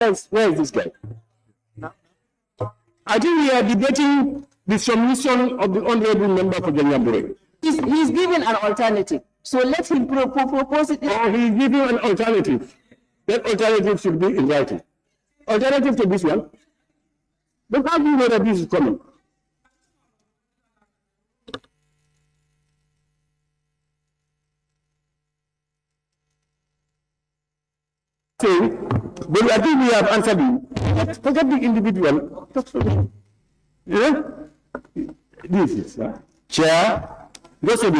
Where is this guy? I think we are debating the submission of the honorable member for Janyambure. He's given an alternative. So let him propose it. Oh, he's giving an alternative. That alternative should be in writing. Alternative to this one. But how do you know that this is coming? But I think we have answered you. Forget the individual. Yeah? This is, Chair, just a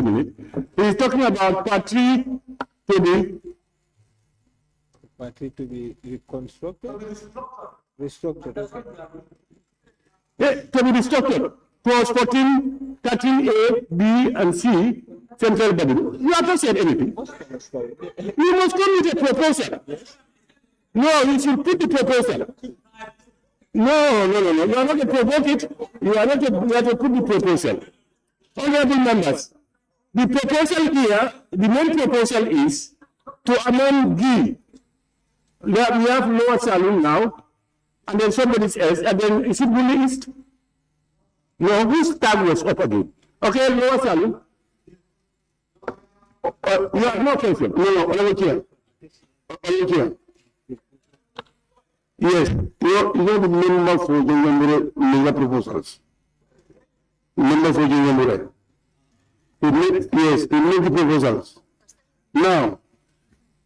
minute. He's talking about part 3 to be reconstructed? Restructured. Yeah, to be restructured. Clause 14, 13A, B, and C, central body. You have not said anything. You must come with a proposal. No, you should put the proposal. No. You are not to provoke it. You are not to, you have to put the proposal. Honorable members, the proposal here, the main proposal is to amend G. We have Lower Saloon now, and then somebody else, and then is it Bully East? No, whose tag was up again? Okay, Lower Saloon. You have no question. No, over here. Over here. Yes, you know the member for the mega proposals. Member for the yes, he made the proposals. Now,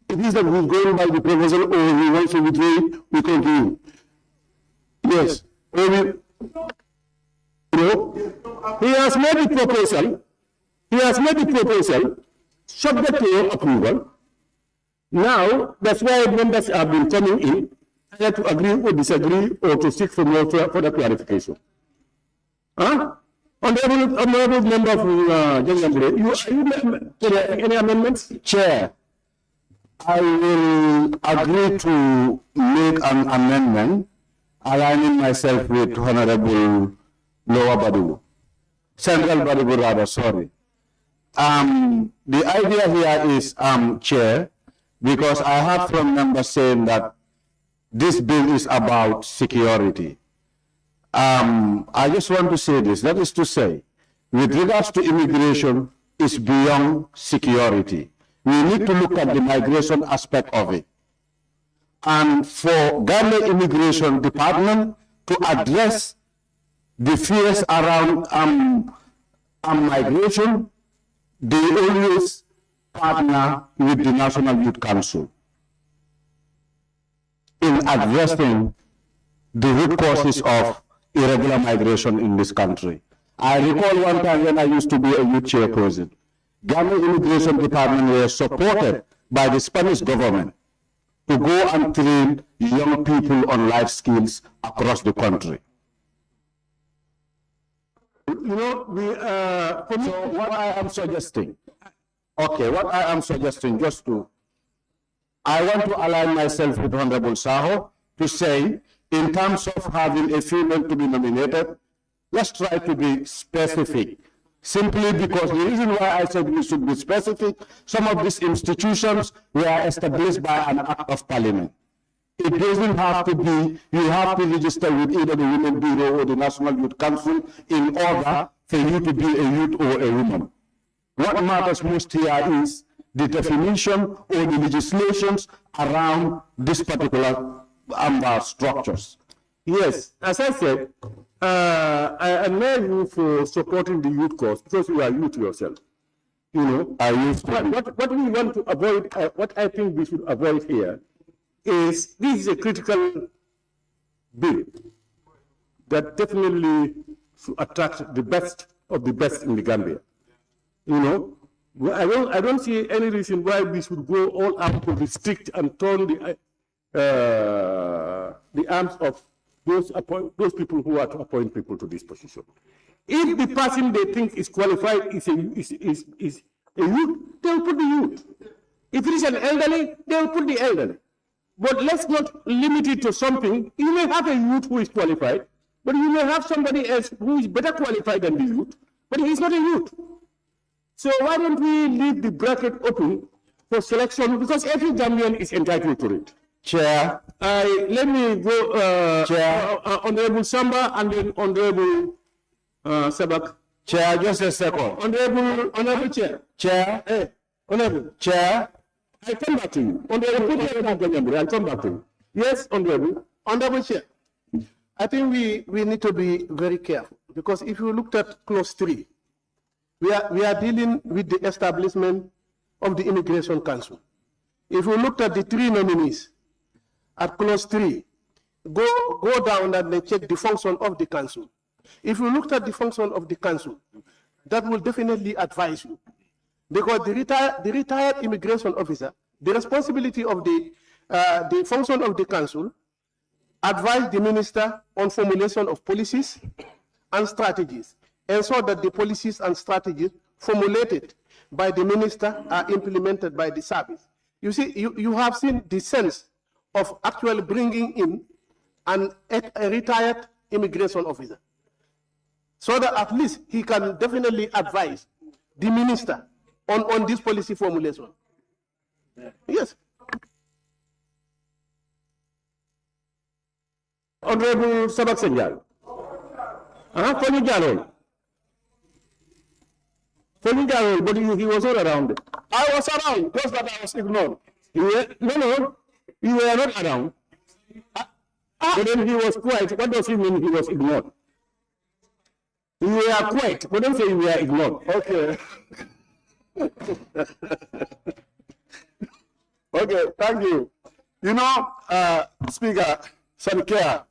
it is that who's going by the proposal or he wants to withdraw it, we continue. Yes, or we, no, he has made the proposal. He has made the proposal subject to your approval. Now, that's why members have been coming in either to agree or disagree or to seek for more further clarification. Huh? Honorable member from Janyambure, any amendments? Chair, I will agree to make an amendment aligning myself with Honorable Lower Badibu. Central Badibu rather, sorry. The idea here is, Chair, because I have from members saying that this bill is about security. I just want to say this, that is to say, with regards to immigration, it's beyond security. We need to look at the migration aspect of it. And for Ghana Immigration Department to address the fears around migration, they always partner with the National Youth Council in addressing the root causes of irregular migration in this country. I recall one time when I used to be a youth chairperson, Ghana Immigration Department was supported by the Spanish government to go and train young people on life skills across the country. You know, so what I am suggesting, what I am suggesting, I want to align myself with Honorable Saho to say, in terms of having a female to be nominated, let's try to be specific. Simply because the reason why I said we should be specific, some of these institutions were established by an act of parliament. It doesn't have to be, you have to register with either the Women Bureau or the National Youth Council in order for you to be a youth or a woman. What matters most here is the definition or the legislations around this particular structures. Yes, as I said, I admire you for supporting the youth cause because you are youth yourself. You know, what we want to avoid, what I think we should avoid here is this is a critical bill that definitely should attract the best of the best in the Gambia. You know, I don't see any reason why we should go all out to restrict and turn the arms of those people who are to appoint people to this position. If the person they think is qualified is a youth, they will put the youth. If it is an elderly, they will put the elderly. But let's not limit it to something. You may have a youth who is qualified, but you may have somebody else who is better qualified than the youth, but he is not a youth. So why don't we leave the bracket open for selection, because every Gambian is entitled to it. Chair, Let me go, Chair. Honorable Samba and then Honorable Sabak. Chair, just a second. Honorable Chair. Chair, Honorable. Chair, I'll come back to you. Honorable, I'll come back to you. Yes, Honorable. Honorable Chair, I think we need to be very careful because if you looked at clause 3, we are dealing with the establishment of the Immigration Council. If you looked at the 3 nominees at clause 3, go down and then check the function of the council. If you looked at the function of the council, that will definitely advise you. Because the retired immigration officer, the responsibility of the function of the council, advise the minister on formulation of policies and strategies, ensure that the policies and strategies formulated by the minister are implemented by the service. You see, you have seen the sense of actually bringing in a retired immigration officer, so that at least he can definitely advise the minister on this policy formulation. Yes. Honorable Sabak Senjal. Foni Jarol. Foni Jarol, but he was not around. I was around, just that I was ignored. You were not around. But then he was quiet. What does he mean he was ignored? You were quiet, but don't say you were ignored. Okay. Okay, thank you. You know, Speaker Sanikea,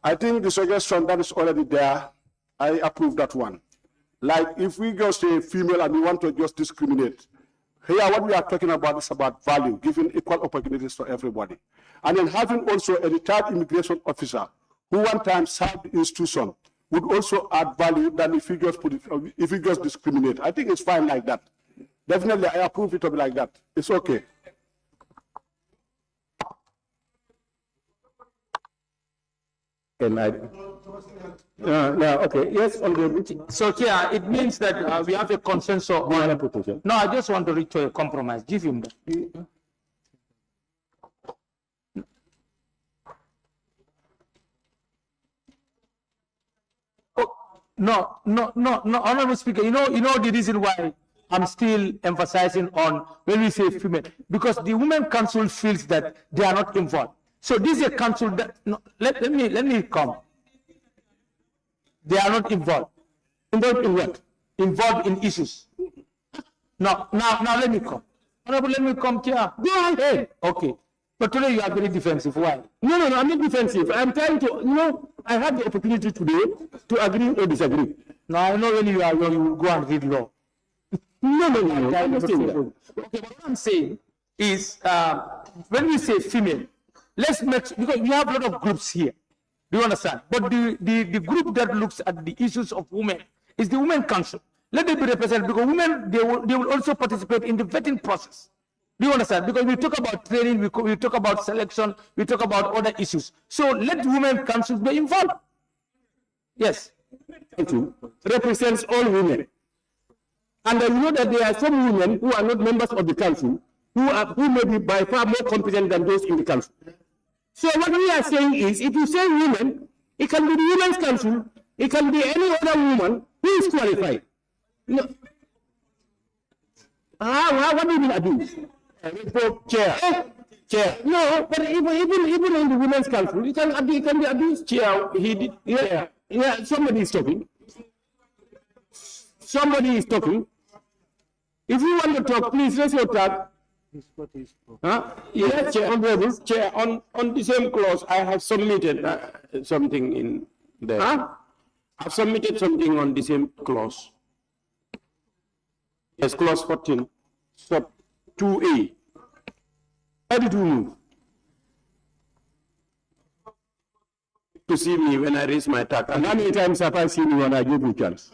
I think the suggestion that is already there, I approve that one. Like if we just say female and we want to just discriminate, here what we are talking about is about value, giving equal opportunities for everybody. And then having also a retired immigration officer who one time served the institution would also add value than if you just discriminate. I think it's fine like that. Definitely, I approve it to be like that. It's okay. Okay. Yes, Honorable. So, Chair, it means that we have a consensus. No, I just want to reach to a compromise. Give him that. No, Honorable Speaker, you know the reason why I'm still emphasizing on when we say female, because the Women Council feels that they are not involved. So this is a council that, no, let me come. They are not involved. Involved in what? Involved in issues. Now let me come. Honorable, let me come, Chair. Go ahead. Okay. But today you are very defensive. Why? No, I'm not defensive. I'm trying to, I had the opportunity today to agree or disagree. Now I know when you will go and read law. No. I'm not saying that. Okay, but what I'm saying is, when we say female, let's make, because we have a lot of groups here. Do you understand? But the group that looks at the issues of women is the Women Council. Let them be represented, because women, they will also participate in the vetting process. Do you understand? Because we talk about training, we talk about selection, we talk about other issues. So let Women Council be involved. Yes. Council represents all women. And you know that there are some women who are not members of the council who may be by far more competent than those in the council. So what we are saying is, if you say women, it can be the Women's Council, it can be any other woman who is qualified. No. What do you mean abuse? Chair. No, but even in the Women's Council, it can be abused. Chair, he did. Yeah. Somebody is talking. If you want to talk, please raise your tag. Yes, Chair. Chair, on the same clause, I have submitted something in there. I've submitted something on the same clause. Yes, clause 14, sub 2A. Why did you move? To see me when I raise my tag. And how many times have I seen you when I gave you a chance?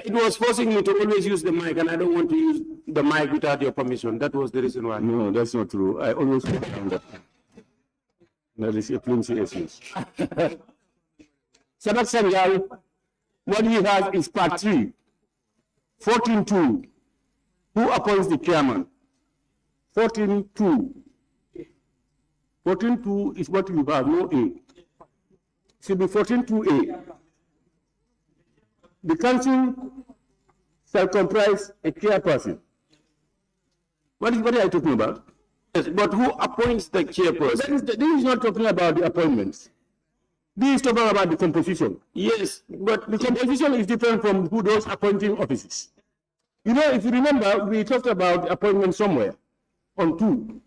It was forcing me to always use the mic, and I don't want to use the mic without your permission. That was the reason why. No, that's not true. I always put down that. That is a flimsy excuse. Sabak Senjal, what he has is part 3, 14.2. Who appoints the chairman? 14.2. 14.2 is what you have, no A. Should be 14.2A. The council shall comprise a chairperson. What are you talking about? Yes, but who appoints the chairperson? This is not talking about the appointments. This is talking about the composition. Yes, but The composition is different from who those appointing offices. You know, if you remember, we talked about appointments somewhere on 2.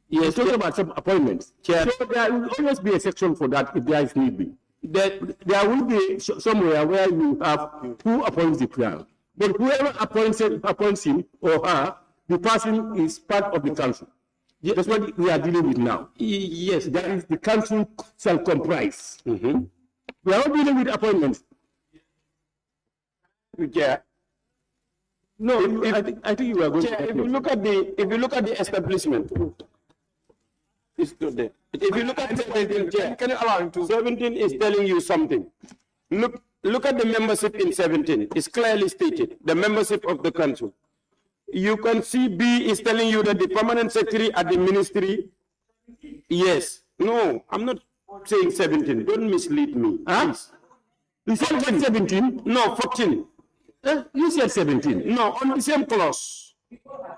yes, We talked about some appointments. Chair. So there will always be a section for that if there is need be. that There will be somewhere where you have who appoints the crown. But whoever appoints him or her, the person is part of the council. That's what we are dealing with now. yes, That is, the council shall comprise. Mm-hmm. We are not dealing with appointments. Chair. No, I think you are going Chair, to. if you look at the establishment, it's not there. If you look at 17, Chair, can you allow him to? 17 is telling you something. Look at the membership in 17. It's clearly stated, the membership of the council. You can see B is telling you that the permanent secretary at the ministry. Yes. No, I'm not saying 17. Don't mislead me. Huh? You said 17? No, 14. You said 17. No, on the same clause.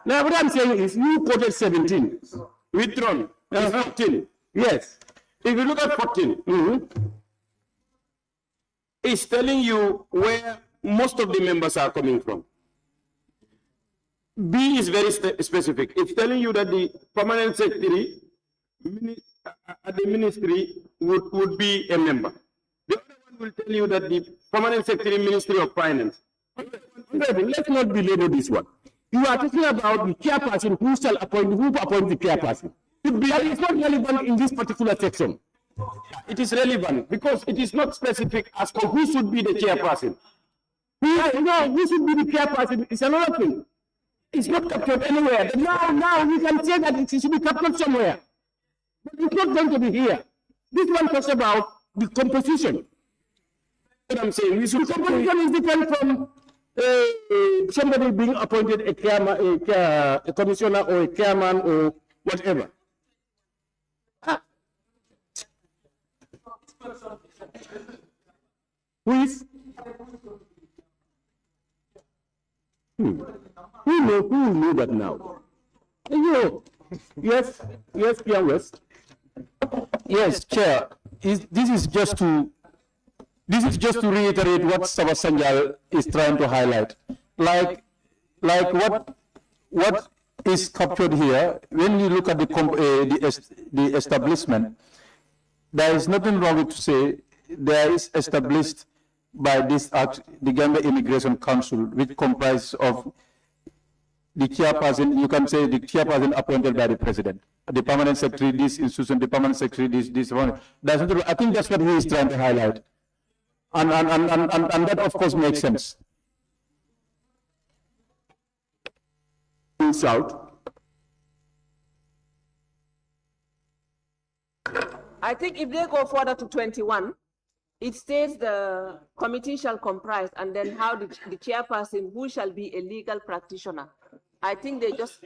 Now, what I'm saying is, you quoted 17. Withdrawn. It's 14. Yes. If you look at 14, it's telling you where most of the members are coming from. B is very specific. It's telling you that the permanent secretary at the ministry would be a member. The other one will tell you that the permanent secretary Ministry of Finance. Let's not belabor this one. You are talking about the chairperson who shall appoint, who appoints the chairperson. That is not relevant in this particular section. It is relevant because it is not specific as to who should be the chairperson. Who should be the chairperson is another thing. It's not captured anywhere. Now we can say that it should be captured somewhere. But it's not going to be here. This one talks about the composition. What I'm saying, The composition is different from somebody being appointed a chairman, a commissioner or a chairman or whatever. Who is? Who know that now? You. Yes, Pierre West. Yes, Chair. This is just to reiterate what Saba Sanjal is trying to highlight. Like what is captured here, when you look at the establishment, there is nothing wrong with to say there is established by this act, the Gambia Immigration Council, which comprises of the chairperson, you can say the chairperson appointed by the president, the permanent secretary, this institution, the permanent secretary, this one. I think that's what he is trying to highlight. And that of course makes sense. South. I think if they go further to 21, it states the committee shall comprise, and then how the chairperson who shall be a legal practitioner. I think they just.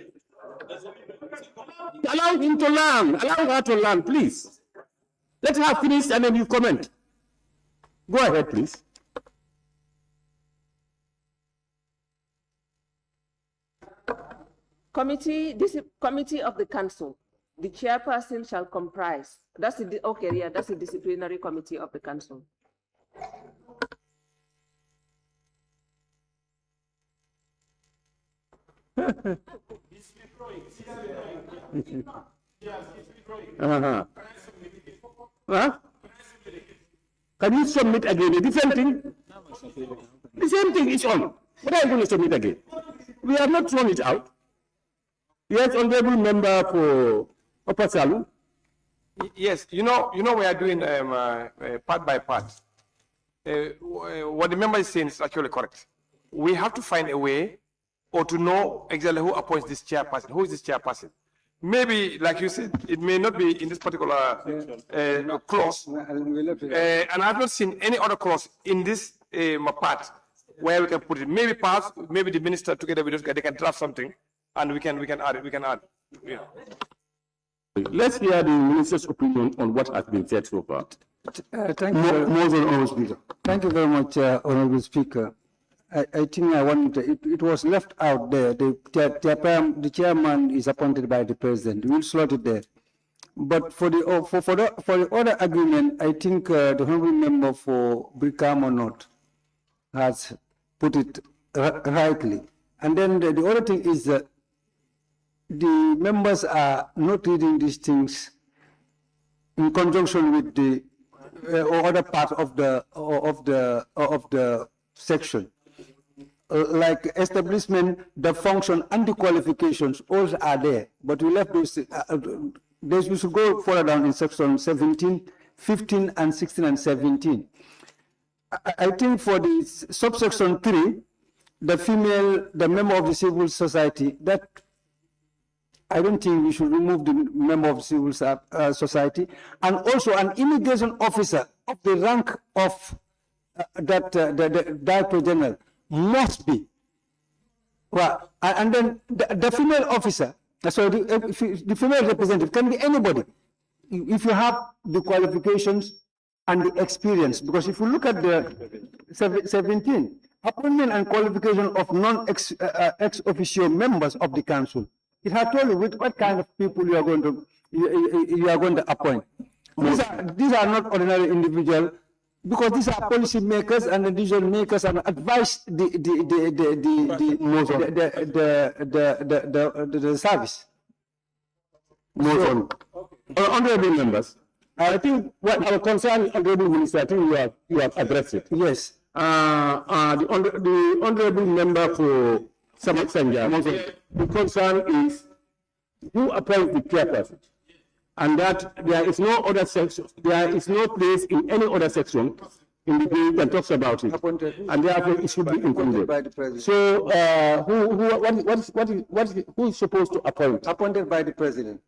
Allow him to learn. Allow her to learn, please. Let her finish and then you comment. Go ahead, please. Committee of the council. The chairperson shall comprise. That's the that's the disciplinary committee of the council. Huh? Can you submit again? A different thing? The same thing is on. What are you going to submit again? We have not thrown it out. Yes, honorable member for Upper Salu. Yes, you know, we are doing part by part. What the member is saying is actually correct. We have to find a way or to know exactly who appoints this chairperson. Who is this chairperson? Maybe, like you said, it may not be in this particular clause. And I've not seen any other clause in this part where we can put it. Maybe perhaps, maybe the minister together with us, they can draft something, and we can add it. We can add. Yeah. Let's hear the minister's opinion on what has been said so far. Thank you. Honourable Speaker. Thank you very much, Honorable Speaker. I think it was left out there. The chairman is appointed by the president. We'll slot it there. But for the other agreement, I think the honorable member for Brikama North has put it rightly. And then the other thing is that the members are not reading these things in conjunction with the other part of the section. Like establishment, the function and the qualifications, all are there. But we left those. We should go further down in section 17, 15, and 16 and 17. I think for the subsection 3, the member of the civil society, that I don't think we should remove the member of civil society, and also an immigration officer of the rank of the Director General must be. Well, and then the female officer, so the female representative can be anybody, if you have the qualifications and the experience. Because if you look at the 17, appointment and qualification of non-ex officio members of the council, it has told you what kind of people you are going to appoint. These are not ordinary individuals, because these are policy makers and decision makers and advise the service. Honourable members, I think what our concern, Honourable Minister, I think you have addressed it. Yes. The honourable member for Samak Sanja, the concern is who appoints the chairperson, and that there is no other section, there is no place in any other section in the bill that talks about it, and therefore it should be included. By the president. So, who is supposed to appoint? Appointed by the president.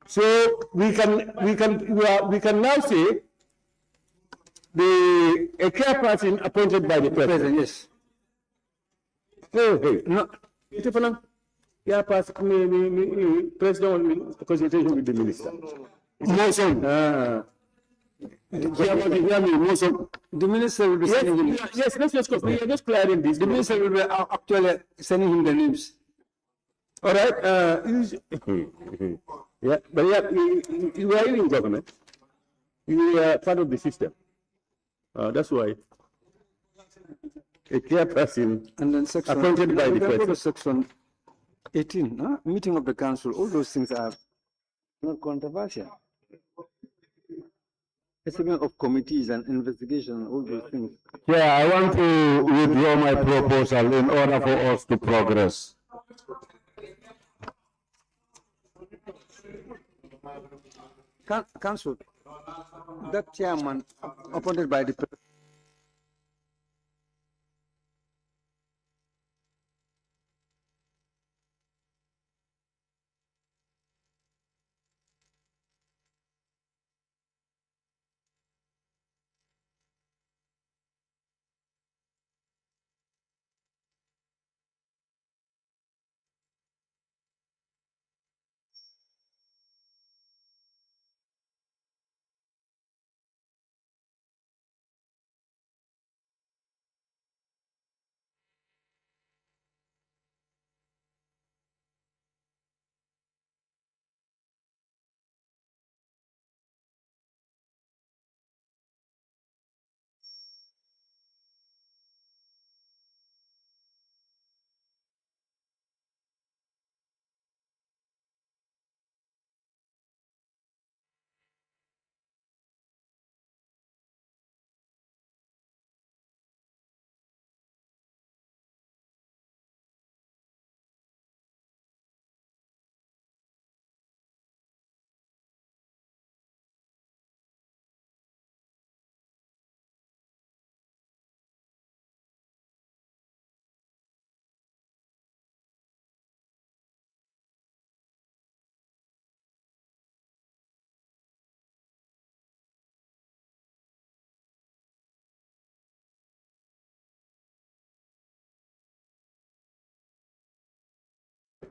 So we can now say a chairperson appointed by the president. Yes. Hey, no. Chairperson, president, consultation with the minister. Motion. The minister will be sending him. Yes, let's just go. We are just clearing this. The minister will be actually sending him the names. All right. Yeah, but you are in government. You are part of the system. That's why a chairperson and then section, appointed by the president. Section 18, meeting of the council, all those things are not controversial. Estimate of committees and investigation, all those things. Yeah, I want to withdraw my proposal in order for us to progress. Council, that chairman appointed by the president.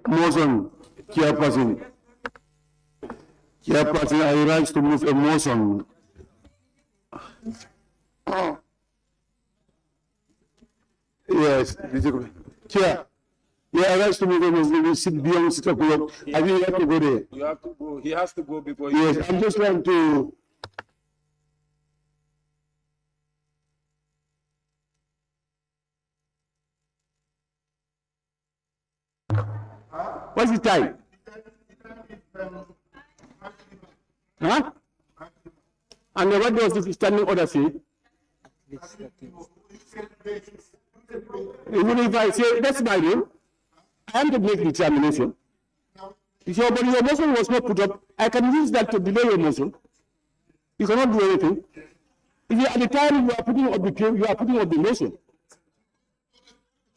Motion, chairperson. Chairperson, I rise to move a motion. Yes, Chair. Yeah, I rise to move a motion. We sit beyond 6 o'clock. I think you have to go there. You have to go. He has to go before. Yes, I'm just trying to. What's the time? Huh? And what does the standing order say? Even if I say that's my rule, I am to make determination. If your motion was not put up, I can use that to delay your motion. You cannot do anything. If you, at the time you are putting up the claim, you are putting up the motion.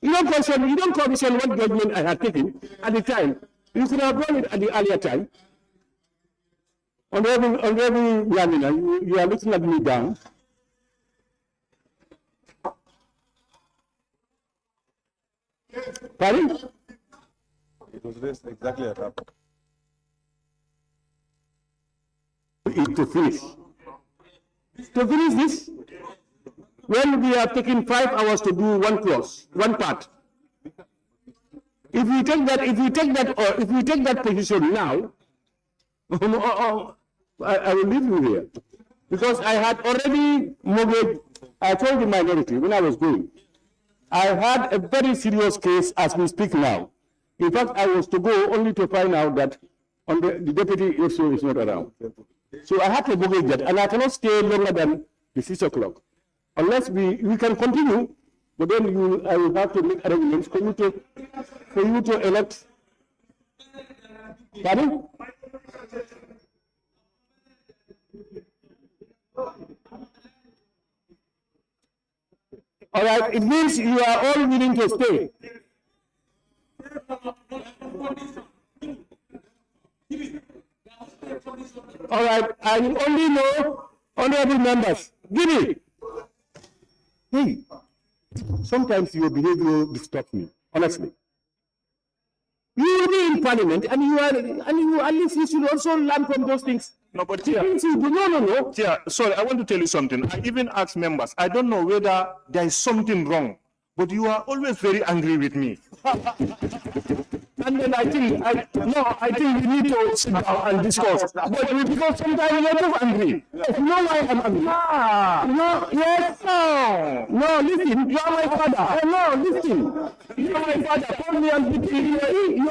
You don't question what judgment I had taken at the time. You could have done it at the earlier time. Honorable Yamina, you are looking at me down. Pardon? It was raised exactly at that. To finish. To finish this, when we have taken 5 hours to do one clause, one part. If we take that position now, I will leave you here. Because I had already mortgaged, I told the minority when I was going, I had a very serious case as we speak now. In fact, I was to go only to find out that the deputy FCO is not around. So I had to mortgage that, and I cannot stay longer than the 6 o'clock. Unless we can continue, but then I will have to make arrangements for you to elect. Pardon? All right, it means you are all willing to stay. All right, I will only know honorable members. Give me. Hey, sometimes your behavior disturbs me, honestly. You will be in parliament and you at least you should also learn from those things. No, but Chair, no. Chair, sorry, I want to tell you something. I even asked members, I don't know whether there is something wrong, but you are always very angry with me. And then I think we need to sit down and discuss. But because sometimes we are both angry. Yes, no, I am angry. No, yes, no. No, listen, you are my father. No, listen. You are my father. Call me and beat me. You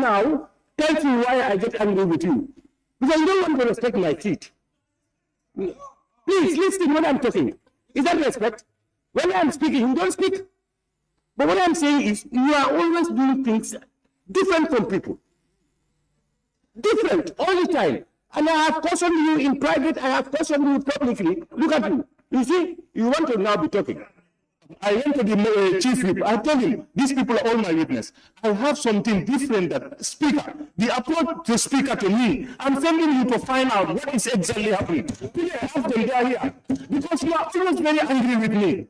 now tells you why I get angry with you. Because you don't want to respect my teeth. Please listen when I'm talking. Is that respect? When I'm speaking, you don't speak. But what I'm saying is, you are always doing things different from people. Different, all the time. And I have cautioned you in private, I have cautioned you publicly. Look at you. You see, you want to now be talking. I went to the chief whip. I told him, these people are all my witness. I have something different that speaker, the approach to speaker to me, I'm sending you to find out what is exactly happening. Today I have them there here. Because you are always very angry with me.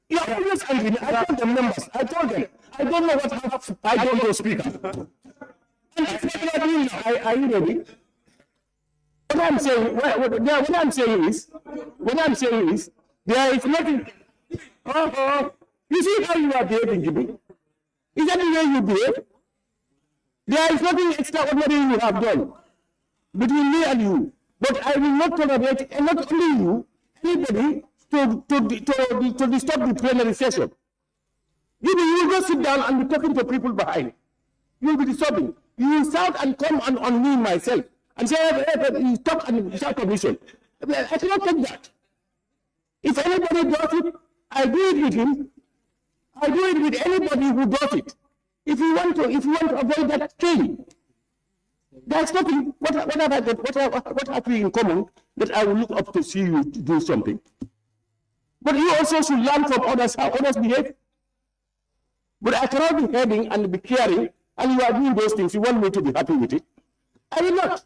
You are always angry. I told them members. I told them. I don't know what happened. I don't know speaker. And that's what we are doing now. Are you ready? What I'm saying is, there is nothing. You see how you are behaving, Jimmy? Is that the way you behave? There is nothing extraordinary you have done between me and you. But I will not tolerate, and not only you, anybody to disturb the plenary session. You will go sit down and be talking to people behind. You will be disturbing. You will shout and come on me myself and say, hey, talk and shout permission. I cannot take that. If anybody does it, I do it with him. I do it with anybody who does it. If you want to avoid that thing, there's nothing. What have we in common that I will look up to see you do something? But you also should learn from others how others behave. But I cannot be heading and be caring, and you are doing those things. You want me to be happy with it? I will not.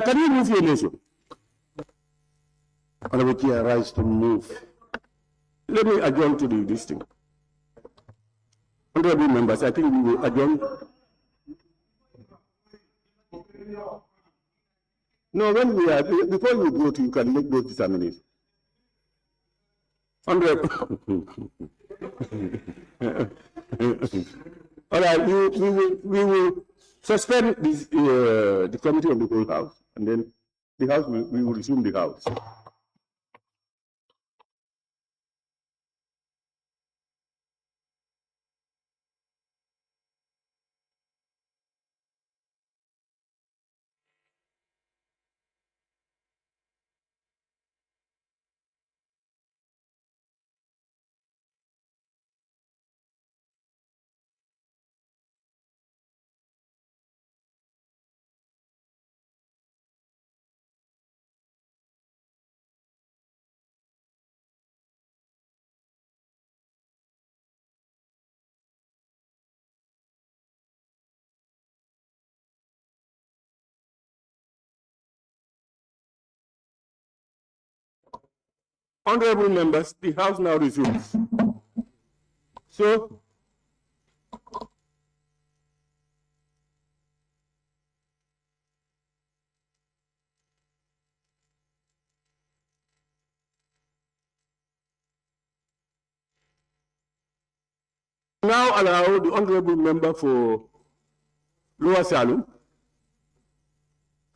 Can you move your motion? Honorable Chair, rise to move. Let me adjourn to this thing. Honorable members, I think we will adjourn. No, when we are, before you vote, you can make those determinations. Honorable. All right, we will suspend this, the committee of the whole house, and then the house we will resume the house. Honorable members, the house now resumes. So, now allow the honorable member for Lower Salum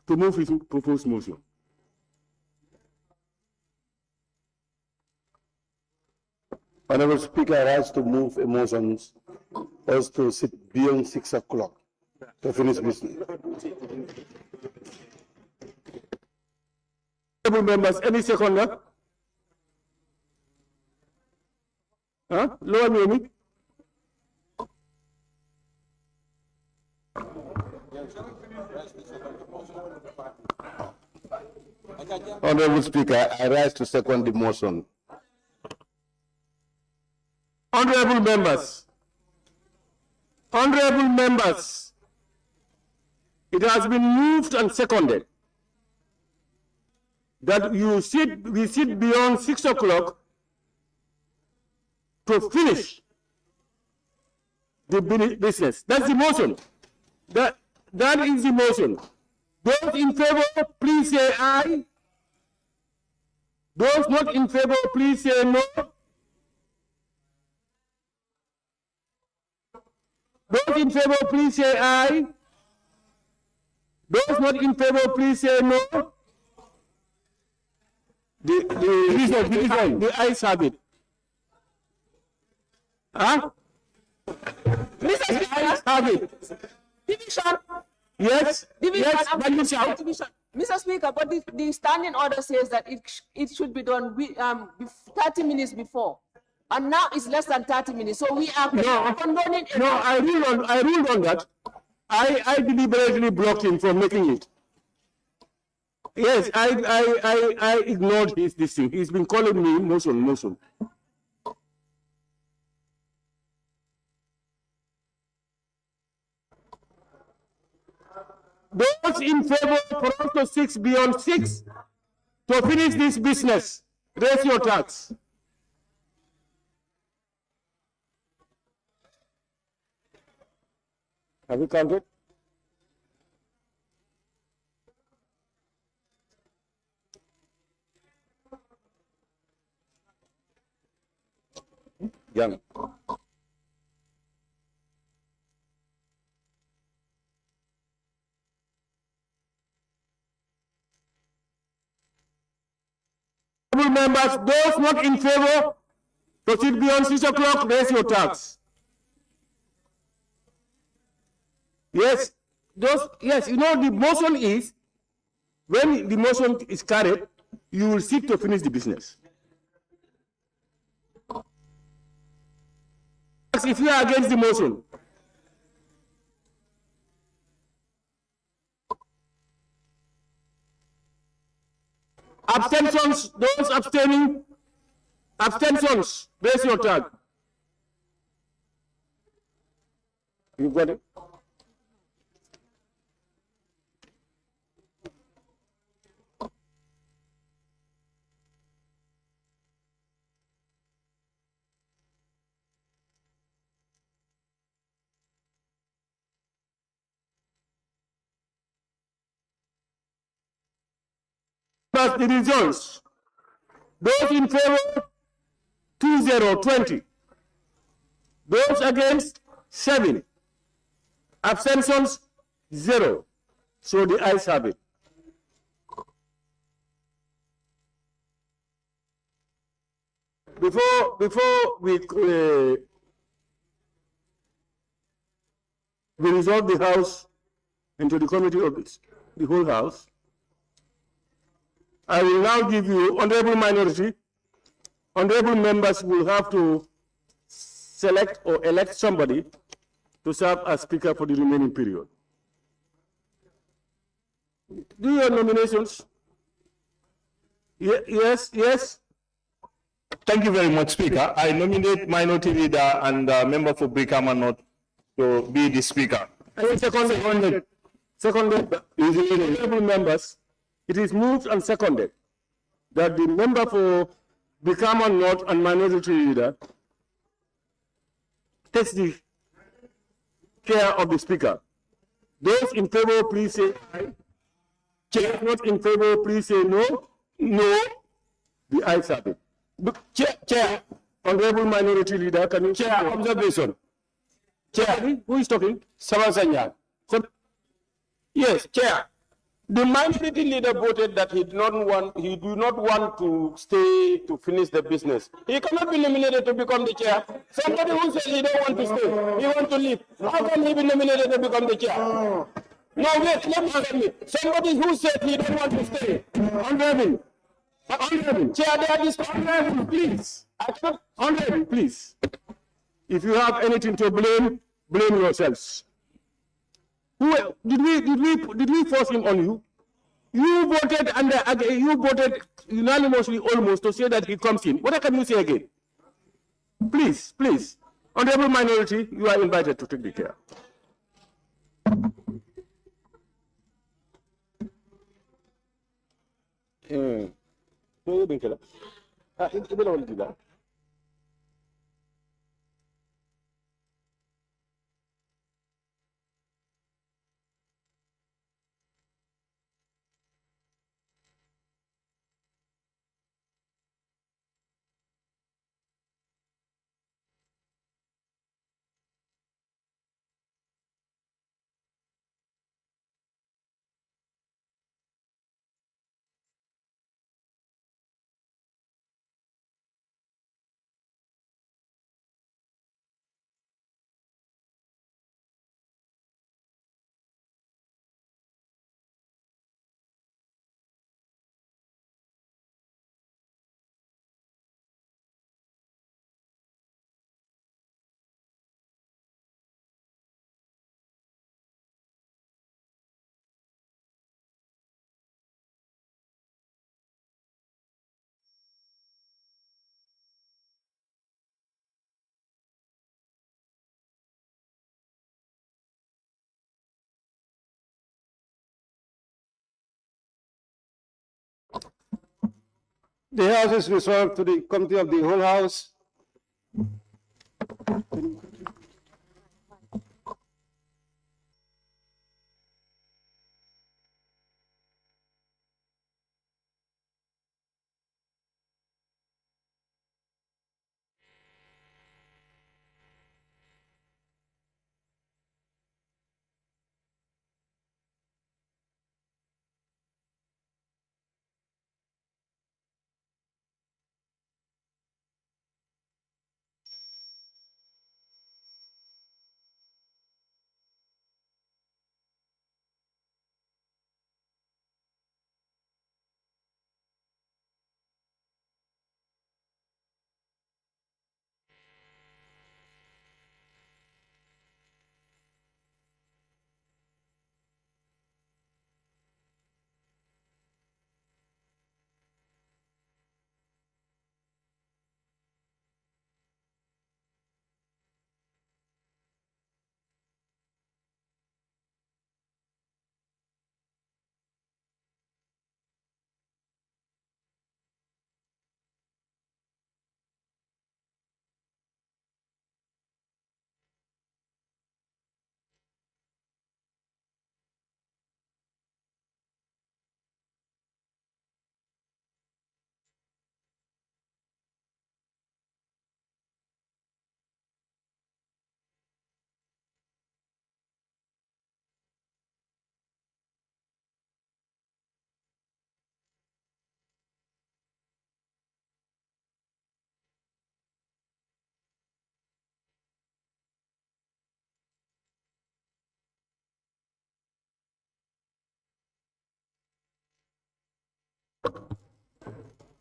to move his proposed motion. Honorable Speaker, I rise to move a motion us to sit beyond 6 o'clock to finish business. Honorable members, any seconder? Huh? Lower Miami? Honorable Speaker, I rise to second the motion. Honorable members, it has been moved and seconded that we sit beyond 6 o'clock to finish the business. That's the motion. That is the motion. Those in favor, please say aye. Those not in favor, please say no. Those in favor, please say aye. Those not in favor, please say no. The ayes have it. Huh? The ayes have it. Division. Yes. Division. Yes. But you shout. Division. Mr. Speaker, but the standing order says that it should be done 30 minutes before. And now it's less than 30 minutes. So we are condoning. No, I ruled on that. I deliberately blocked him from making it. Yes, I ignored this thing. He's been calling me motion. Those in favor for us to 6 beyond 6 to finish this business, raise your tax. Have you counted? Young. Members, those not in favor to sit beyond 6 o'clock, raise your tax. Yes, you know, the motion is, when the motion is carried, you will sit to finish the business. If you are against the motion, abstentions, those abstaining, abstentions, raise your tag. You got it? Members, the results. Those in favor, 2020. Those against, 7. Abstentions, 0. So the ayes have it. Before we resolve the House into the committee of the whole House, I will now give you, honorable minority, honorable members will have to select or elect somebody to serve as speaker for the remaining period. Do your nominations. Yes. Thank you very much, Speaker. I nominate Minority Leader and member for Brikama North to be the Speaker. Seconded, honorable members, it is moved and seconded that the member for Brikama North and Minority Leader takes the care of the Speaker. Those in favor, please say aye. Chair not in favor, please say no. No. The ayes have it. Chair, honorable minority leader, can you? Chair, observation. Chair, who is talking? Samasanya. Yes, Chair. The minority leader voted that he do not want to stay to finish the business. He cannot be nominated to become the chair. Somebody who said he don't want to stay, he want to leave. How can he be nominated to become the chair? No, wait, let me tell me. Somebody who said he don't want to stay. Honorable. Chair, they are honorable, please. Honorable, please. If you have anything to blame, blame yourselves. Who did we force him on you? You voted you voted unanimously almost to say that he comes in. What can you say again? Please. Honorable minority, you are invited to take the chair. The House is resolved to the Committee of the Whole House.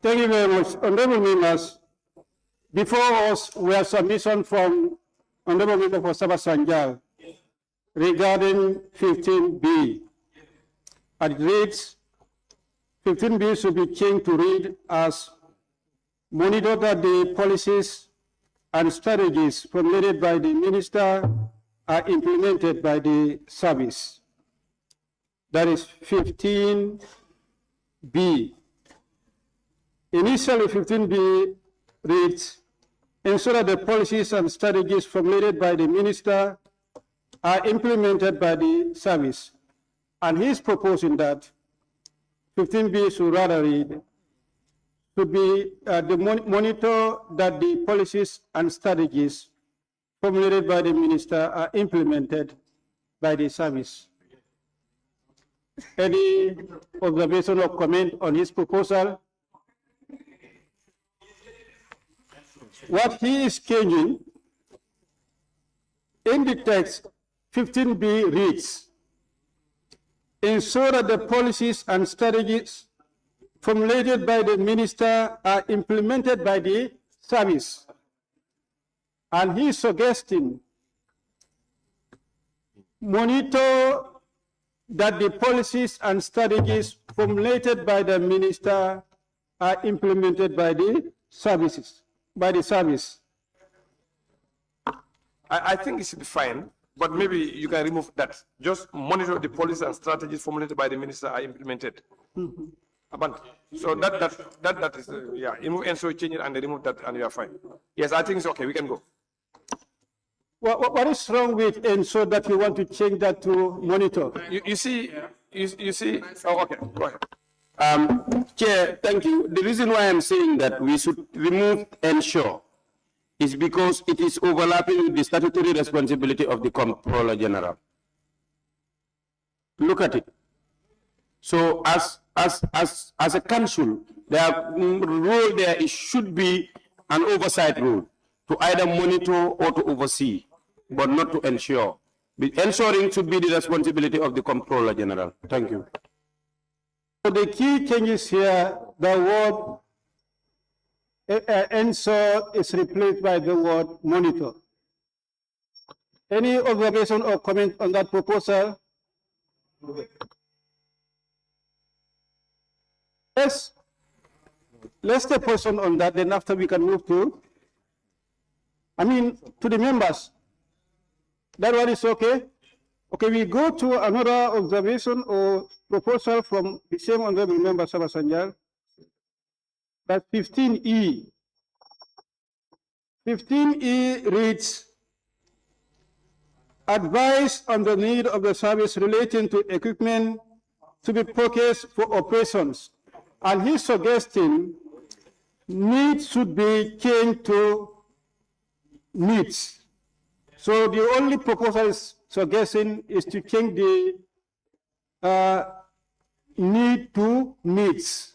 Thank you very much. Honorable members, before us, we have submission from Honorable Member for Sabah Sanjal regarding 15B. And it reads, 15B should be changed to read as monitor that the policies and strategies formulated by the minister are implemented by the service. That is 15B. Initially, 15B reads, ensure that the policies and strategies formulated by the minister are implemented by the service. And he's proposing that 15B should rather read, should be monitor that the policies and strategies formulated by the minister are implemented by the service. Any observation or comment on his proposal? What he is changing in the text, 15B reads, ensure that the policies and strategies formulated by the minister are implemented by the service. And he is suggesting monitor that the policies and strategies formulated by the minister are implemented by the services, by the service. I think it should be fine, but maybe you can remove that. Just monitor the policies and strategies formulated by the minister are implemented. So that is, yeah, remove and so change it and remove that and you are fine. Yes, I think it's okay, we can go. What is wrong with ensure that you want to change that to monitor? You see, oh, okay, go ahead. Chair, thank you. The reason why I'm saying that we should remove ensure is because it is overlapping with the statutory responsibility of the Comptroller General. Look at it. So as a council, their role there should be an oversight role to either monitor or to oversee, but not to ensure. The ensuring should be the responsibility of the Comptroller General. Thank you. So the key changes here, the word ensure is replaced by the word monitor. Any observation or comment on that proposal? Yes. Let's take position on that, then after we can move to, to the members. That one is okay? Okay, we go to another observation or proposal from the same honorable member, Sabah Sanjal. That's 15E. 15E reads, advice on the need of the service relating to equipment to be purchased for operations. And he's suggesting needs should be changed to needs. So the only proposal is suggesting is to change the need to needs.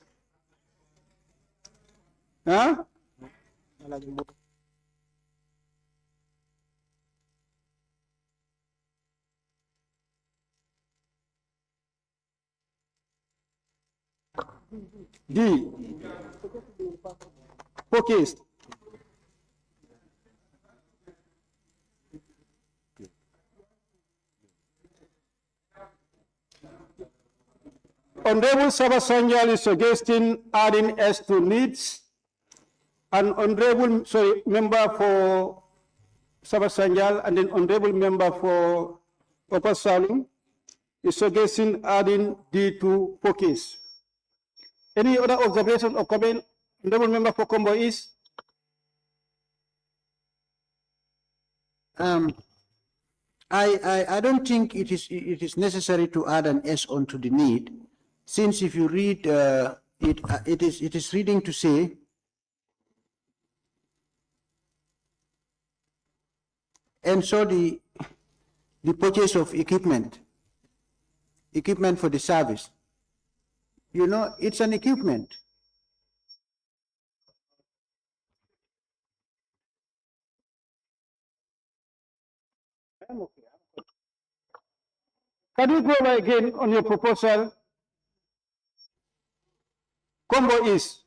Huh? D. Focused. Honorable Sabah Sanjal is suggesting adding S to needs. And member for Sabah Sanjal and then honorable member for Upper Salum is suggesting adding D to focus. Any other observation or comment? Honorable member for Combo East? I don't think it is necessary to add an S onto the need, since if you read it is reading to say ensure the purchase of equipment for the service. You know, it's an equipment. Can you go again on your proposal? Combo East.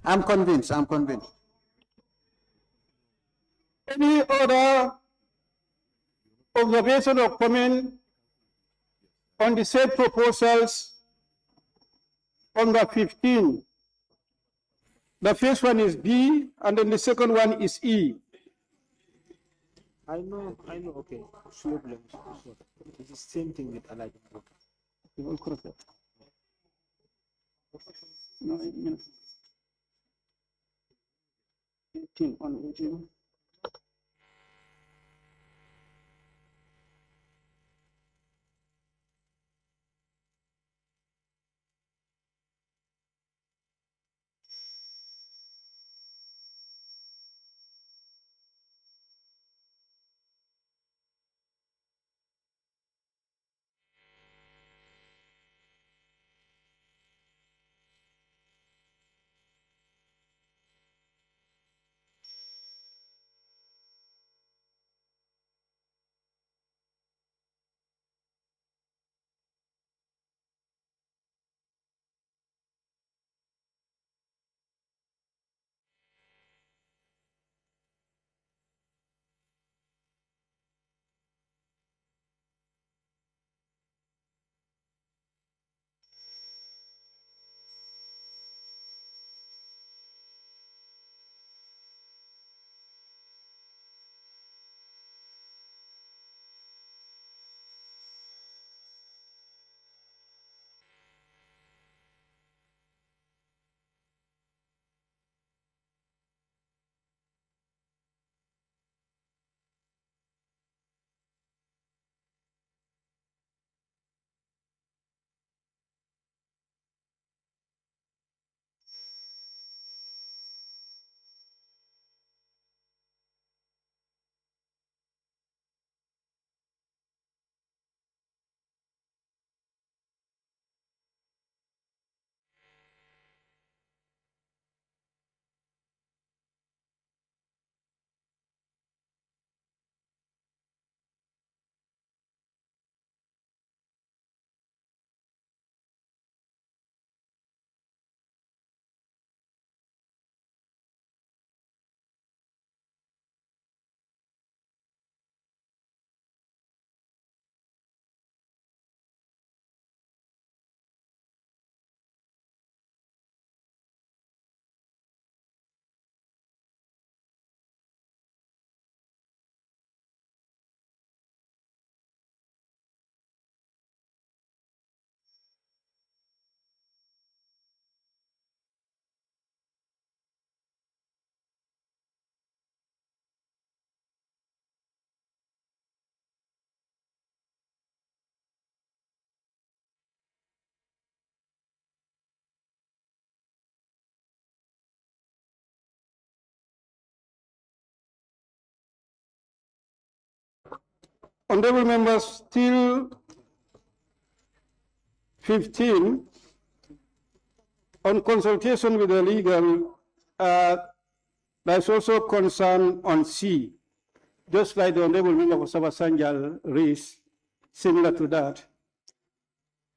I'm convinced. Any other observation or comment on the said proposals under 15? The first one is B, and then the second one is E. I know, okay. Sure, it's the same thing with Allied. You will correct that. No, 18 on 18. Honorable members, still 15 on consultation with the legal, there's also concern on C, just like the Honorable Member of Sabasanjal raised, similar to that.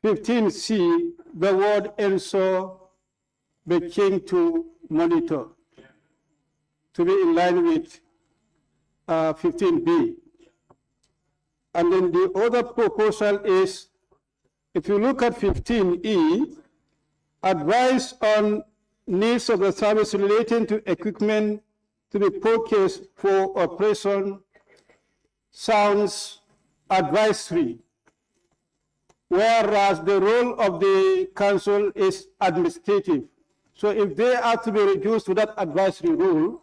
15C, the word ENSO be changed to monitor to be in line with 15B. And then the other proposal is, if you look at 15E, advice on needs of the service relating to equipment to be purchased for operation sounds advisory, whereas the role of the council is administrative. So if they are to be reduced to that advisory role,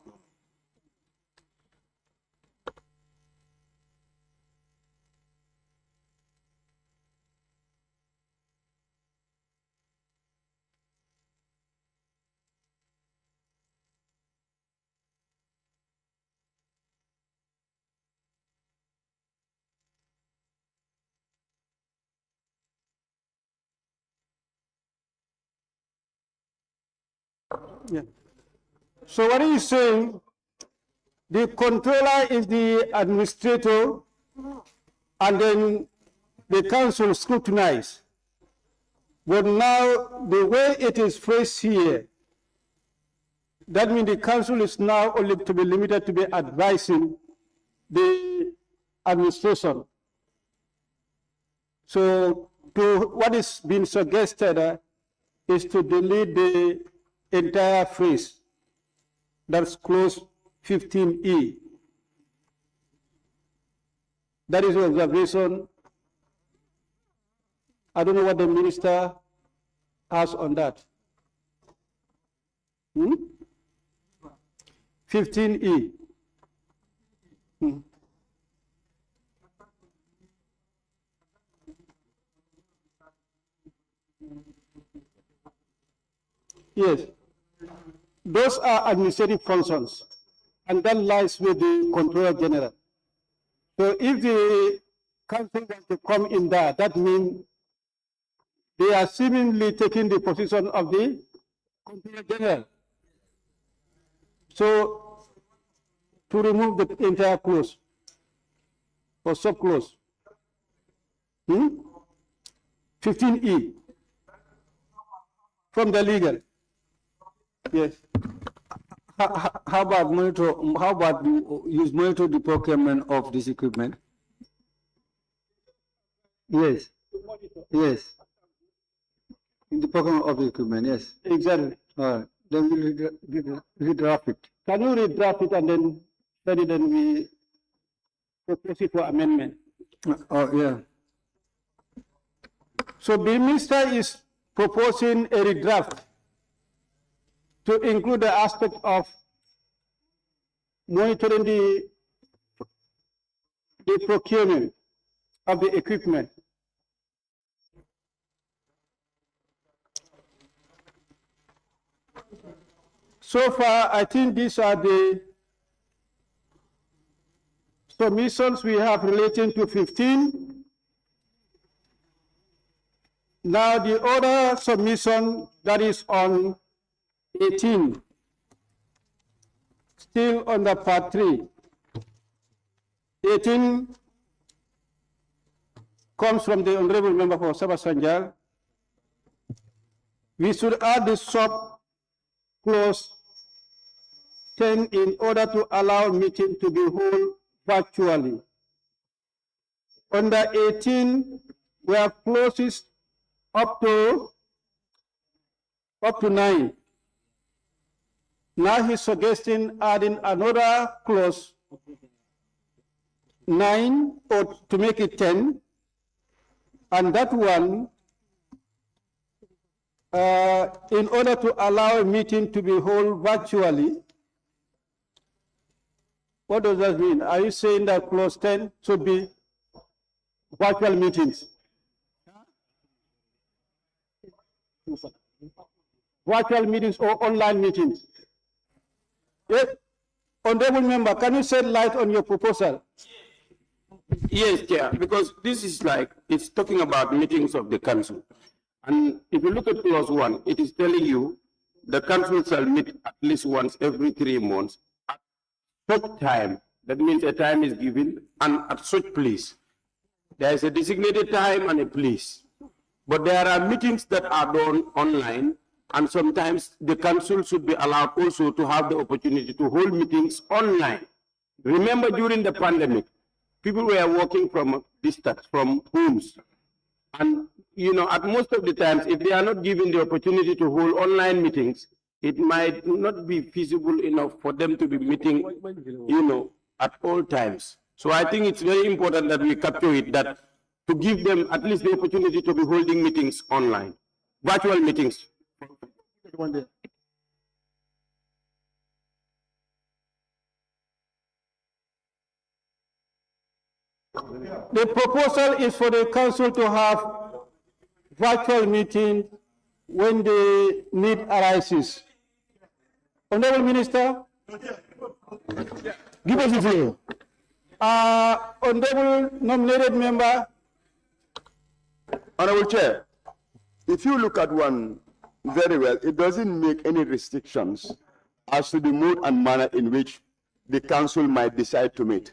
yeah. So what he's saying, the controller is the administrator, and then the council scrutinize. But now, the way it is phrased here, that means the council is now only to be limited to be advising the administration. So, to what is being suggested is to delete the entire phrase. That's clause 15E. That is your observation. I don't know what the minister has on that. 15E. Yes. Those are administrative functions, and that lies with the Controller General. So if the council wants to come in there, that means they are seemingly taking the position of the Controller General. So to remove the entire clause or sub-clause, 15E from the legal. Yes. How about monitor? How about use monitor the procurement of this equipment? Yes. Yes. The procurement of the equipment. Yes. Exactly. All right. Then we'll redraft it. Can you redraft it and then study, then we propose it for amendment? Oh, yeah. So the minister is proposing a redraft to include the aspect of monitoring the procurement of the equipment. So far, I think these are the submissions we have relating to 15. Now the other submission that is on 18, still under part 3. 18 comes from the Honorable Member for Sabah Sanjal. We should add the sub-clause 10 in order to allow meeting to be held virtually. Under 18, we have clauses up to 9. Now he's suggesting adding another clause 9 or to make it 10, and that one in order to allow a meeting to be held virtually. What does that mean? Are you saying that clause 10 should be virtual meetings? Virtual meetings or online meetings? Yes. Honorable Member, can you shed light on your proposal? Yes, Chair, because this is like, it's talking about meetings of the council. And if you look at clause 1, it is telling you the council shall meet at least once every 3 months at such time. That means a time is given and at such place. There is a designated time and a place. But there are meetings that are done online, and sometimes the council should be allowed also to have the opportunity to hold meetings online. Remember, during the pandemic, people were working from a distance, from homes. And, you know, at most of the times, if they are not given the opportunity to hold online meetings, it might not be feasible enough for them to be meeting, you know, at all times. So I think it's very important that we capture it, that to give them at least the opportunity to be holding meetings online, virtual meetings. The proposal is for the council to have virtual meeting when the need arises. Honorable Minister, give us the floor. Honorable nominated member. Honorable Chair, if you look at one very well, it doesn't make any restrictions as to the mode and manner in which the council might decide to meet.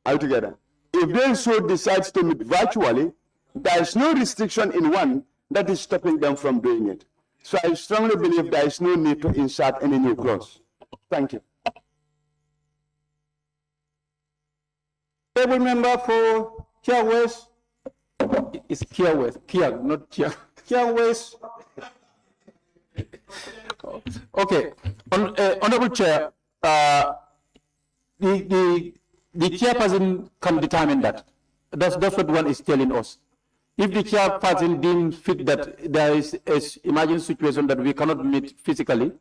Altogether, if they so decides to meet virtually, there is no restriction in one that is stopping them from doing it. So I strongly believe there is no need to insert any new clause. Thank you. Table member for Kia West. It's Kia West, Kia, not Kia. Kia West. Okay, Honorable Chair, the chairperson can determine that. That's what one is telling us. If the chairperson deems fit that there is an emergency situation that we cannot meet physically,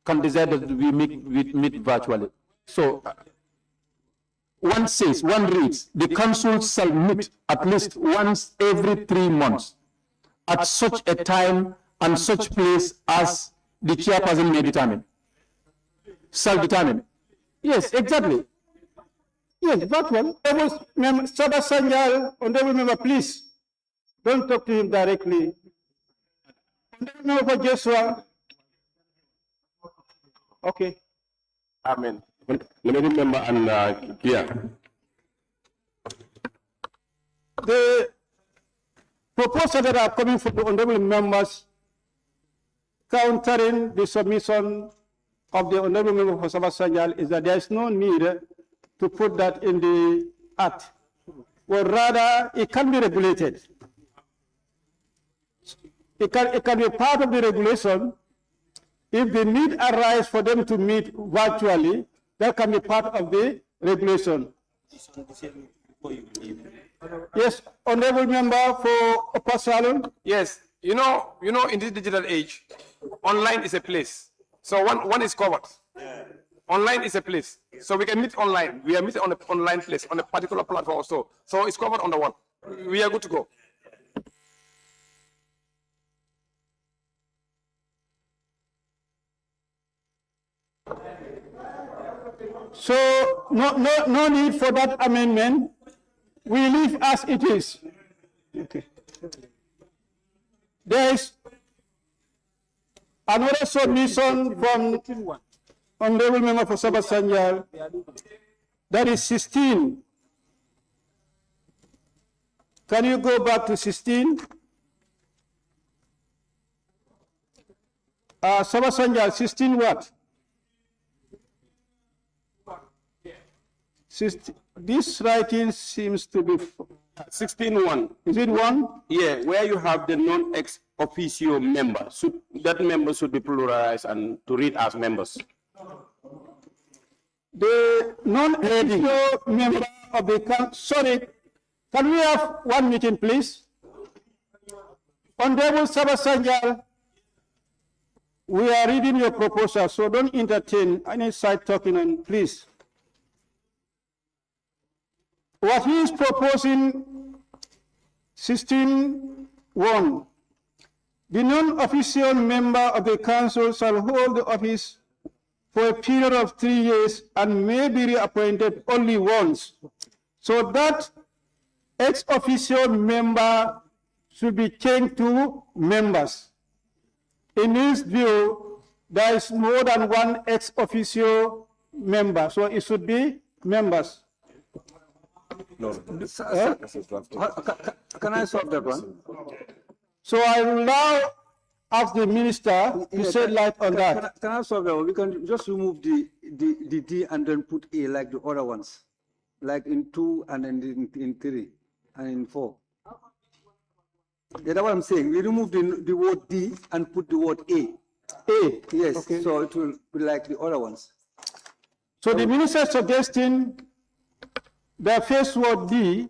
can decide that we meet virtually. So one reads, the council shall meet at least once every 3 months at such a time and such place as the chairperson may determine. Shall determine. Yes, exactly. Yes, that one. Sabah Sanjal, honorable member, please don't talk to him directly. Honorable member for Joshua. Okay. Amen. Limited member and Kia. The proposals that are coming from the honorable members countering the submission of the honorable member for Sabah Sanjal is that there is no need to put that in the act, or rather it can be regulated. It can be part of the regulation. If the need arises for them to meet virtually, that can be part of the regulation. Yes, honorable member for Upper Salon. Yes, you know, in this digital age, online is a place. So one is covered. Online is a place. So we can meet online. We are meeting on an online place, on a particular platform also. So it's covered on the one. We are good to go. So no need for that amendment. We leave as it is. Okay. There is another submission from honorable member for Sabah Sanjal. That is 16. Can you go back to 16? Sabah Sanjal, 16 what? This writing seems to be 16:1. Is it 1? Yeah, where you have the non-ex officio member. That member should be pluralized and to read as members. The non-officio member of the council. Sorry, can we have one meeting, please? Honorable Sabah Sanjal, we are reading your proposal, so don't entertain any side talking, and please. What he is proposing, 16:1, the non-official member of the council shall hold the office for a period of 3 years and may be reappointed only once. So that ex-officio member should be changed to members. In his view, there is more than one ex-officio member, so it should be members. No. Can I solve that one? So I will now ask the minister to shed light on that. Can I solve that one? We can just remove the D and then put A like the other ones, like in 2 and then in 3 and in 4. Yeah, that's what I'm saying. We remove the word D and put the word A. A. Yes, Okay. so it will be like the other ones. So the minister is suggesting the first word D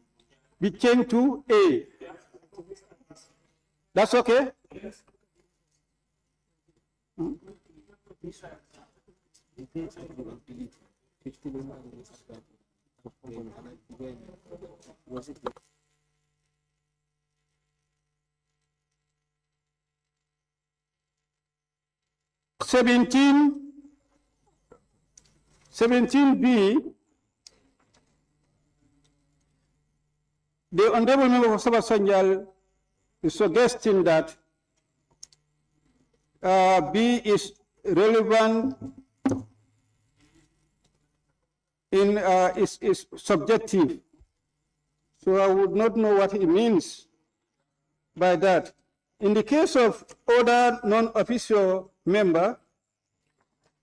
be changed to A. That's okay? Seventeen B. The honorable member of Sabah Sanjal is suggesting that B is relevant in is subjective. So I would not know what he means by that. In the case of other non-official member,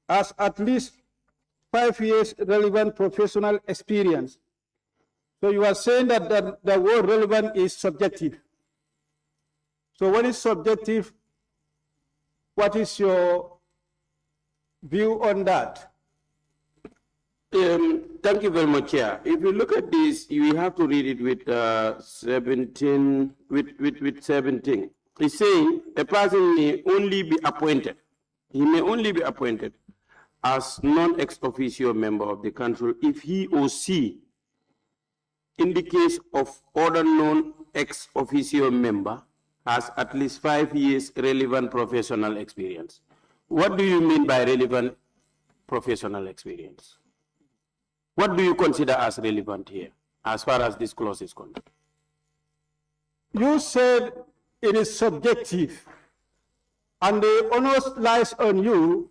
has at least 5 years relevant professional experience. So you are saying that the word relevant is subjective. So what is subjective? What is your view on that? Thank you very much, Chair. If you look at this, you have to read it with 17, with 17. It's saying a person may only be appointed. He may only be appointed as non-ex officio member of the council if he or she, in the case of other non-ex officio member, has at least 5 years relevant professional experience. What do you mean by relevant professional experience? What do you consider as relevant here, as far as this clause is concerned? You said it is subjective, and the onus lies on you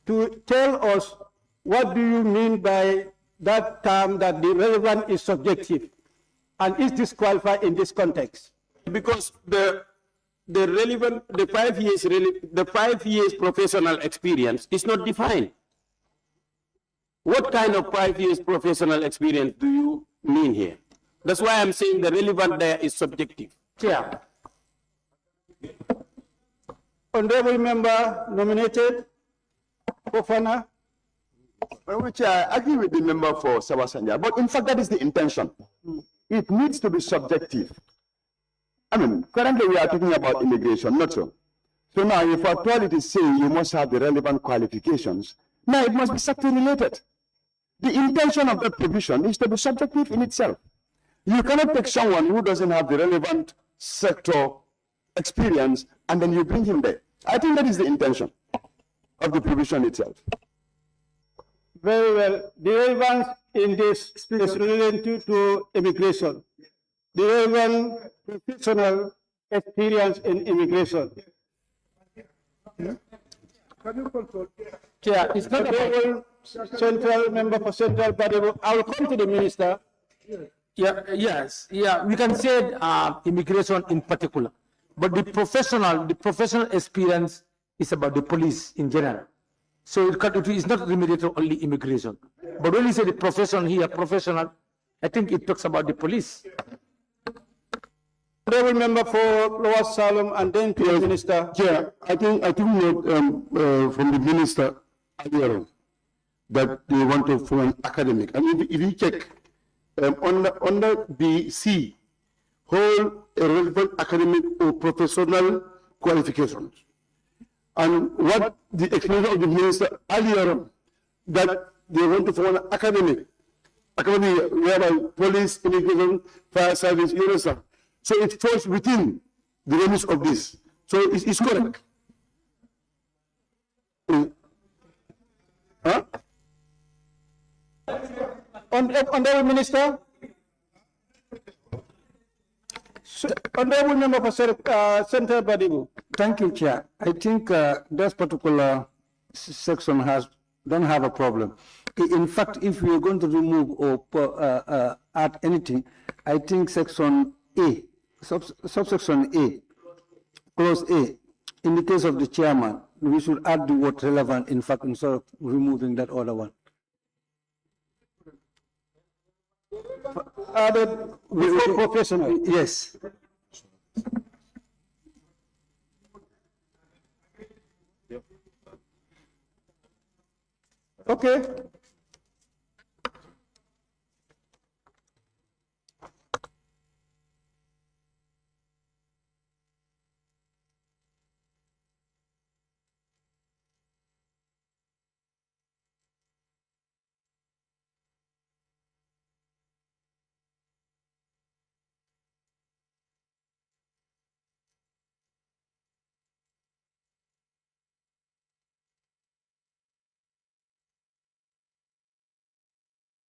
to tell us what do you mean by that term that the relevant is subjective and is disqualified in this context. Because the 5 years professional experience is not defined. What kind of 5 years professional experience do you mean here? That's why I'm saying the relevant there is subjective. Chair. Honorable member nominated, Fofana. Which I agree with the member for Sawasanya, but in fact that is the intention. It needs to be subjective. I mean, currently we are talking about immigration, not so. So now if at all it is saying you must have the relevant qualifications, now it must be sector related. The intention of that provision is to be subjective in itself. You cannot take someone who doesn't have the relevant sector experience and then you bring him there. I think that is the intention of the provision itself. Very well. The relevance in this is related to immigration. The relevant professional experience in immigration. Chair, it's not about central member for central body. I will come to the minister. Yeah, yes, yeah, we can say immigration in particular, but the professional experience is about the police in general. So it is not limited to only immigration. But when you say the profession here, professional, I think it talks about the police. Honorable member for Lower Salem and then to the minister. Yeah, I think from the minister earlier that they want to form an academic. And if you check under the C, whole relevant academic or professional qualifications. And what the explanation of the minister earlier that they want to form an academy whereby police, immigration, fire service, you understand. So it falls within the limits of this. So it's correct. Huh? Honorable Minister, Honorable Member for Central Badibu. Thank you, Chair. I think this particular section don't have a problem. In fact, if we are going to remove or add anything, I think section A, subsection A, clause A, in the case of the chairman, we should add the word relevant, in fact, instead of removing that other one. Added before professional. Yes. Okay.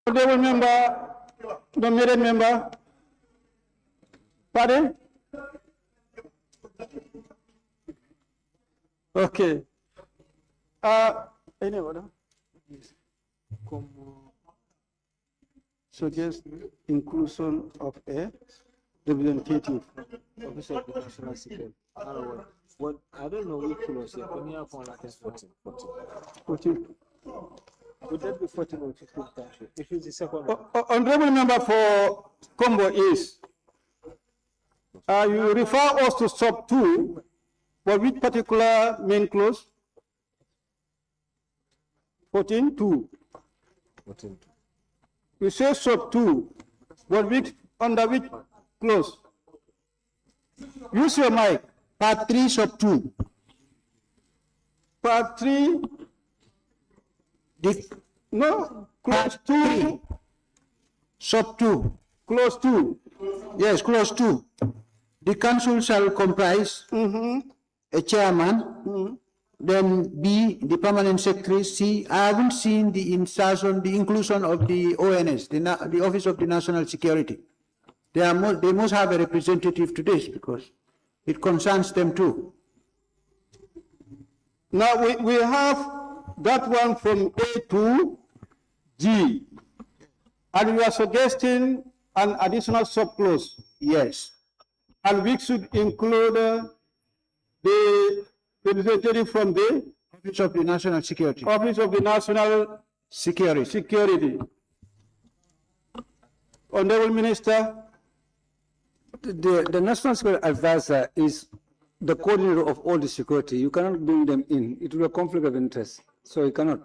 Honorable member, nominated member. Pardon? Okay. Anyway, suggest inclusion of a representative. Office of the National Security. What I don't know which clause here. Can you have one like 14. Would that be 14 or 15 country? If it's the second one. Honorable member for Combo is, you refer us to sub 2, but which particular main clause? 14.2. 14. You say sub 2, but which, under which clause? Use your mic. Part 3 sub 2. Part 3, no, clause 2, sub 2, clause 2. Yes, clause 2. The council shall comprise a chairman, then B, the permanent secretary. C, I haven't seen the insertion, the inclusion of the ONS, the Office of the National Security. They must have a representative to this because it concerns them too. Now we have that one from A to G, and we are suggesting an additional subclause. Yes, and we should include the representative from the Office of the National Security. Office of the National Security. Honorable Minister. The National Security Advisor is the coordinator of all the security. You cannot bring them in. It will be a conflict of interest. So you cannot.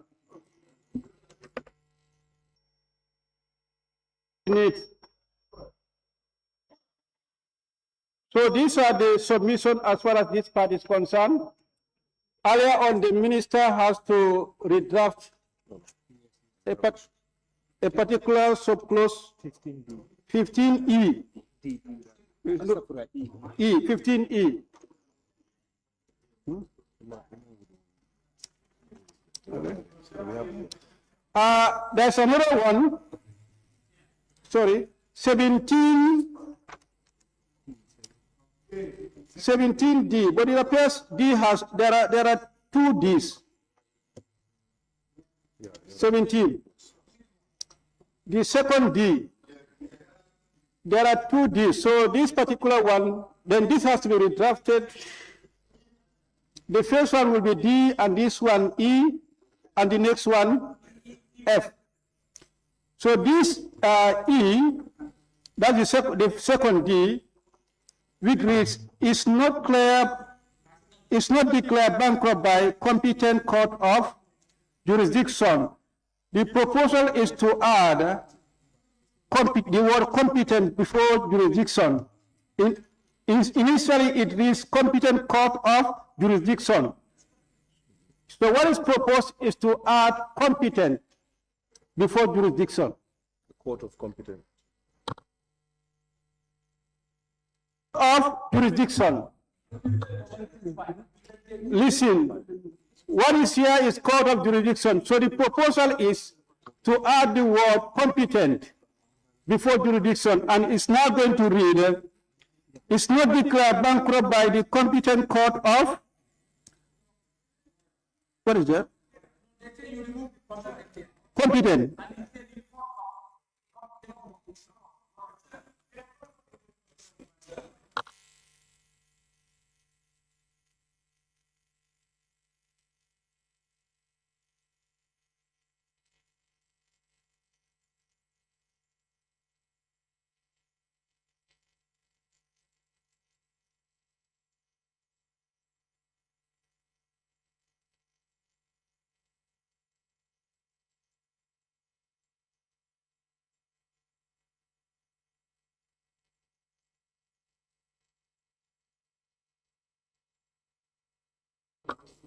So these are the submissions as far as this part is concerned. Earlier on, the minister has to redraft a particular subclause 15E. E, 15E. There's another one, sorry, 17D, but it appears D has, there are two Ds. 17. The second D, there are two Ds. So this particular one, then this has to be redrafted. The first one will be D, and this one E, and the next one F. So this E, that's the second D, which reads, is not declared bankrupt by competent court of jurisdiction. The proposal is to add the word competent before jurisdiction. Initially, it reads competent court of jurisdiction. So what is proposed is to add competent before jurisdiction. The court of competent. Of jurisdiction. Listen, what is here is court of jurisdiction. So the proposal is to add the word competent before jurisdiction, and it's now going to read, it's not declared bankrupt by the competent court of, what is that? Competent.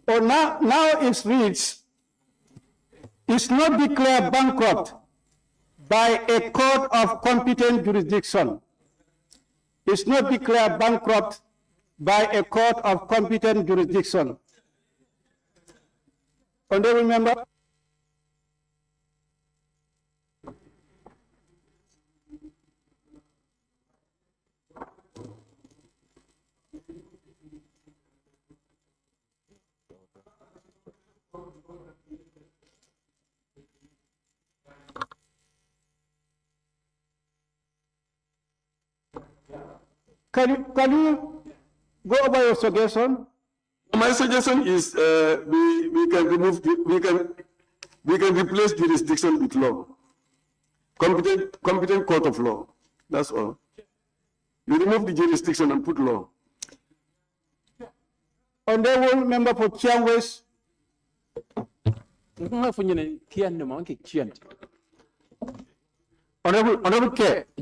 Or now it reads, is not declared bankrupt by a court of competent jurisdiction. Is not declared bankrupt by a court of competent jurisdiction. Honorable member. Can you go over your suggestion? My suggestion is we can remove we can replace jurisdiction with law. Competent court of law. That's all. You remove the jurisdiction and put law. Honorable member for Chiang West. Honorable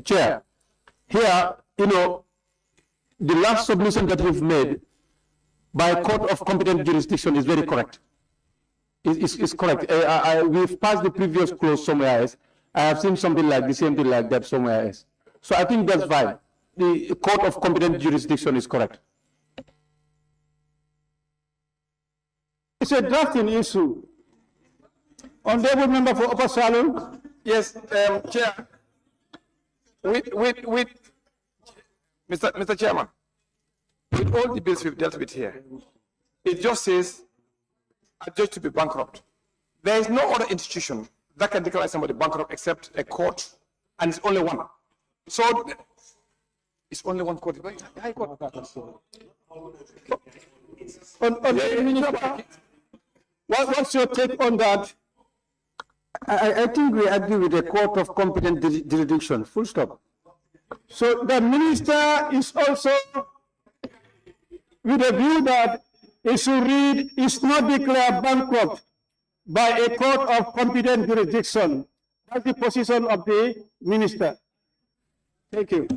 Chair, here, you know, the last submission that you've made by court of competent jurisdiction is very correct. It's correct. We've passed the previous clause somewhere else. I have seen something like the same thing like that somewhere else. So I think that's fine. The court of competent jurisdiction is correct. It's a drafting issue. Honorable member for Upper Salon. Yes, Chair. With Mr. Chairman, with all the bills we've dealt with here, it just says adjudged to be bankrupt. There is no other institution that can declare somebody bankrupt except a court, and it's only one. So it's only one court. High Court. What's your take on that? I think we agree with the court of competent jurisdiction, full stop. So the minister is also with a view that it should read, is not declared bankrupt by a court of competent jurisdiction. That's the position of the minister. Thank you.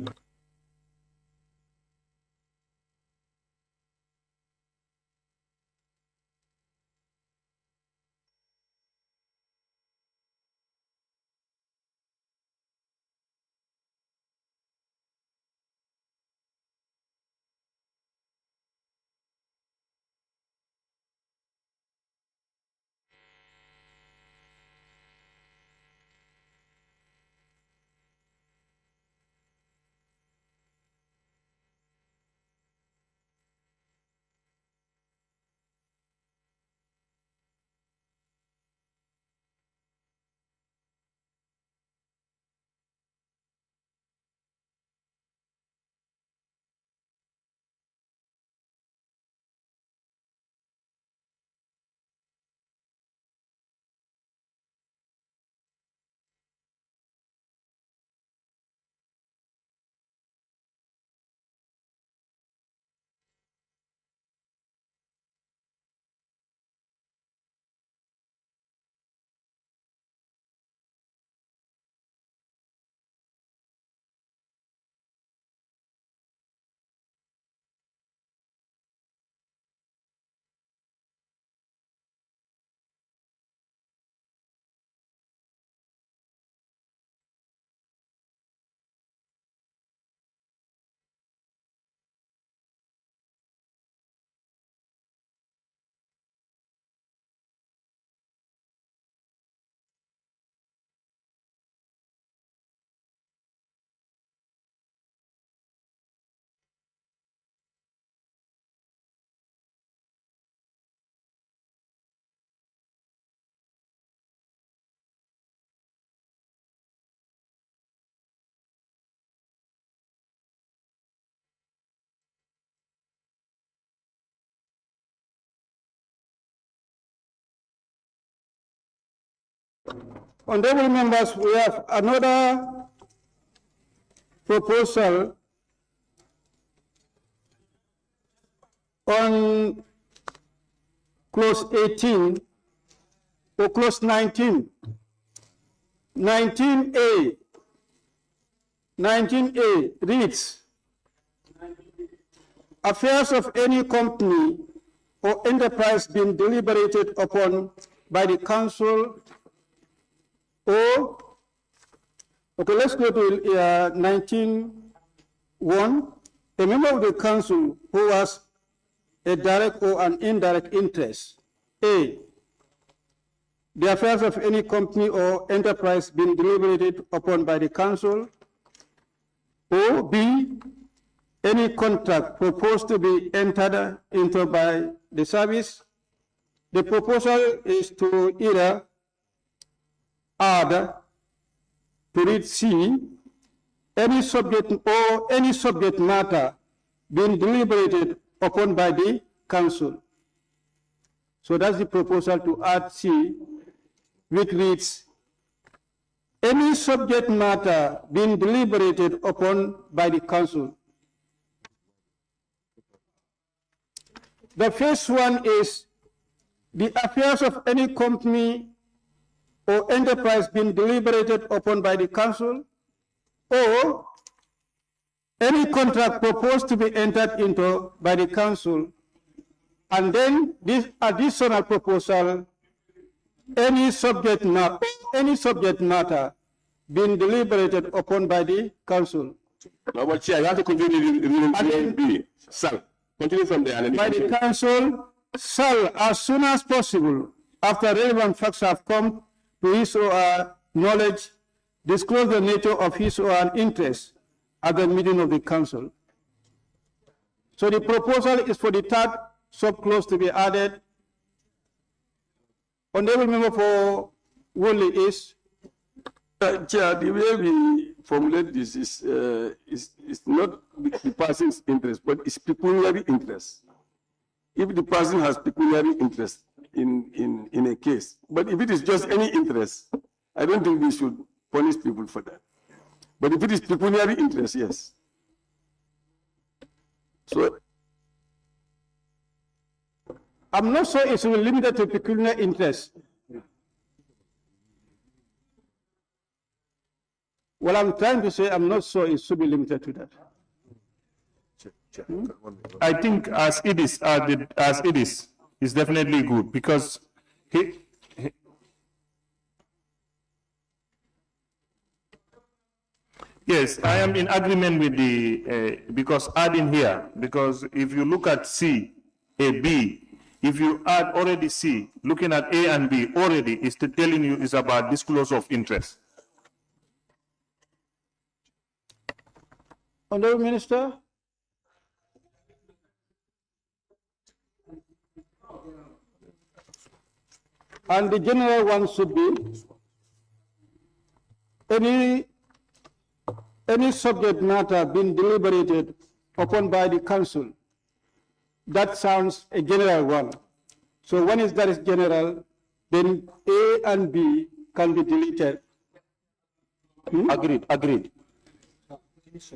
Honorable members, we have another proposal on clause 18 or clause 19. 19A. 19A reads, affairs of any company or enterprise being deliberated upon by the council or, okay, let's go to 19.1. A member of the council who has a direct or an indirect interest. A, the affairs of any company or enterprise being deliberated upon by the council. Or B, any contract proposed to be entered into by the service. The proposal is to either add to read C, any subject matter being deliberated upon by the council. So that's the proposal to add C, which reads, any subject matter being deliberated upon by the council. The first one is the affairs of any company or enterprise being deliberated upon by the council, or any contract proposed to be entered into by the council, and then this additional proposal, any subject matter being deliberated upon by the council. No, but Chair, you have to continue reading B. Sir, continue from there. By the council shall, as soon as possible, after relevant facts have come to his or her knowledge, disclose the nature of his or her interest at the meeting of the council. So the proposal is for the third subclause to be added. Honorable member for Wole is. Chair, the way we formulate this is not the person's interest, but it's pecuniary interest. If the person has pecuniary interest in a case, but if it is just any interest, I don't think we should punish people for that. But if it is pecuniary interest, yes. So I'm not sure it's limited to pecuniary interest. What I'm trying to say, I'm not sure it should be limited to that. I think as it is, is definitely good because yes, I am in agreement with the, because adding here, because if you look at C, A, B, if you add already C, looking at A and B already is telling you is about disclosure of interest. Honorable Minister. And the general one should be any subject matter being deliberated upon by the council. That sounds a general one. So when that is general, then A and B can be deleted. agreed.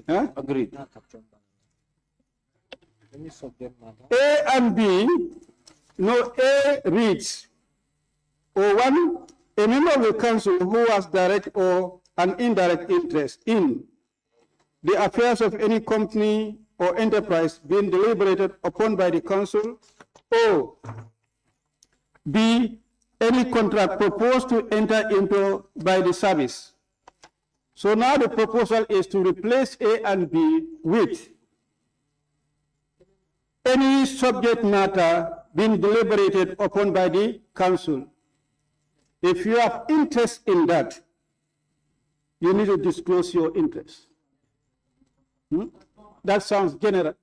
Huh? Agreed. A and B, no, A reads, or one, a member of the council who has direct or an indirect interest in the affairs of any company or enterprise being deliberated upon by the council, or B, any contract proposed to enter into by the service. So now the proposal is to replace A and B with any subject matter being deliberated upon by the council. If you have interest in that, you need to disclose your interest. That sounds general.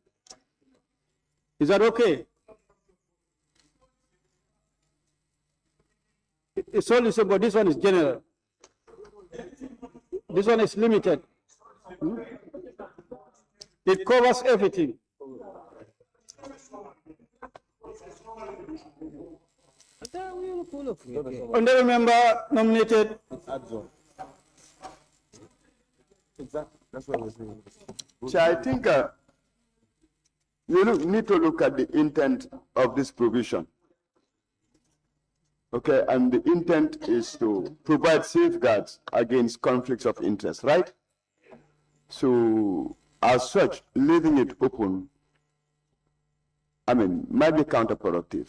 Is that okay? It's only so, but this one is general. This one is limited. It covers everything. Honorable member nominated. That's what I was saying. So I think you need to look at the intent of this provision. Okay, and the intent is to provide safeguards against conflicts of interest, right? So, as such, leaving it open, might be counterproductive.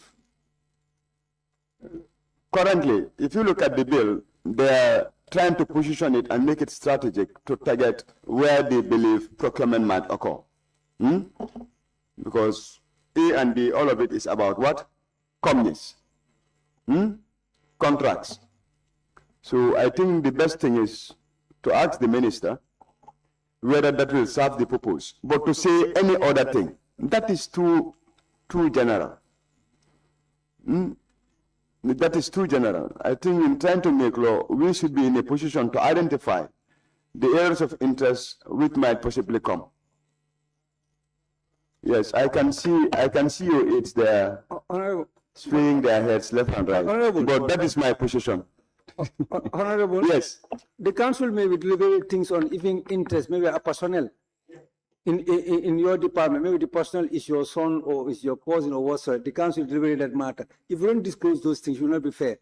Currently, if you look at the bill, they're trying to position it and make it strategic to target where they believe procurement might occur. Because A and B, all of it is about what? Companies. Contracts. So I think the best thing is to ask the minister whether that will serve the purpose. But to say any other thing, that is too general. That is too general. I think in trying to make law, we should be in a position to identify the areas of interest which might possibly come. Yes, I can see your aides there Honorable, swinging their heads left and right. Honorable. But that is my position. Honorable. Yes. The council may be deliberating things on even interest, maybe a personnel in your department. Maybe the personnel is your son or is your cousin or whatsoever. The council deliberate that matter. If you don't disclose those things, it will not be fair.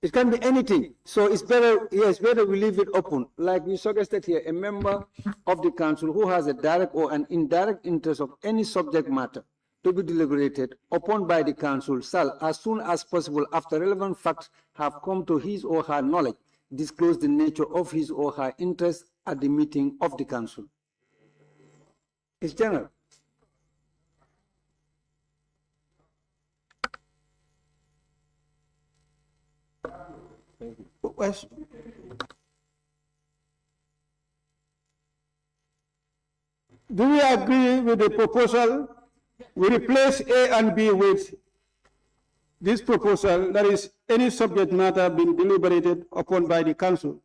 It can be anything. So it's better, yes, better we leave it open. Like we suggested here, a member of the council who has a direct or an indirect interest of any subject matter to be deliberated upon by the council shall, as soon as possible, after relevant facts have come to his or her knowledge, disclose the nature of his or her interest at the meeting of the council. It's general. Yes. Do we agree with the proposal? We replace A and B with this proposal, that is, any subject matter being deliberated upon by the council.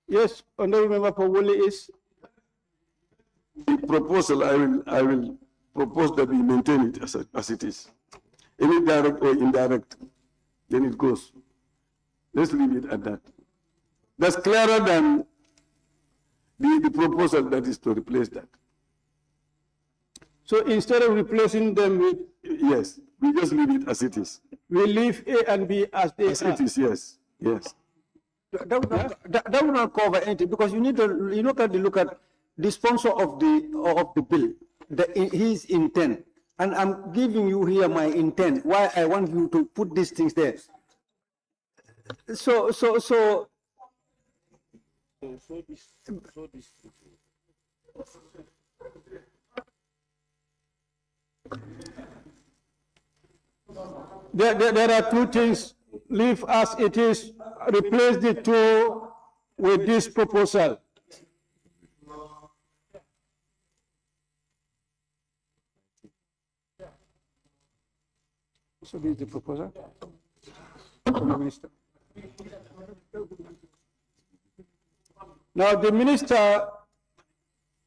Yes, Honorable Member for Wole is. The proposal, I will propose that we maintain it as it is. Any direct or indirect, then it goes. Let's leave it at that. That's clearer than the proposal that is to replace that. So instead of replacing them with, yes, we just leave it as it is. we leave A and B as they As are. it is, yes, yes. That will not cover anything because you need to look at the sponsor of the bill, his intent. And I'm giving you here my intent, why I want you to put these things there. So There are two things, leave as it is, replace the two with this proposal. So this is the proposal from the minister. Now the minister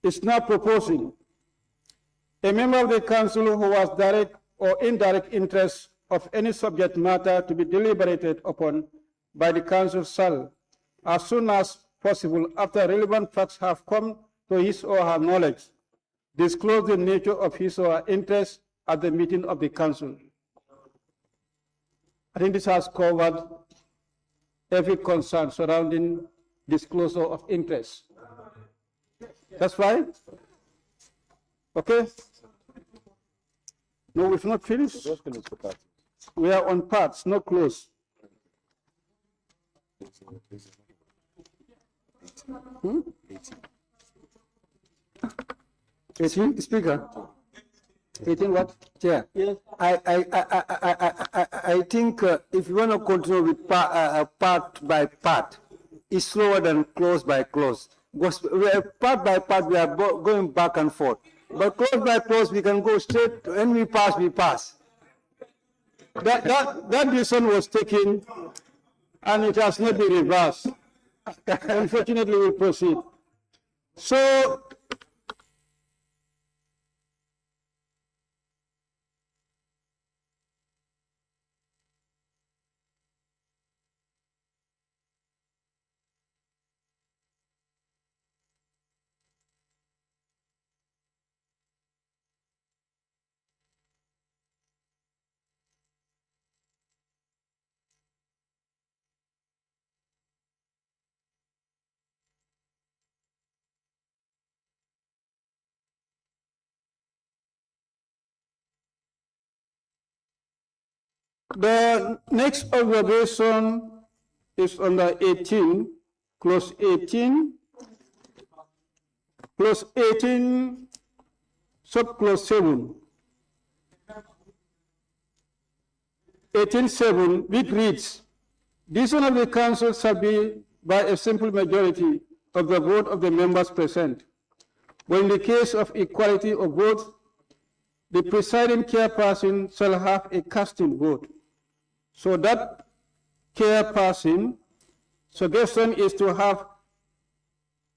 is now proposing a member of the council who has direct or indirect interest of any subject matter to be deliberated upon by the council shall, as soon as possible after relevant facts have come to his or her knowledge, disclose the nature of his or her interest at the meeting of the council. I think this has covered every concern surrounding disclosure of interest. That's fine? Okay? No, we've not finished. We are on parts, not close. Hmm? 18, Speaker. 18 what? Chair. Yes. I think if you want to continue with part by part, it's slower than clause by clause. Because part by part, we are going back and forth. But clause by clause, we can go straight. When we pass, we pass. That decision was taken and it has not been reversed. Unfortunately, we proceed. So, the next observation is under 18, clause 18, clause 18, subclause 7. 18.7, which reads, decision of the council shall be by a simple majority of the vote of the members present. But in the case of equality of votes, the presiding chairperson shall have a casting vote. So that chairperson, suggestion is to have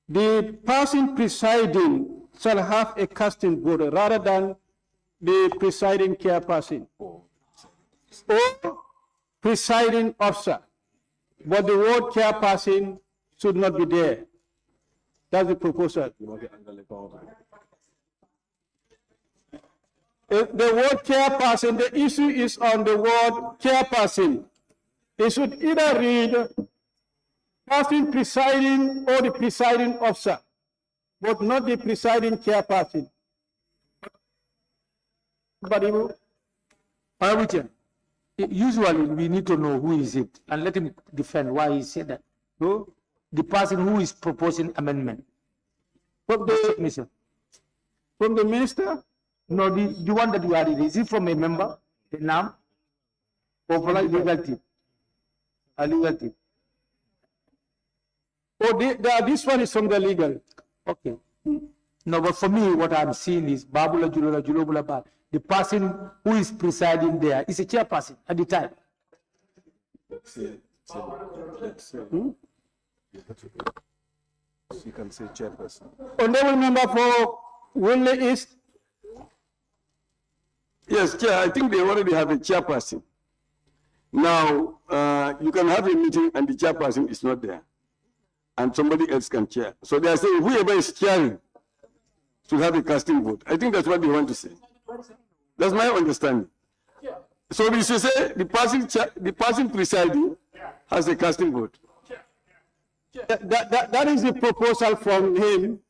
the person presiding shall have a casting vote rather than the presiding chairperson or presiding officer. But the word chairperson should not be there. That's the proposal. The word chairperson, the issue is on the word chairperson. It should either read person presiding or the presiding officer, but not the presiding chairperson. But usually we need to know who is it and let him defend why he said that. No? The person who is proposing amendment. From the minister? No, the one that you are reading. Is it from a member, the NAM, or from a legal team? A legal team. Oh, this one is from the legal. Okay. No, but for me, what I'm seeing is Babula Julula Julobula Ba. The person who is presiding there is a chairperson at the time. You can say chairperson. Honorable member for Woodley East. Yes, Chair, I think they already have a chairperson. Now, you can have a meeting and the chairperson is not there, and somebody else can chair. So they are saying whoever is chairing should have a casting vote. I think that's what they want to say. That's my understanding. So we should say the person presiding has a casting vote. That is the proposal from him,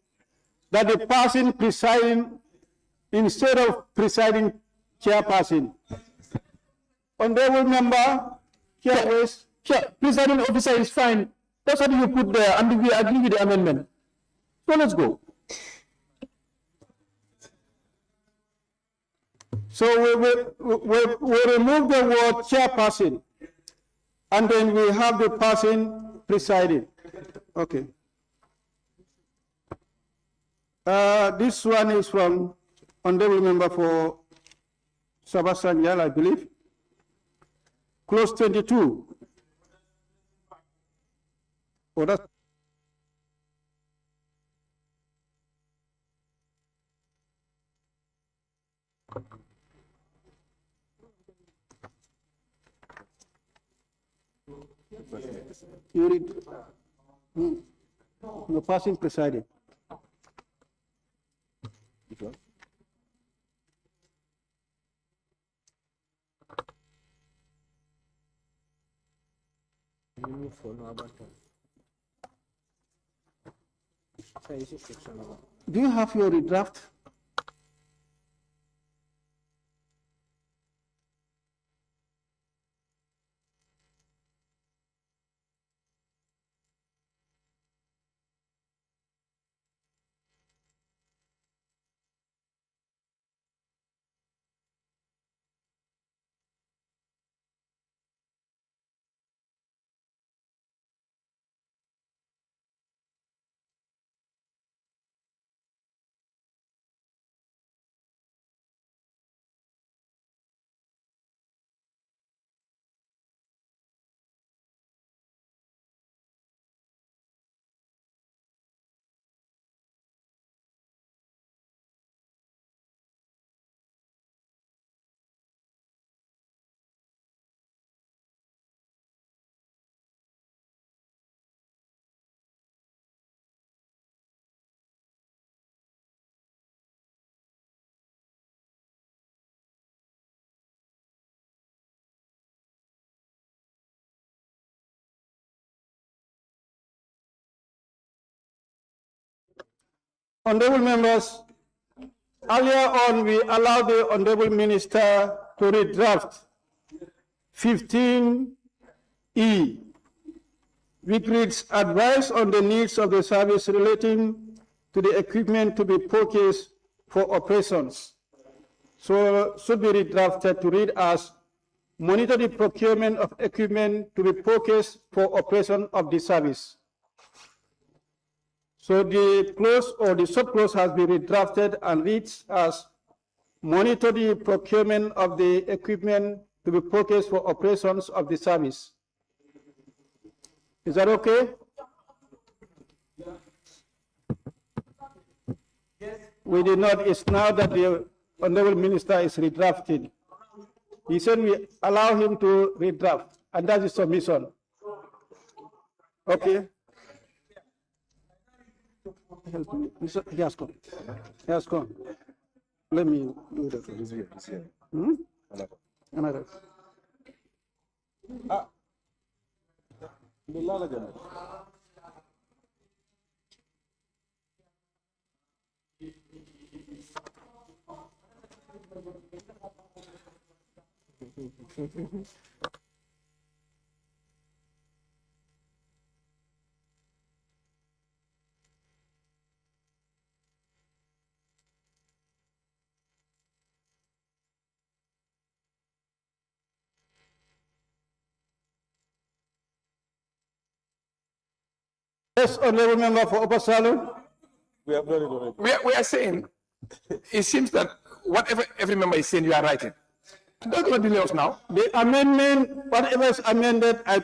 that the person presiding, instead of presiding chairperson. Honorable member, presiding officer is fine. That's what you put there, and we agree with the amendment. So let's go. So we remove the word chairperson, and then we have the person presiding. Okay. This one is from Honorable Member for Sabasanyal, I believe. Clause 22. Oh, that's you read the person presiding. Do you have your redraft? Honorable members, earlier on we allowed the Honorable Minister to read draft 15E, which reads advice on the needs of the service relating to the equipment to be purchased for operations. So should be redrafted to read as monitor the procurement of equipment to be purchased for operation of the service. So the clause or the subclause has been redrafted and reads as monitor the procurement of the equipment to be purchased for operations of the service. Is that okay? We did not. It's now that the Honorable Minister is redrafted. He said we allow him to redraft, and that is submission. Okay. Help me. He has come. He has come. Let me do that. He's here. He's here. Hmm? Another. Yes, Honorable Member for Upper Salon. We have done it already. We are saying, it seems that whatever every member is saying, you are writing. Don't not delay us now. The amendment, whatever is amended, I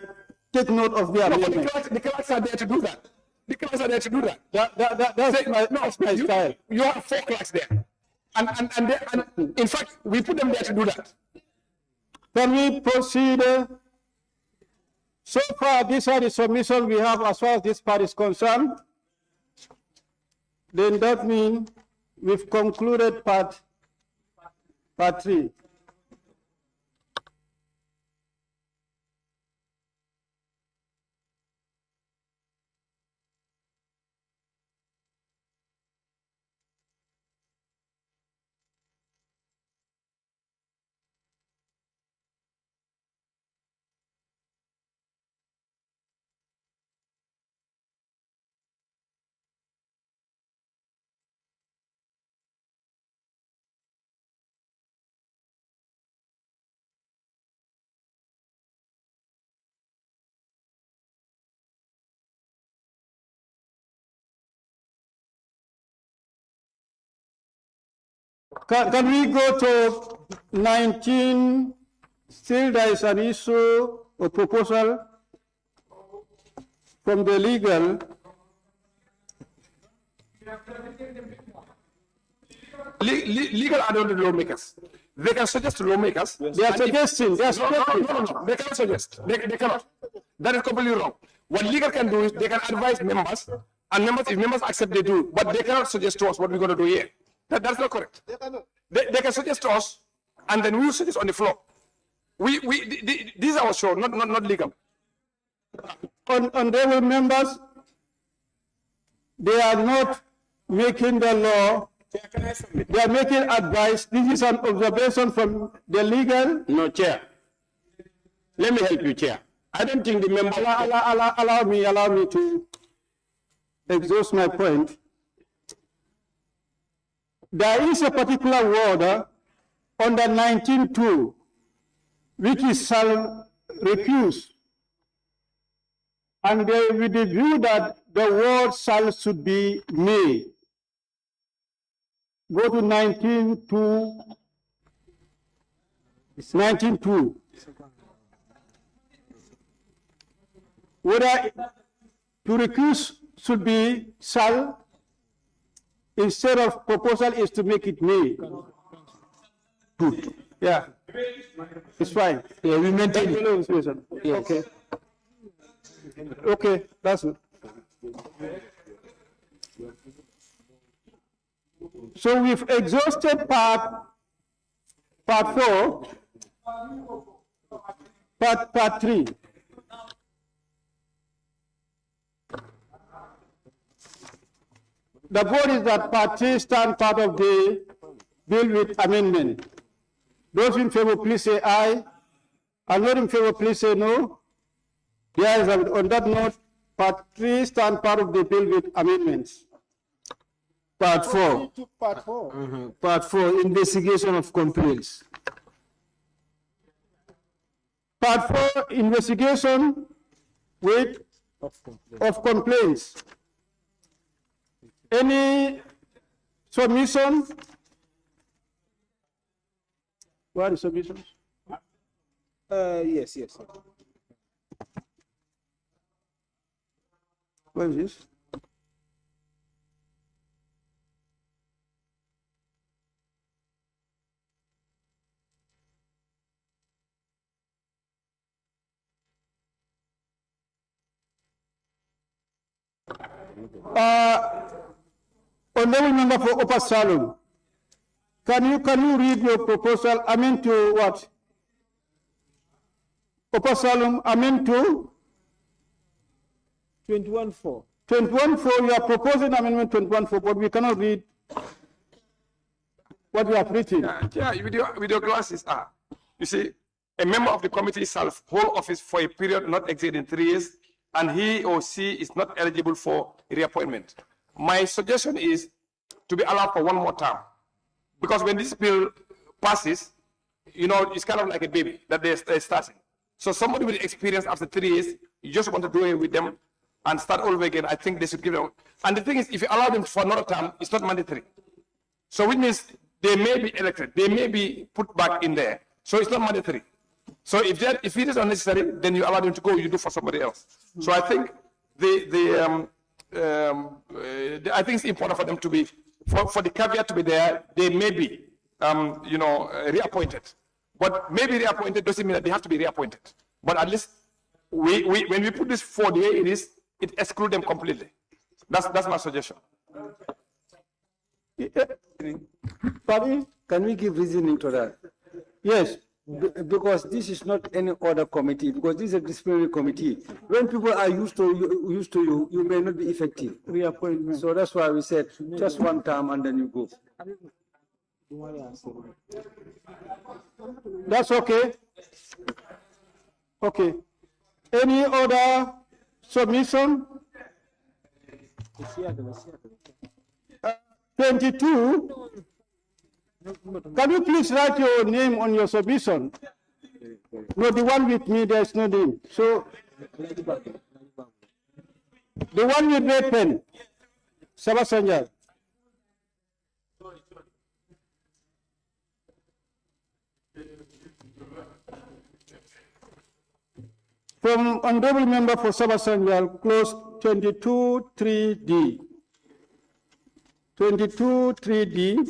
take note of the No, but amendment. the clerks are there to do that. The clerks are there to do that. That's Say, my, no, that's my you, style. you have 4 clerks there. And in fact, we put them there to do that. Can we proceed? So far, these are the submissions we have as far as this part is concerned. Then that means we've concluded part 3. Can we go to 19? Still there is an issue or proposal from the legal. Legal are not the lawmakers. They can suggest to lawmakers. They are suggesting. They are suggesting. No. They cannot suggest. They cannot. That is completely wrong. What legal can do is they can advise members, and members, if members accept, they do. But they cannot suggest to us what we're going to do here. That's not correct. They can suggest to us, and then we will suggest on the floor. This is our show, not legal. Honorable members, they are not making the law. They are making advice. This is an observation from the legal. No, Chair. Let me help you, Chair. I don't think the member... Allow me to exhaust my point. There is a particular word under 19.2 which is shall refuse. And with the view that the word shall should be may. Go to 19.2. 19.2. Whether to recuse should be shall, instead of proposal is to make it may. Good. Yeah. It's fine. Yeah, we maintain it. Yes. Okay. Okay, that's it. So we've exhausted part 4, part 3. The vote is that part 3 stand part of the bill with amendment. Those in favor, please say aye. And not in favor, please say no. The ayes have it. On that note, part 3 stand part of the bill with amendments. Part 4. Part 4. Part 4, investigation of complaints. Part 4, investigation with of complaints. Any submission? What is submissions? Yes. What is this? Honorable Member for Upper Salem, can you read your proposal? Amend to what? Upper Salem, amend to 21-4. 21-4. You are proposing amendment 21-4, but we cannot read what you have written. Yeah, with your glasses. You see, a member of the committee shall hold office for a period not exceeding 3 years, and he or she is not eligible for reappointment. My suggestion is to be allowed for one more term, because when this bill passes, you know, it's kind of like a baby that they're starting. So somebody with experience after 3 years, you just want to do it with them and start all over again. I think they should give them. And the thing is, if you allow them for another term, it's not mandatory. So which means they may be elected, they may be put back in there. So it's not mandatory. So if it is unnecessary, then you allow them to go, you do for somebody else. So I think I think it's important for them to be, for the caveat to be there, they may be, reappointed. But maybe reappointed doesn't mean that they have to be reappointed. But at least when we put this for the way it is, it excludes them completely. That's my suggestion. Pardon? Can we give reasoning to that? Yes. Because this is not any other committee, because this is a disciplinary committee. When people are used to you, you may not be effective. Reappointment. So that's why we said just one term and then you go. That's okay. Okay. Any other submission? 22. Can you please write your name on your submission? No, the one with me, there's no name. So, the one with red pen, Sabasanjal. From Honorable Member for Sabasanjal, close 22-3D. 22-3D.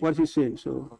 What he's saying, so.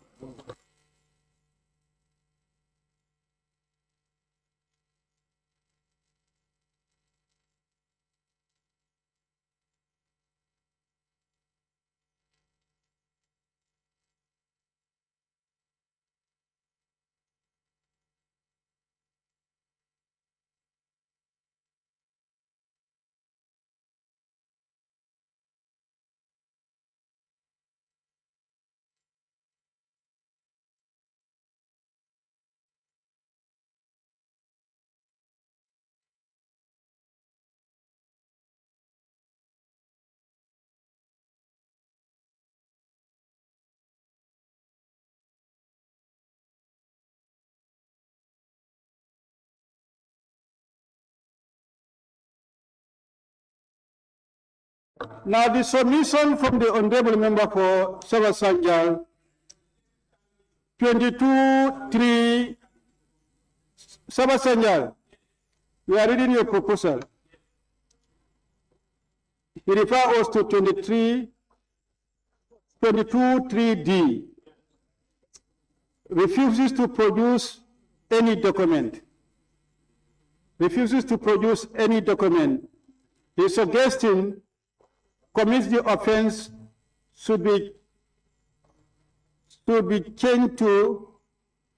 Now the submission from the Honorable Member for Sabasanjal, 22-3, Sabasanjal, we are reading your proposal. He refers us to 22-3D, refuses to produce any document. Refuses to produce any document. He is suggesting commits the offense should be changed to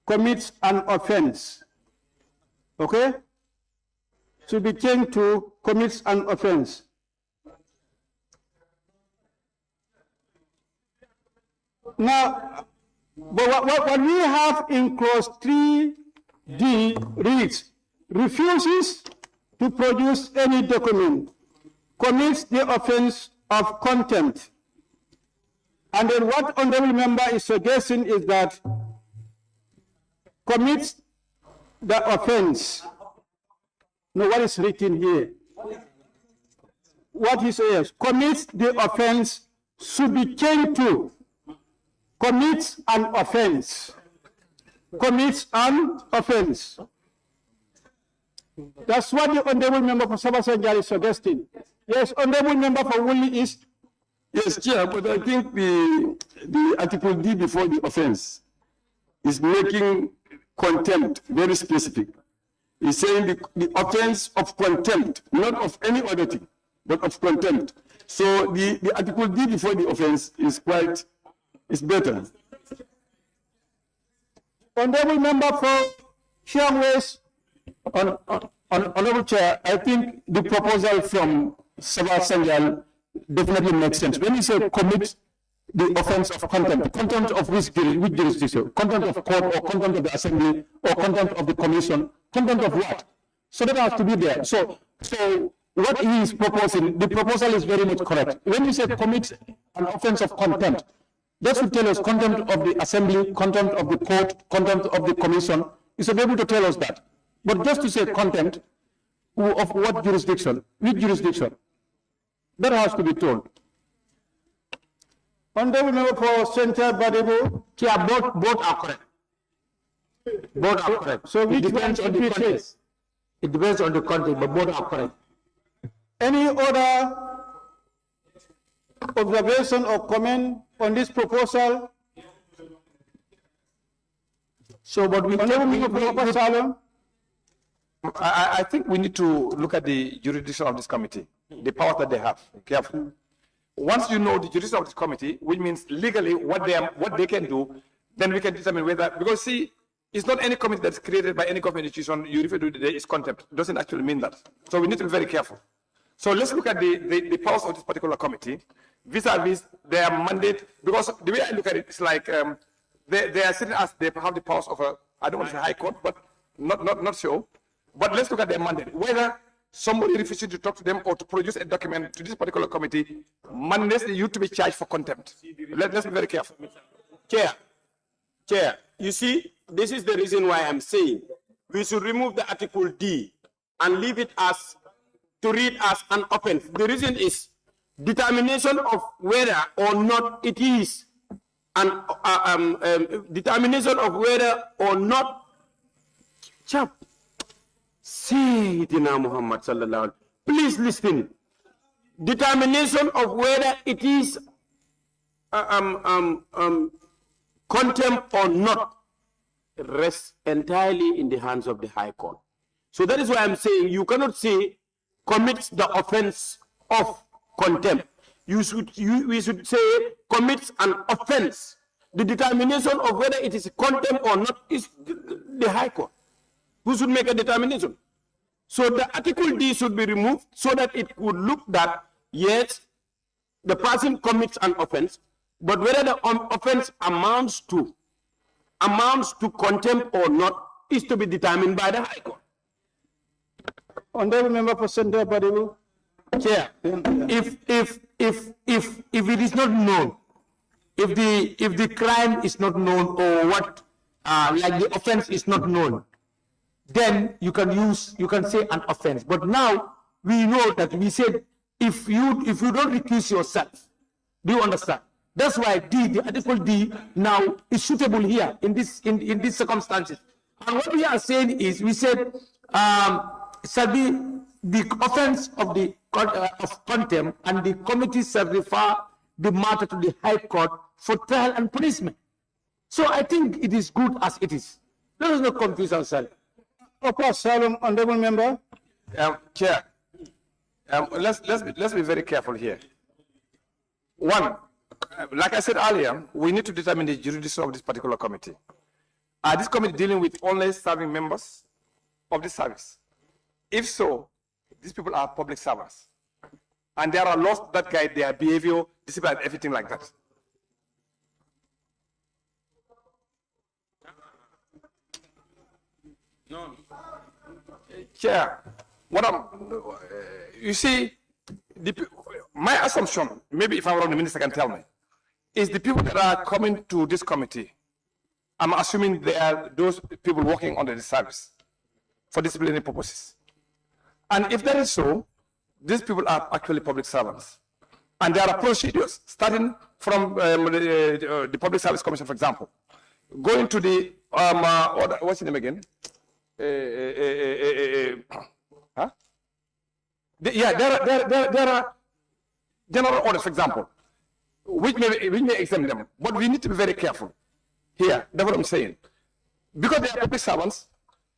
commits an offense. Okay? Should be changed to commits an offense. Now, but what we have in clause 3D reads, refuses to produce any document, commits the offense of contempt. And then what honorable member is suggesting is that commits the offense. No, what is written here? What he says, commits the offense should be changed to commits an offense. Commits an offense. That's what the honorable member for Sabasanjal is suggesting. Yes, honorable member for Woolly East. Yes, Chair, but I think the Article D before the offense is making contempt very specific. It's saying the offense of contempt, not of any other thing, but of contempt. So the Article D before the offense is better. Honorable member for Siam West. Honorable Chair, I think the proposal from Sabah Sanjal definitely makes sense. When you say commit the offense of contempt of which jurisdiction? Contempt of court or contempt of the assembly or contempt of the commission? Contempt of what? So that has to be there. So what he is proposing, the proposal is very much correct. When you say commit an offense of contempt, that should tell us contempt of the assembly, contempt of the court, contempt of the commission. You should be able to tell us that. But just to say contempt of what jurisdiction, which jurisdiction, that has to be told. Honorable member for Central Badebo. Yeah, both are correct. Both are correct. So which it depends one on should the we context. It depends on the context, but both are correct. Any other observation or comment on this proposal? So, but we I think we need to look at the jurisdiction of this committee, the powers that they have. Careful. Once you know the jurisdiction of this committee, which means legally what they can do, then we can determine whether, because see, it's not any committee that's created by any government institution you refer to today is contempt. It doesn't actually mean that. So we need to be very careful. So let's look at the powers of this particular committee vis-a-vis their mandate, because the way I look at it, it's like they are sitting as they have the powers of a, I don't want to say high court, but not sure. But let's look at their mandate. Whether somebody refuses to talk to them or to produce a document to this particular committee mandates you to be charged for contempt. Let's be very careful. Chair, you see, this is the reason why I'm saying we should remove the Article D and leave it as to read as an offense. The reason is determination of whether or not it is an determination of whether or not Sayyidina Muhammad sallallahu alaihi wasallam. Please listen. Determination of whether it is contempt or not rests entirely in the hands of the High Court. So that is why I'm saying you cannot say commits the offense of contempt. We should say commits an offense. The determination of whether it is contempt or not is the High Court who should make a determination. So the Article D should be removed so that it would look that, yes, the person commits an offense, but whether the offense amounts to contempt or not is to be determined by the High Court. Honorable member for Central Badebo. Chair, if it is not known, if the crime is not known or what, like the offense is not known, then you can say an offense. But now we know that we said if you don't recuse yourself, do you understand? That's why the Article D now is suitable here in these circumstances. And what we are saying is, we said shall be the offense of the of contempt, and the committee shall refer the matter to the High Court for trial and punishment. So I think it is good as it is. Let us not confuse ourselves. Honorable member. Chair, let's be very careful here. One, like I said earlier, we need to determine the jurisdiction of this particular committee. Are this committee dealing with only serving members of the service? If so, these people are public servants, and there are laws that guide their behavior, discipline, and everything like that. No. Chair, you see, my assumption, maybe if I'm wrong, the minister can tell me, is the people that are coming to this committee, I'm assuming they are those people working under the service for disciplinary purposes. And if that is so, these people are actually public servants. And there are procedures, starting from the Public Service Commission, for example, going to the, what's the name again? Huh? There are general orders, for example. which may exempt them. But we need to be very careful here. That's what I'm saying. Because they are public servants,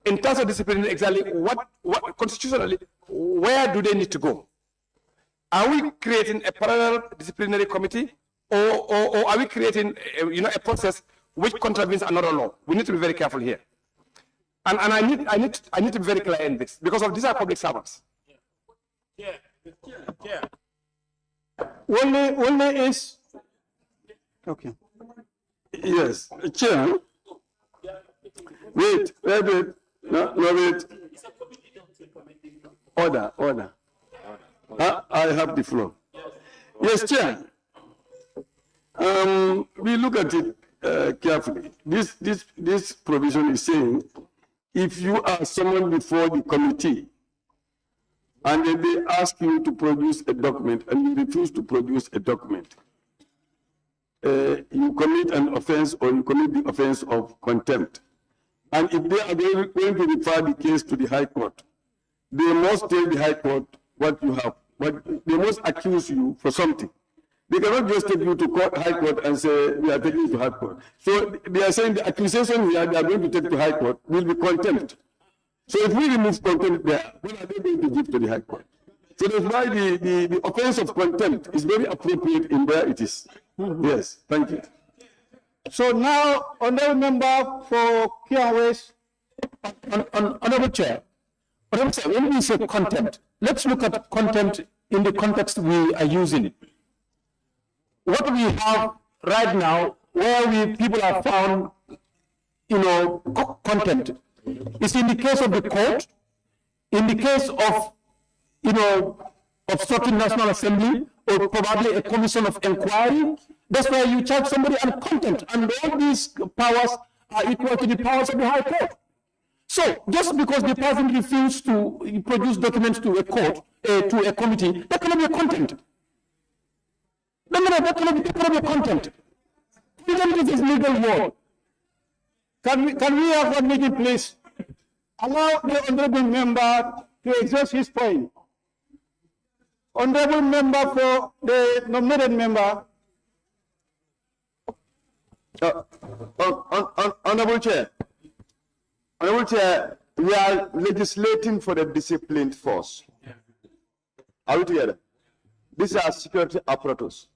in terms of discipline, exactly what constitutionally, where do they need to go? Are we creating a parallel disciplinary committee, or are we creating a process which contravenes another law? We need to be very careful here. And I need to be very clear in this, because these are public servants. Only is okay. Yes, Chair. Wait. No, wait. Order. I have the floor. Yes, Chair. We look at it carefully. This provision is saying, if you are summoned before the committee and then they ask you to produce a document and you refuse to produce a document, you commit an offense, or you commit the offense of contempt. And if they are going to refer the case to the High Court, they must tell the High Court what you have, but they must accuse you for something. They cannot just take you to High Court and say, we are taking you to High Court. So they are saying the accusation here they are going to take to High Court will be contempt. So if we remove contempt there, what are they going to give to the High Court? So that's why the offense of contempt is very appropriate in where it is. Yes, thank you. So now, honorable member for Kiawes. Honorable Chair, when we say contempt, let's look at contempt in the context we are using it. What we have right now, where people are found, contempt, is in the case of the court, in the case of, obstructing National Assembly, or probably a commission of inquiry. That's why you charge somebody on contempt, and all these powers are equal to the powers of the High Court. So just because the person refused to produce documents to a court, to a committee, that cannot be a contempt. That cannot be a contempt. Contempt is a legal word. Can we have one meeting, please? Allow the honorable member to exhaust his point. Honorable member for the nominated member. Honorable Chair, we are legislating for the disciplined force. Are we together? These are security apparatus.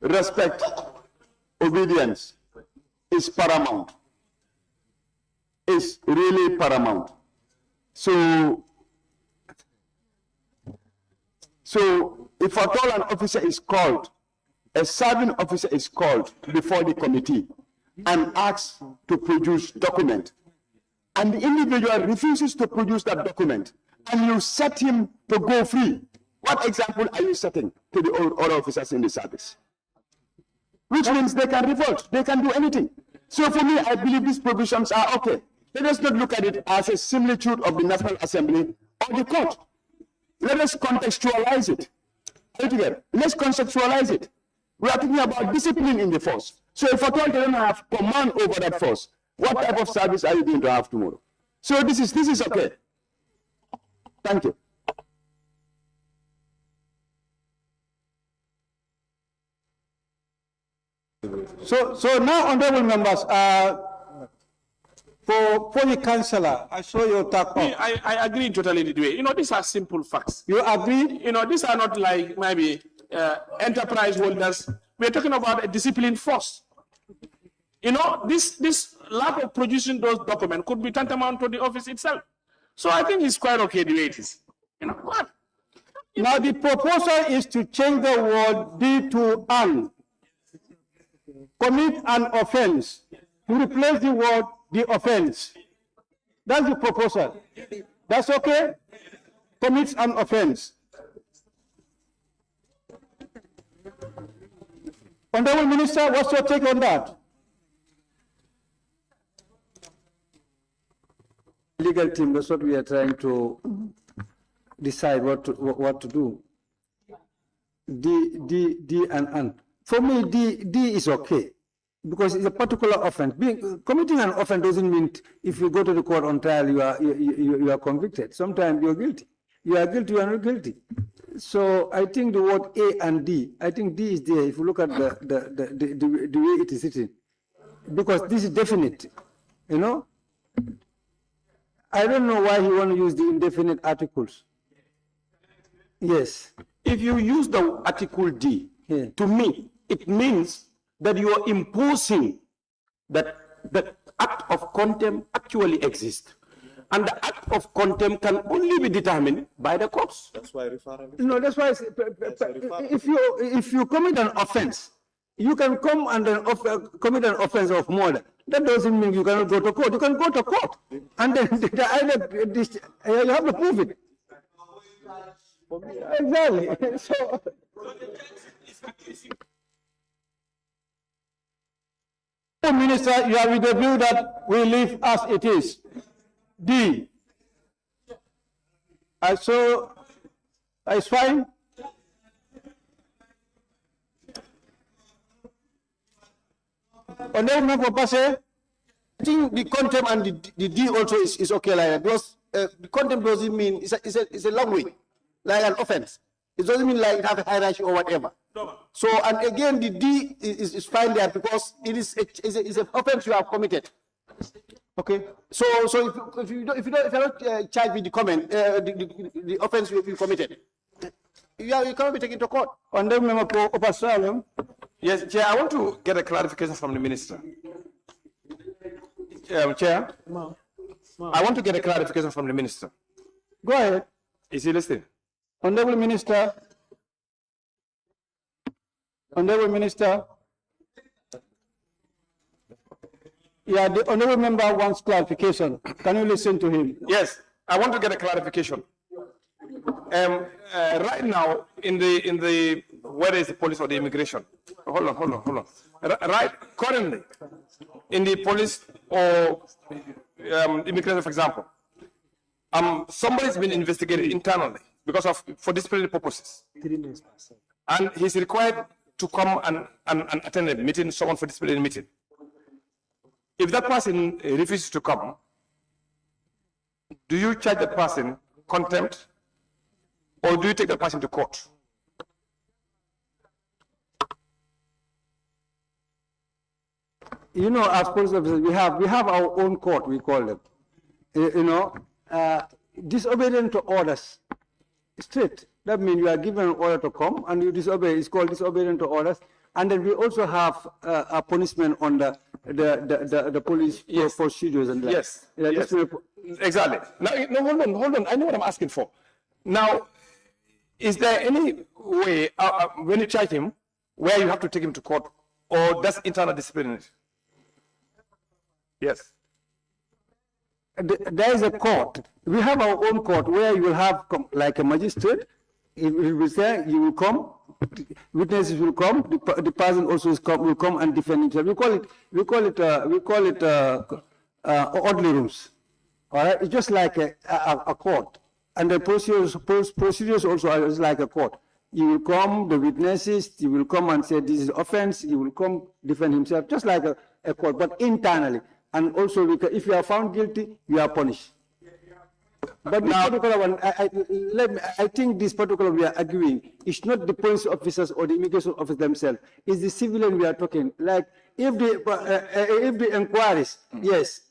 Respect, obedience is paramount. Is really paramount. So if at all an officer is called, a serving officer is called before the committee and asked to produce document, and the individual refuses to produce that document, and you set him to go free, what example are you setting to the other officers in the service? Which means they can revolt, they can do anything. So for me, I believe these provisions are okay. Let us not look at it as a similitude of the National Assembly or the court. Let us contextualize it. Let's contextualize it. We are talking about discipline in the force. So if at all they don't have command over that force, what type of service are you going to have tomorrow? So this is okay. Thank you. So now, honorable members, for the councillor, I saw your talk. I agree totally with you. These are simple facts. You agree? These are not like maybe enterprise holders. We're talking about a disciplined force. This lack of producing those documents could be tantamount to the office itself. So I think it's quite okay the way it is. What? Now the proposal is to change the word D to an. Commit an offense, to replace the word the offense. That's the proposal. That's okay? Commits an offense. Honorable Minister, what's your take on that? Legal team, that's what we are trying to decide what to do. D and. For me, D is okay, because it's a particular offense. Committing an offense doesn't mean if you go to the court on trial, you are convicted. Sometimes you're guilty. you are guilty, you are not guilty. So I think the word A and D, I think D is there if you look at the way it is written. Because this is definite, you know. I don't know why he want to use the indefinite articles. Yes. If you use the article D, to me, it means that you are imposing that the act of contempt actually exists. And the act of contempt can only be determined by the courts. That's why referendum. No, that's why if you commit an offense, you can come and then commit an offense of murder. That doesn't mean you cannot go to court. You can go to court, and then you have to prove it. Exactly. So, Minister, you are with the view that we live as it is. D. So, it's fine. On that number, I think the contempt and the D also is okay like that, because the contempt doesn't mean it's a long way, like an offense. It doesn't mean like it have a hierarchy or whatever. So, and again, the D is fine there because it is an offense you have committed. Okay. So if you're not charged with the comment, the offense you committed, you cannot be taken to court. On the member, Yes, Chair, I want to get a clarification from the minister. Chair, I want to get a clarification from the minister. Go ahead. Is he listening? Honorable Minister. Honorable Minister. Yeah, the honorable member wants clarification. Can you listen to him? Yes, I want to get a clarification. Right now, in the whether it's the police or the immigration, hold on. Right, currently, in the police or immigration, for example, somebody's been investigated internally for disciplinary purposes, and he's required to come and attend a meeting, someone for disciplinary meeting. If that person refuses to come, do you charge that person contempt, or do you take that person to court? You know, as police officers, we have our own court, we call them. You know, disobedient to orders, straight. That means you are given an order to come and you disobey. It's called disobedient to orders. And then we also have a punishment on the police procedures and that. Yes. Exactly. Now, hold on. I know what I'm asking for. Now, is there any way when you charge him where you have to take him to court, or that's internal discipline? Yes. There is a court. We have our own court where you will have like a magistrate. He will say, you will come, witnesses will come, the person also will come and defend himself. We call it orderly rooms. All right, it's just like a court, and the procedures also are like a court. You will come, the witnesses, you will come and say this is offense. You will come defend himself, just like a court, but internally. And also, if you are found guilty, you are punished. But this particular one, I think this particular we are arguing, it's not the police officers or the immigration officers themselves. It's the civilian we are talking. Like if the inquiries, yes,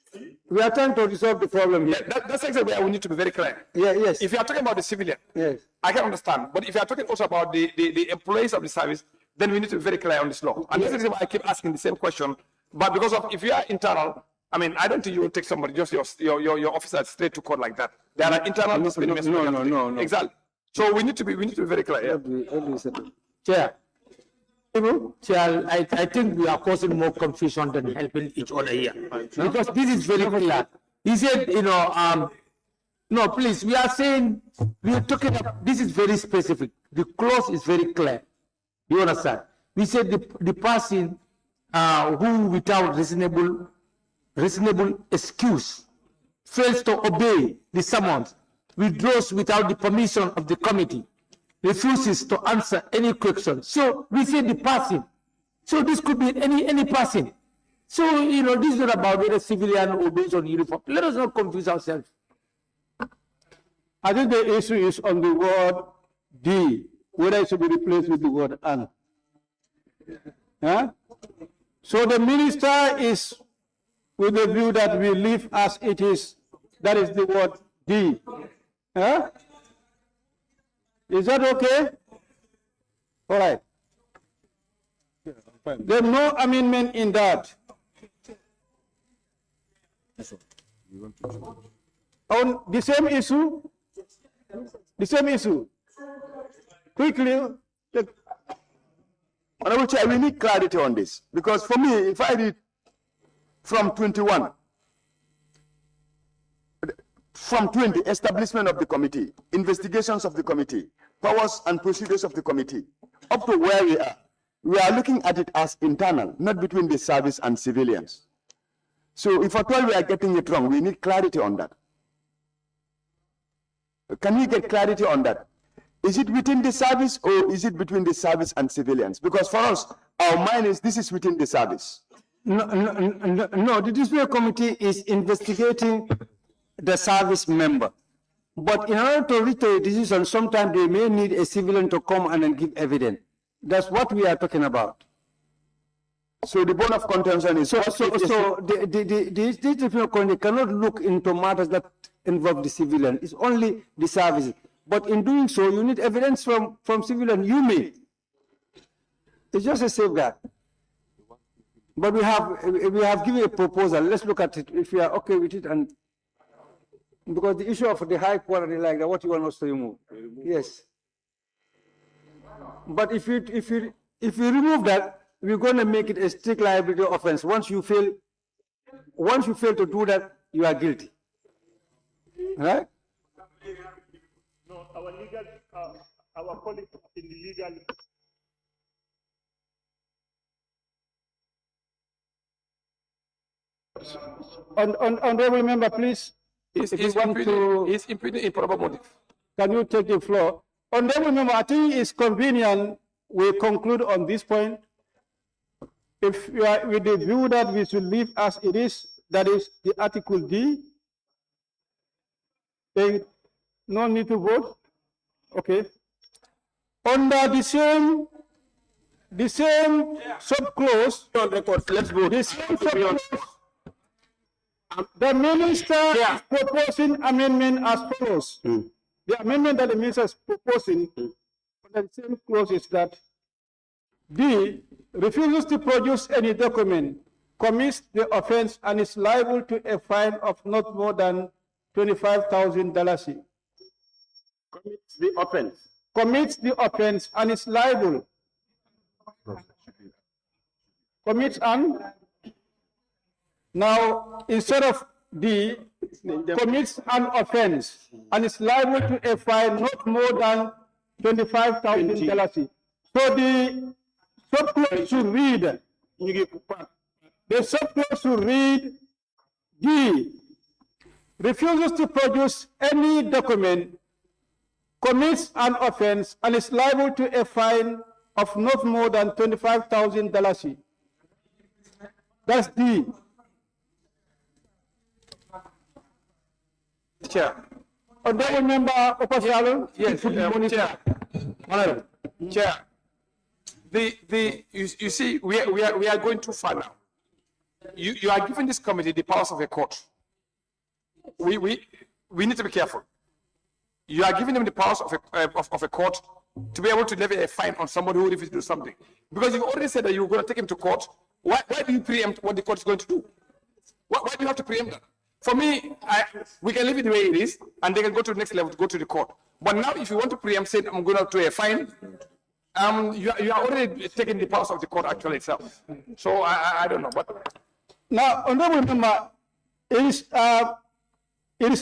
we are trying to resolve the problem here. That's exactly where we need to be very clear. Yeah, yes. If you are talking about the civilian, yes, I can understand. But if you are talking also about the employees of the service, then we need to be very clear on this law. And this is why I keep asking the same question. But because of if you are internal, I mean, I don't think you will take somebody, just your officer straight to court like that. There are internal discipline measures. No. Exactly. So we need to be very clear. Chair, I think we are causing more confusion than helping each other here. Because this is very clear. He said, no, please, we are saying, we are talking about, this is very specific. The clause is very clear. You understand? We said the person who without reasonable excuse fails to obey the summons, withdraws without the permission of the committee, refuses to answer any question. So we say the person. So this could be any person. So, this is not about whether civilian obeys on uniform. Let us not confuse ourselves. I think the issue is on the word D, whether it should be replaced with the word and. Huh? So the minister is with the view that we leave as it is. That is the word D. Huh? Is that okay? All right. There's no amendment in that. On the same issue, quickly. Honorable Chair, we need clarity on this, because for me, if I read from 21, from 20, establishment of the committee, investigations of the committee, powers and procedures of the committee, up to where we are looking at it as internal, not between the service and civilians. So if at all we are getting it wrong, we need clarity on that. Can we get clarity on that? Is it within the service or is it between the service and civilians? Because for us, our mind is this is within the service. No, the disciplinary committee is investigating the service member. But in order to reach a decision, sometimes they may need a civilian to come and give evidence. That's what we are talking about. So the bone of contention is... So the disciplinary committee cannot look into matters that involve the civilian. It's only the services. But in doing so, you need evidence from civilian. You may. It's just a safeguard. But we have given a proposal. Let's look at it. If we are okay with it, and because the issue of the high quality like that, what you want us to remove? Yes. But if you remove that, we're going to make it a strict liability offense. Once you fail to do that, you are guilty. Right? No, our legal, our colleague in the legal. Honorable member, please. It's impeding improper motive. Can you take the floor? Honorable member, I think it's convenient we conclude on this point. If you are with the view that we should leave as it is, that is the Article D, then no need to vote. Okay. Under the same subclause, let's vote. The same subclause, the minister is proposing amendment as follows. The amendment that the minister is proposing under the same clause is that D refuses to produce any document, commits the offense, and is liable to a fine of not more than $25,000. Commits the offense. Commits the offense and is liable. Commits and now instead of D, commits an offense and is liable to a fine not more than $25,000. So the subclause should read. The subclause should read D refuses to produce any document, commits an offense, and is liable to a fine of not more than $25,000. That's D. Chair. Honorable member Opasialo? Yes, Chair. Chair. You see, we are going too far now. You are giving this committee the powers of a court. We need to be careful. You are giving them the powers of a court to be able to levy a fine on somebody who refuses to do something. Because you've already said that you're going to take him to court. Why do you preempt what the court is going to do? Why do you have to preempt that? For me, we can leave it the way it is, and they can go to the next level to go to the court. But now, if you want to preempt, say, I'm going to do a fine, you are already taking the powers of the court actually itself. So I don't know. But now, honorable member, it is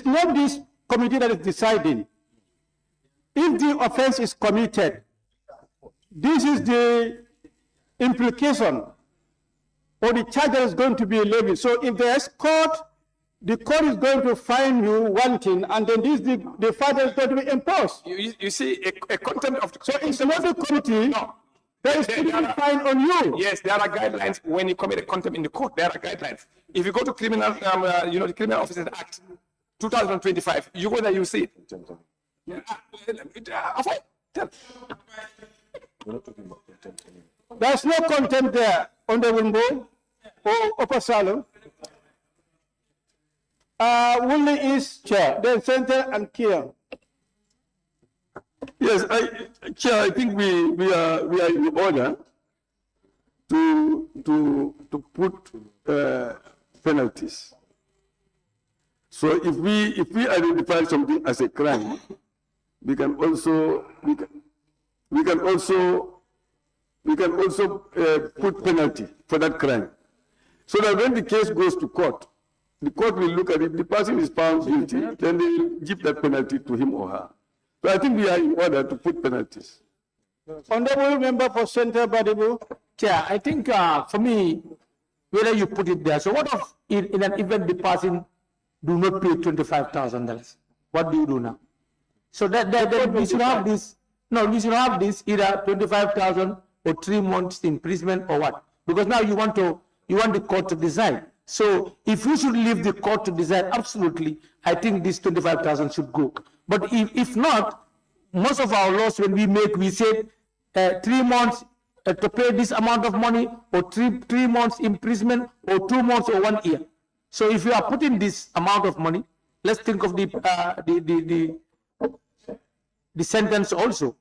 not this committee that is deciding. If the offense is committed, this is the implication or the charge that is going to be levied. So if there is court, the court is going to fine you one thing, and then the fine is going to be imposed. You see, a contempt of the... So it's not the committee. No. There is a fine on you. Yes, there are guidelines when you commit a contempt in the court. There are guidelines. If you go to criminal, the Criminal Officers Act, 2025. You go there, you see it. Fine. Tell. There's no content there, Honorable Mbo or Upper Salon. Woolley is chair, then center and Kia. Yes, Chair, I think we are in order to put penalties. So if we identify something as a crime, we can also put penalty for that crime. So that when the case goes to court, the court will look at it. The person is found guilty, then they will give that penalty to him or her. So I think we are in order to put penalties. Honorable member for Central Badibu. Chair, I think for me, whether you put it there. So what if in an event the person do not pay $25,000? What do you do now? So that we should have this. No, we should have this either 25,000 or 3 months imprisonment or what? Because now you want the court to decide. So if we should leave the court to decide, absolutely, I think this 25,000 should go. But if not, most of our laws when we say 3 months to pay this amount of money, or three months imprisonment, or 2 months or 1 year. So if you are putting this amount of money, let's think of the sentence also.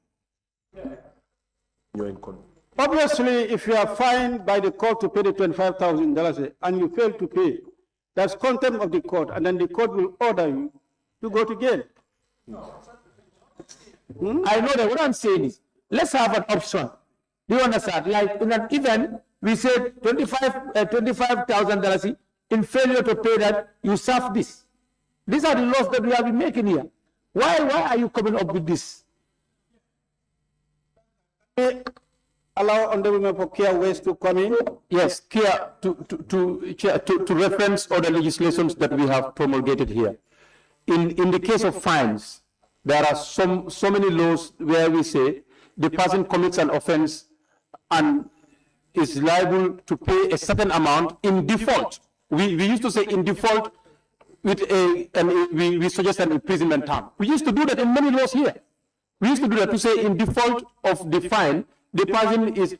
Obviously, if you are fined by the court to pay the $25,000 and you fail to pay, that's contempt of the court, and then the court will order you to go to jail. I know that what I'm saying is, let's have an option. Do you understand? Like in an event, we say $25,000. In failure to pay that, you serve this. These are the laws that we have been making here. Why are you coming up with this? Allow Honorable Member for Kia West to come in. Yes, Kia, to reference other legislations that we have promulgated here. In the case of fines, there are so many laws where we say the person commits an offense and is liable to pay a certain amount in default. We used to say in default with we suggest an imprisonment term. We used to do that in many laws here. We used to do that to say in default of the fine, the person is,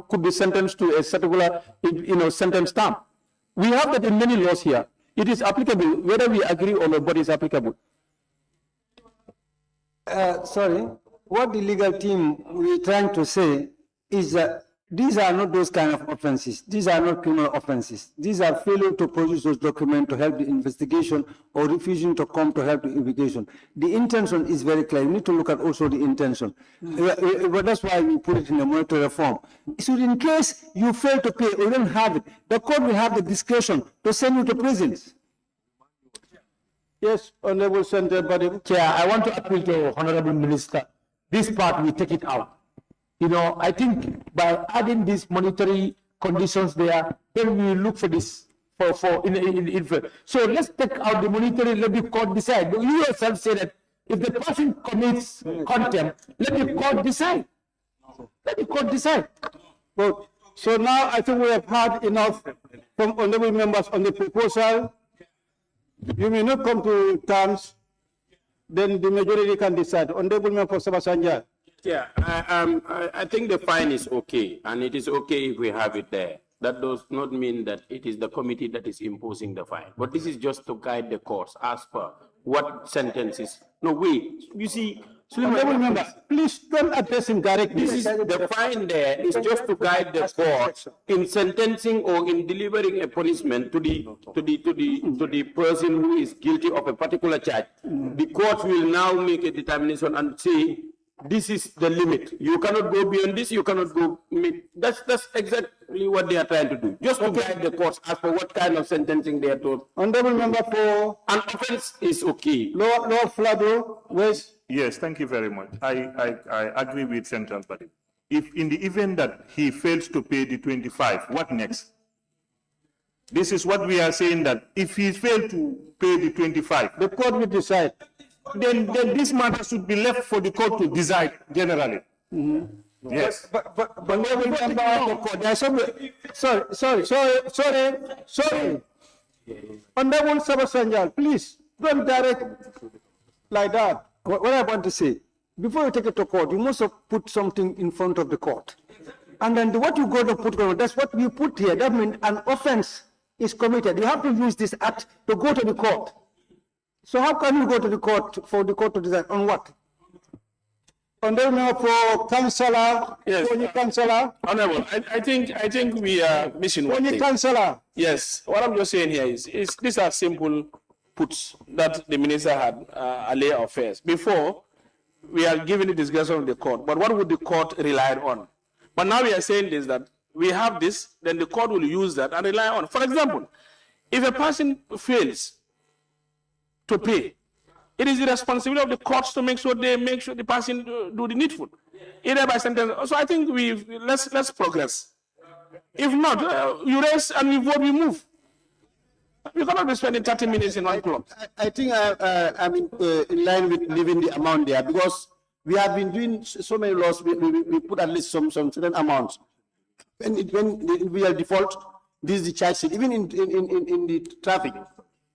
could be sentenced to a particular, sentence term. We have that in many laws here. It is applicable, whether we agree or not, but it's applicable. Sorry, what the legal team we're trying to say is that these are not those kind of offenses. These are not criminal offenses. These are failure to produce those documents to help the investigation or refusing to come to help the investigation. The intention is very clear. You need to look at also the intention. But that's why we put it in a monetary form. So in case you fail to pay or don't have it, the court will have the discretion to send you to prisons. Yes, Honorable Senator Badibu. Chair, I want to appeal to Honorable Minister. This part, we take it out. I think by adding these monetary conditions there, then we will look for this so let's take out the monetary, let the court decide. You yourself say that if the person commits contempt, let the court decide. Let the court decide. But, so now I think we have had enough from honorable members on the proposal. You may not come to terms, then the majority can decide. Honorable member for Sabasanja. Yeah, I think the fine is okay, and it is okay if we have it there. That does not mean that it is the committee that is imposing the fine. But this is just to guide the courts as per what sentences. No, wait, you see, Honorable member, please don't address him directly. This is the fine there is just to guide the court in sentencing or in delivering a punishment to the person who is guilty of a particular charge. The court will now make a determination and say, this is the limit. You cannot go beyond this. You cannot go. That's exactly what they are trying to do. Just to guide the courts as for what kind of sentencing they are told. Honorable member for an offense is okay. Lord Flado, West. Yes, thank you very much. I agree with Central Body. If in the event that he fails to pay the 25, what next? This is what we are saying, that if he fails to pay the 25, the court will decide. Then this matter should be left for the court to decide generally. Yes. But honorable member of the court, there are sorry. Honorable Sabasanjal, please, Don't direct like that. What I want to say, before you take it to court, you must have put something in front of the court. And then what you go to put, that's what we put here. That means an offense is committed. You have to use this act to go to the court. So how can you go to the court for the court to decide on what? On the for councillor, Yes. Councillor. Honorable, I think we are missing one thing. Councillor. Yes, what I'm just saying here is these are simple puts that the minister had a layer of affairs. Before, we are giving the discretion of the court, but what would the court rely on? But now we are saying this, that we have this, then the court will use that and rely on. For example, if a person fails to pay, it is the responsibility of the courts to make sure the person do the needful, either by sentence. So I think let's progress. If not, you raise and we vote, we move. We cannot be spending 30 minutes in one club. I think I'm in line with leaving the amount there, because we have been doing so many laws. We put at least some certain amounts. When we are default, this is the charge sheet. Even in the traffic,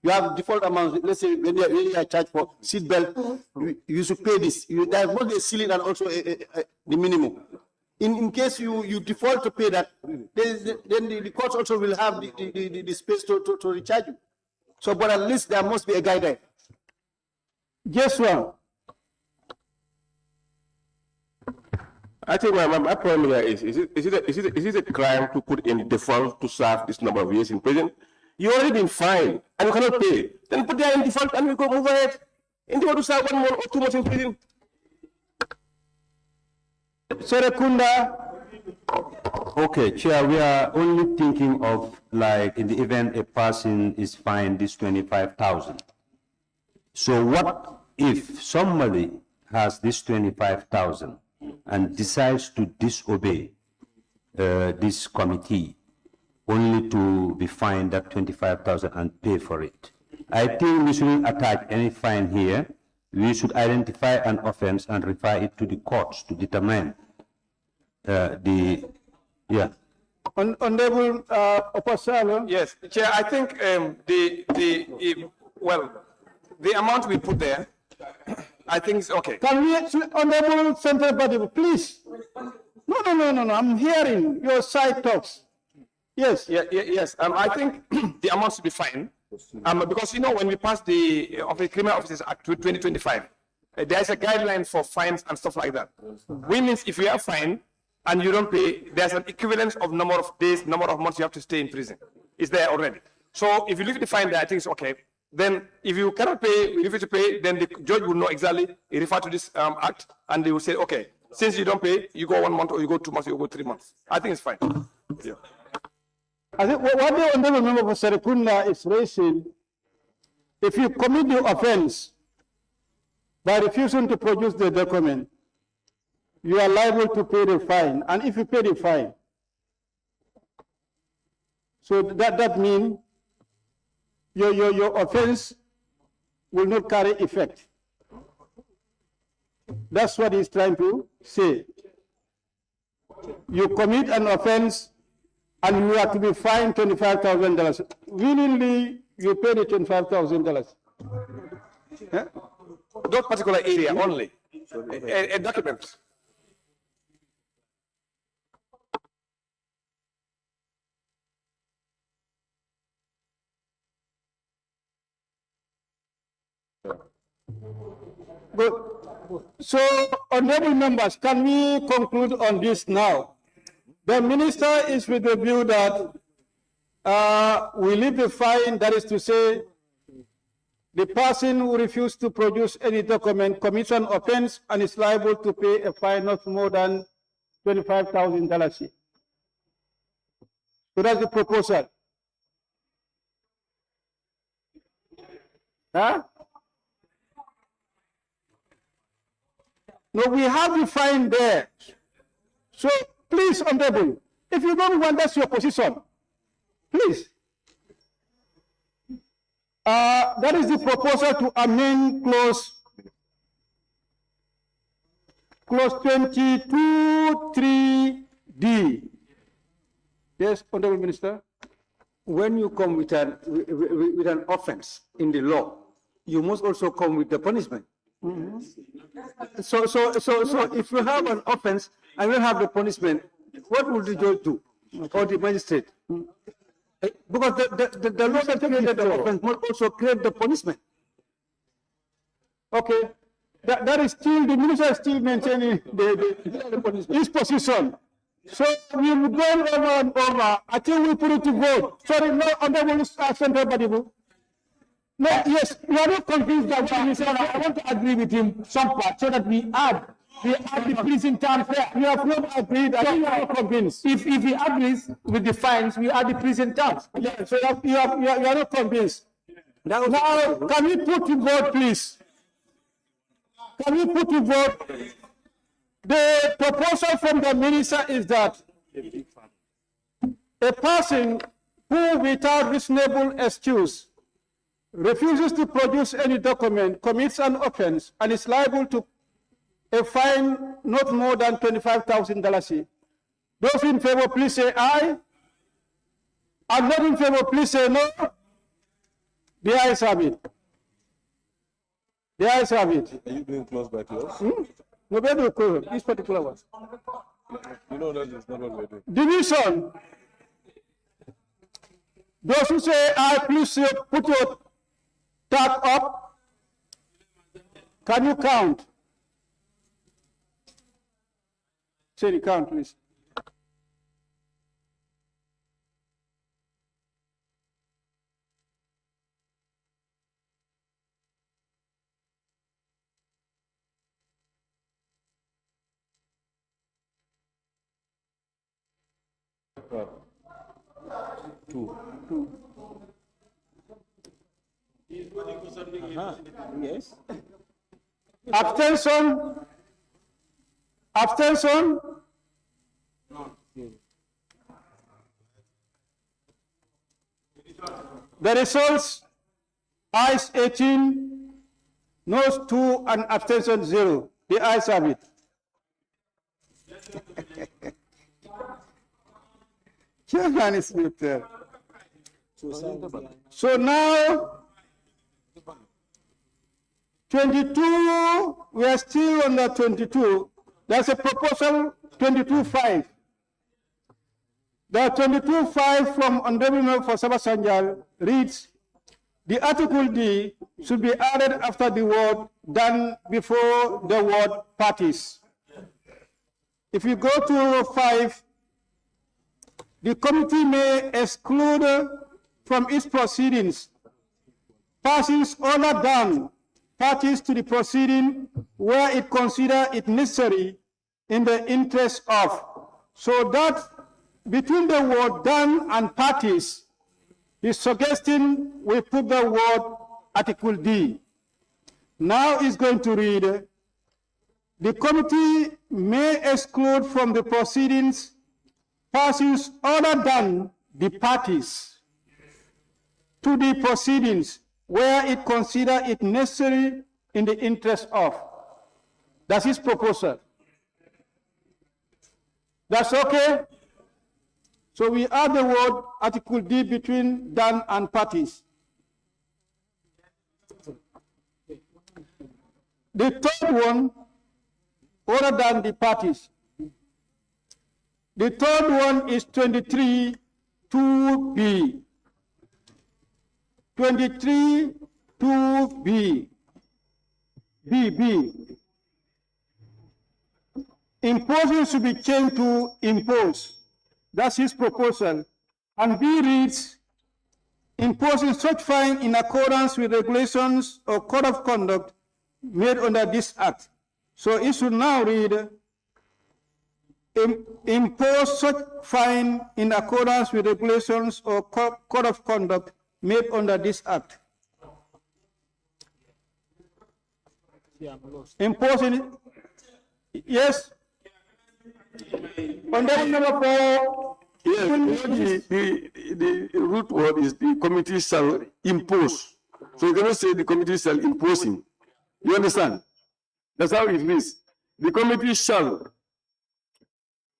you have default amounts. Let's say when you are charged for seat belt, you should pay this. There is both the ceiling and also the minimum. In case you default to pay that, then the courts also will have the space to recharge you. So, but at least there must be a guideline. Yes, one. I think my problem here is it a crime to put in default to serve this number of years in prison? You already been fined and you cannot pay. Then put there in default and we go move ahead. And you want to serve 1 month or 2 months in prison. Serekunda. Okay, Chair, we are only thinking of, like, in the event a person is fined this 25,000. So what if somebody has this 25,000 and decides to disobey this committee, only to be fined that 25,000 and pay for it? I think we shouldn't attach any fine here. We should identify an offense and refer it to the courts to determine Honorable Opasalo. Yes, Chair, I think the amount we put there, I think it's okay. Can we, Honorable Central Body, please? No, I'm hearing your side talks. Yes. Yes. I think the amount should be fine. Because, you know, when we passed the Criminal Officers Act 2025, there's a guideline for fines and stuff like that. Which means if you are fined and you don't pay, there's an equivalence of number of days, number of months you have to stay in prison. It's there already. So if you leave the fine there, I think it's okay. Then if you cannot pay, you refuse to pay, then the judge will know exactly, he refer to this act, and they will say, okay, since you don't pay, you go 1 month, or you go 2 months, or you go 3 months. I think it's fine. Yeah. I think what the honorable member for Serekunda is raising, if you commit the offense by refusing to produce the document, you are liable to pay the fine. And if you pay the fine, so that means your offense will not carry effect. That's what he's trying to say. You commit an offense and you have to be fined $25,000. Willingly, you pay the $25,000. Yeah? That particular area only, a document. Good. So, honorable members, can we conclude on this now? The minister is with the view that we leave the fine, that is to say, the person who refused to produce any document commits an offense and is liable to pay a fine of more than $25,000. So that's the proposal. Huh? No, we have the fine there. So please, honorable, if you don't want, that's your position. Please. That is the proposal to amend clause 22(3)(d). Yes, honorable minister. When you come with an offense in the law, you must also come with the punishment. So if you have an offense and you have the punishment, what would the judge do or the magistrate? Because the law that created the offense must also create the punishment. Okay, that is still, the minister is still maintaining his position. So we've gone over and over. I think we put it to vote. Sorry, no, honorable Central Body. No, yes, we are not convinced that I want to agree with him some part so that we add the prison terms there. We have not agreed. I think we are not convinced. If he agrees with the fines, we add the prison terms. Yeah, so you are not convinced. Now, can we put to vote, please? Can we put to vote? The proposal from the minister is that a person who, without reasonable excuse, refuses to produce any document, commits an offense, and is liable to a fine not more than $25,000. Those in favor, please say aye. And not in favor, please say no. The ayes have it. The ayes have it. Are you doing close by close? Nobody will close this particular one. You know that is not what we're doing. Division. Those who say aye, please put your tag up. Can you count? Say the count, please. Two. Yes. Abstention. Abstention. The results: ayes 18, noes 2, and abstention 0. The ayes have it. Chairman is with there. So now, 22, we are still on the 22. There's a proposal 22.5. The 22.5 from Honorable Member for Sabah Sanjal reads, the article D should be added after the word done before the word parties. If you go to 5, the committee may exclude from its proceedings persons other than parties to the proceeding where it consider it necessary in the interest of. So that between the word done and parties, he's suggesting we put the word Article D. Now it's going to read, the committee may exclude from the proceedings persons other than the parties to the proceedings where it consider it necessary in the interest of. That's his proposal. That's okay? So we add the word Article D between done and parties. The third one, other than the parties. The third one is 23 2B. 23 2B. B. Imposing should be changed to impose. That's his proposal. And B reads, imposing such fine in accordance with regulations or code of conduct made under this act. So it should now read, impose such fine in accordance with regulations or code of conduct made under this act. Imposing, yes. Under number 4. Yes, the root word is the committee shall impose. So you cannot say the committee shall imposing. You understand? That's how it is. The committee shall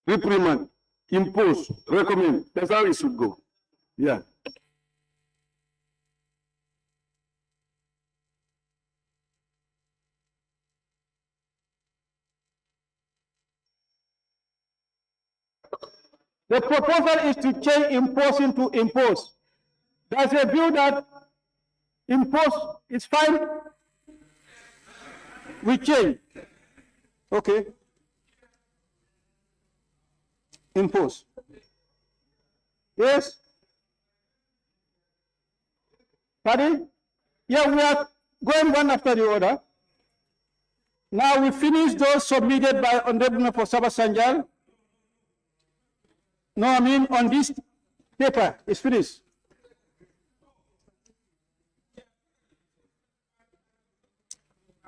reprimand, impose, recommend. That's how it should go. Yeah. The proposal is to change imposing to impose. There's a view that impose is fine. We change. Okay. Impose. Yes? Pardon? Yeah, we are going one after the other. Now we finish those submitted by Honorable Member for Sabah Sanjal. No, I mean on this paper, it's finished.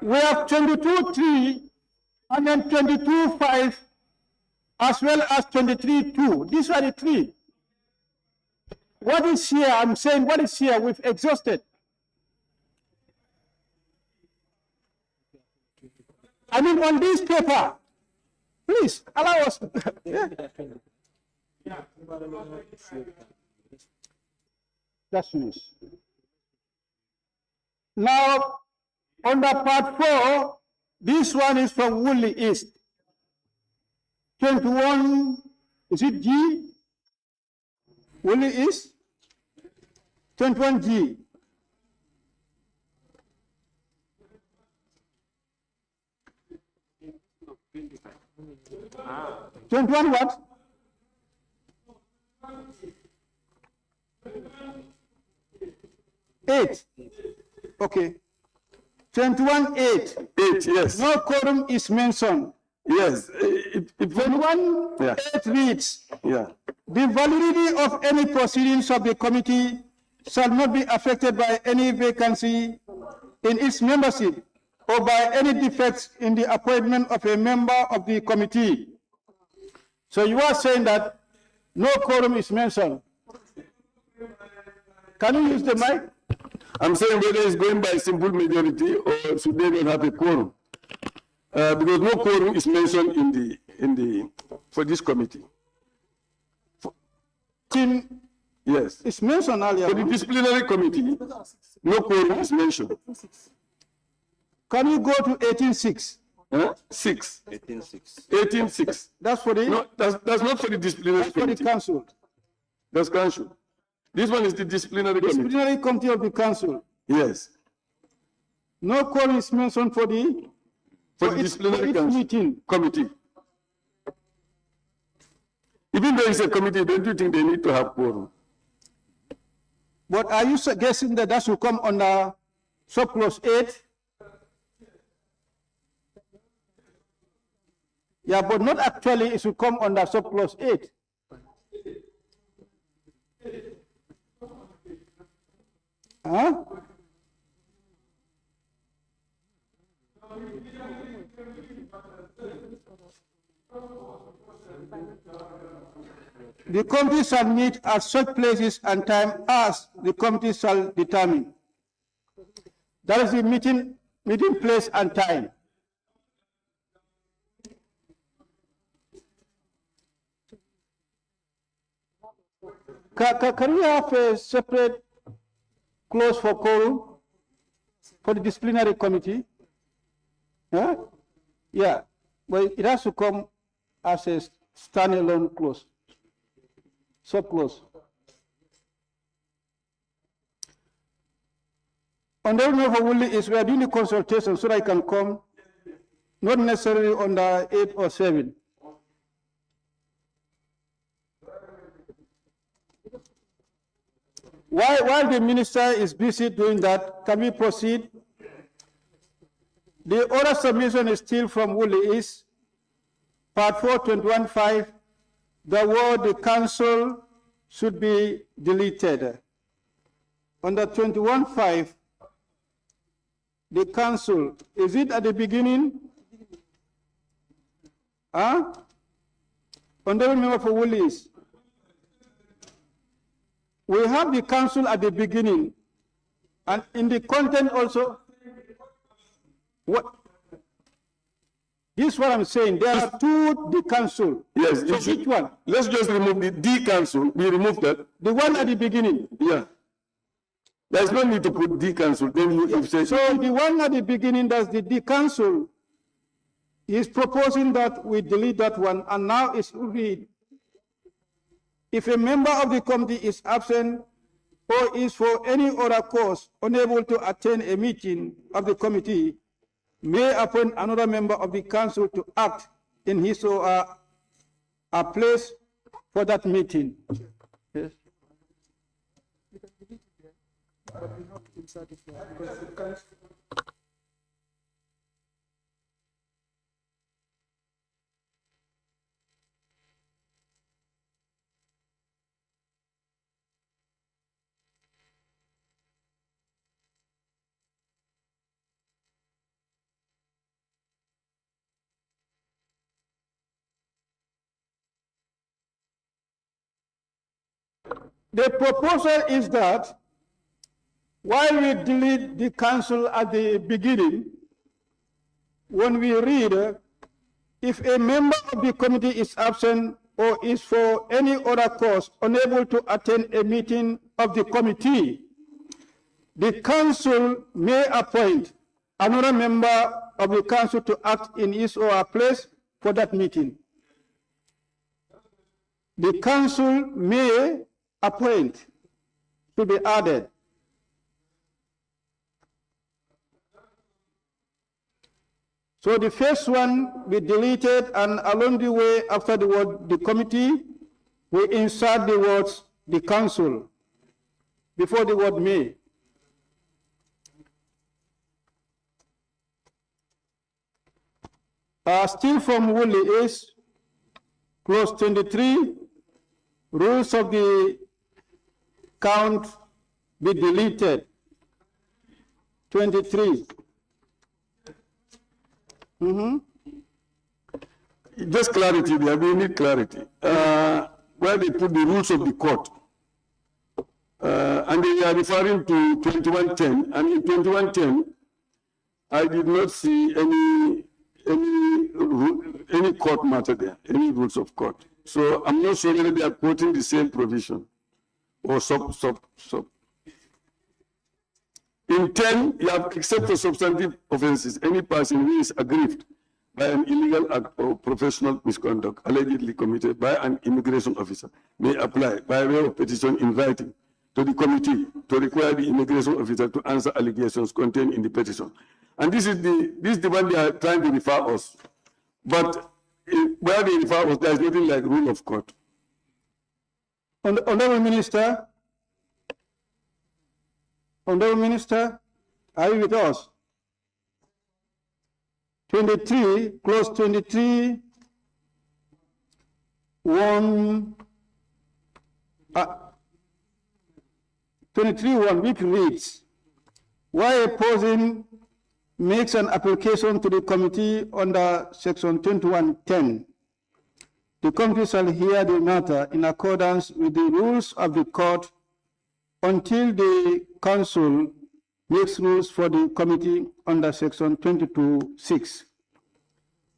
We have 22.3 and then 22.5 as well as 23.2. These are the three. What is here? I'm saying what is here? We've exhausted. I mean on this paper. Please allow us. Yeah. That's finished. Now, under part 4, this one is from Woolly East. 21, is it G? Woolly East? 21G. Ah. 21 what? Eight. Okay. 21.8. 8, yes. No quorum is mentioned. Yes. 21.8 reads, Yeah. the validity of any proceedings of the committee shall not be affected by any vacancy in its membership or by any defects in the appointment of a member of the committee. So you are saying that no quorum is mentioned. Can you use the mic? I'm saying whether it's going by simple majority or should they not have a quorum? Because no quorum is mentioned in the for this committee. Yes. It's mentioned earlier. For the disciplinary committee, no quorum is mentioned. Can you go to 18.6? 6. 18.6. 18.6. That's for the. No, that's not for the disciplinary that's for the committee. council. That's council. This one is the disciplinary committee. Disciplinary committee of the council. Yes. No quorum is mentioned for the. For the disciplinary council committee. Even though it's a committee, don't you think they need to have quorum? But are you suggesting that that should come under subclause 8? Yeah, but not actually, it should come under subclause 8. Huh? The committee shall meet at such places and time as the committee shall determine. That is the meeting place and time. Can we have a separate clause for quorum for the disciplinary committee? Huh? Yeah, but it has to come as a standalone clause, sub-clause. On the level of Woolly is we are doing the consultation so that I can come, not necessarily under 8 or 7. While the minister is busy doing that, can we proceed? The other submission is still from Woolly is part 4, 21.5. The word the council should be deleted. Under 21.5, the council, is it at the beginning? Huh? Honorable member for Woolies. We have the council at the beginning, and in the content also. What? This is what I'm saying. There are two the council. Yes. So which one? Let's just remove the council. We remove that. The one at the beginning. Yeah. There's no need to put the council. Then you say. So the one at the beginning, that's the council. Is proposing that we delete that one, and now it's read. If a member of the committee is absent or is for any other cause unable to attend a meeting of the committee, may appoint another member of the council to act in his or her place for that meeting. Yes. The proposal is that while we delete the council at the beginning, when we read, if a member of the committee is absent or is for any other cause unable to attend a meeting of the committee, the council may appoint another member of the council to act in his or her place for that meeting. The council may appoint to be added. So the first one we deleted, and along the way after the word the committee, we insert the words the council before the word may. Still from Woolley is clause 23, rules of the count be deleted. 23. Just clarity there, we need clarity. Where they put the rules of the court. And they are referring to 2110, and in 2110, I did not see any court matter there, any rules of court. So I'm not sure whether they are quoting the same provision or sub. In 10, you have, except for substantive offenses, any person who is aggrieved by an illegal act or professional misconduct allegedly committed by an immigration officer may apply by way of petition in writing to the committee to require the immigration officer to answer allegations contained in the petition. And this is the one they are trying to refer us. But where they refer us, there is nothing like rule of court. Honorable Minister, are you with us? 23, clause 23, 23:1, which reads, while a person makes an application to the committee under section 2110, the committee shall hear the matter in accordance with the rules of the court until the council makes rules for the committee under section 22(6).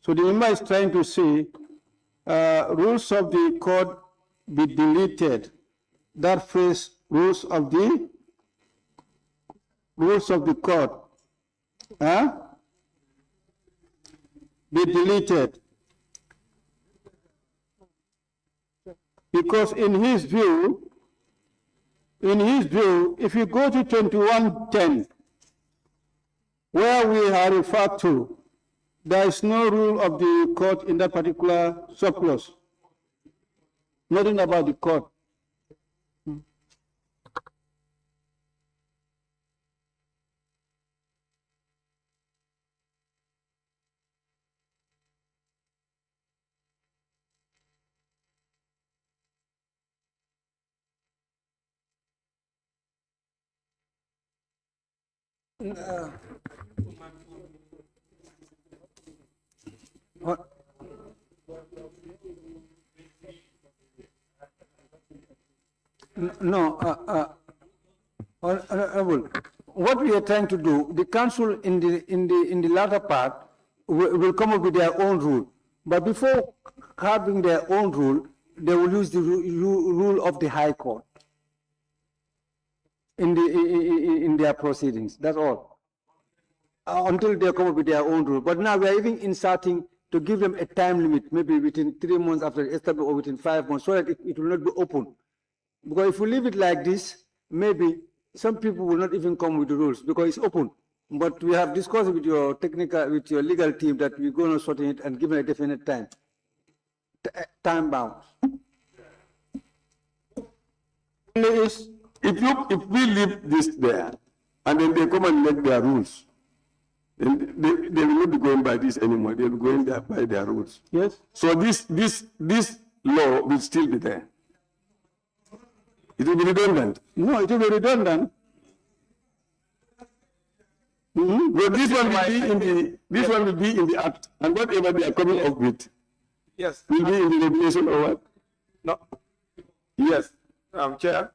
So the member is trying to say rules of the court be deleted. That phrase, rules of the court, be deleted. Because in his view, if you go to 2110, where we are referred to, there is no rule of the court in that particular subclause. Nothing about the court. Honorable, what we are trying to do, the council in the latter part will come up with their own rule. But before having their own rule, they will use the rule of the High Court in their proceedings. That's all. Until they come up with their own rule. But now we are even inserting to give them a time limit, maybe within 3 months after establishment or within 5 months, so that it will not be open. Because if we leave it like this, maybe some people will not even come with the rules because it's open. But we have discussed with your legal team that we're going to sort it and give it a definite time, time bound. Is if we leave this there, and then they come and make their rules, then they will not be going by this anymore. They will be going by their rules. Yes. So this law will still be there. It will be redundant. No, it will be redundant. But this one will be in the act, and whatever they are coming up with, Yes. will be in the regulation or what? No. Yes. Chair.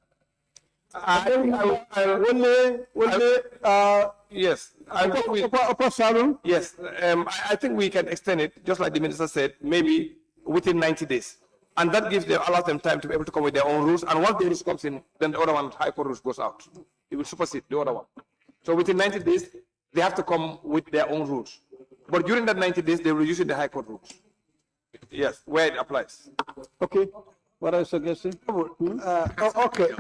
Yes. Yes. I think we can extend it, just like the minister said, maybe within 90 days. And that allows them time to be able to come with their own rules. And once the rules comes in, then the other one, High Court rules, goes out. It will supersede the other one. So within 90 days, they have to come with their own rules. But during that 90 days, they will use the High Court rules. Yes, where it applies. Okay. What are you suggesting? Okay.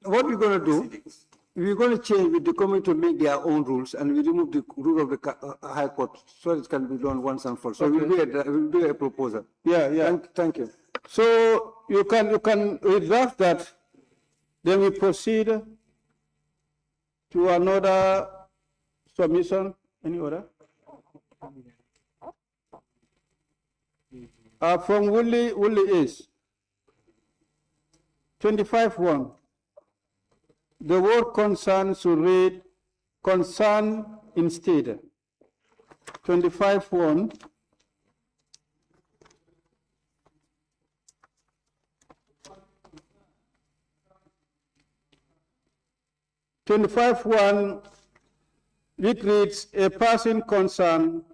What we're going to do, we're going to change with the committee to make their own rules, and we remove the rule of the High Court so it can be done once and for all. So we'll do a proposal. Yeah. Thank you. So you can redraft that, then we proceed to another submission. Any other? From Woolley is 25-1. The word concern should read concern instead. 25-1. It reads, a person concerned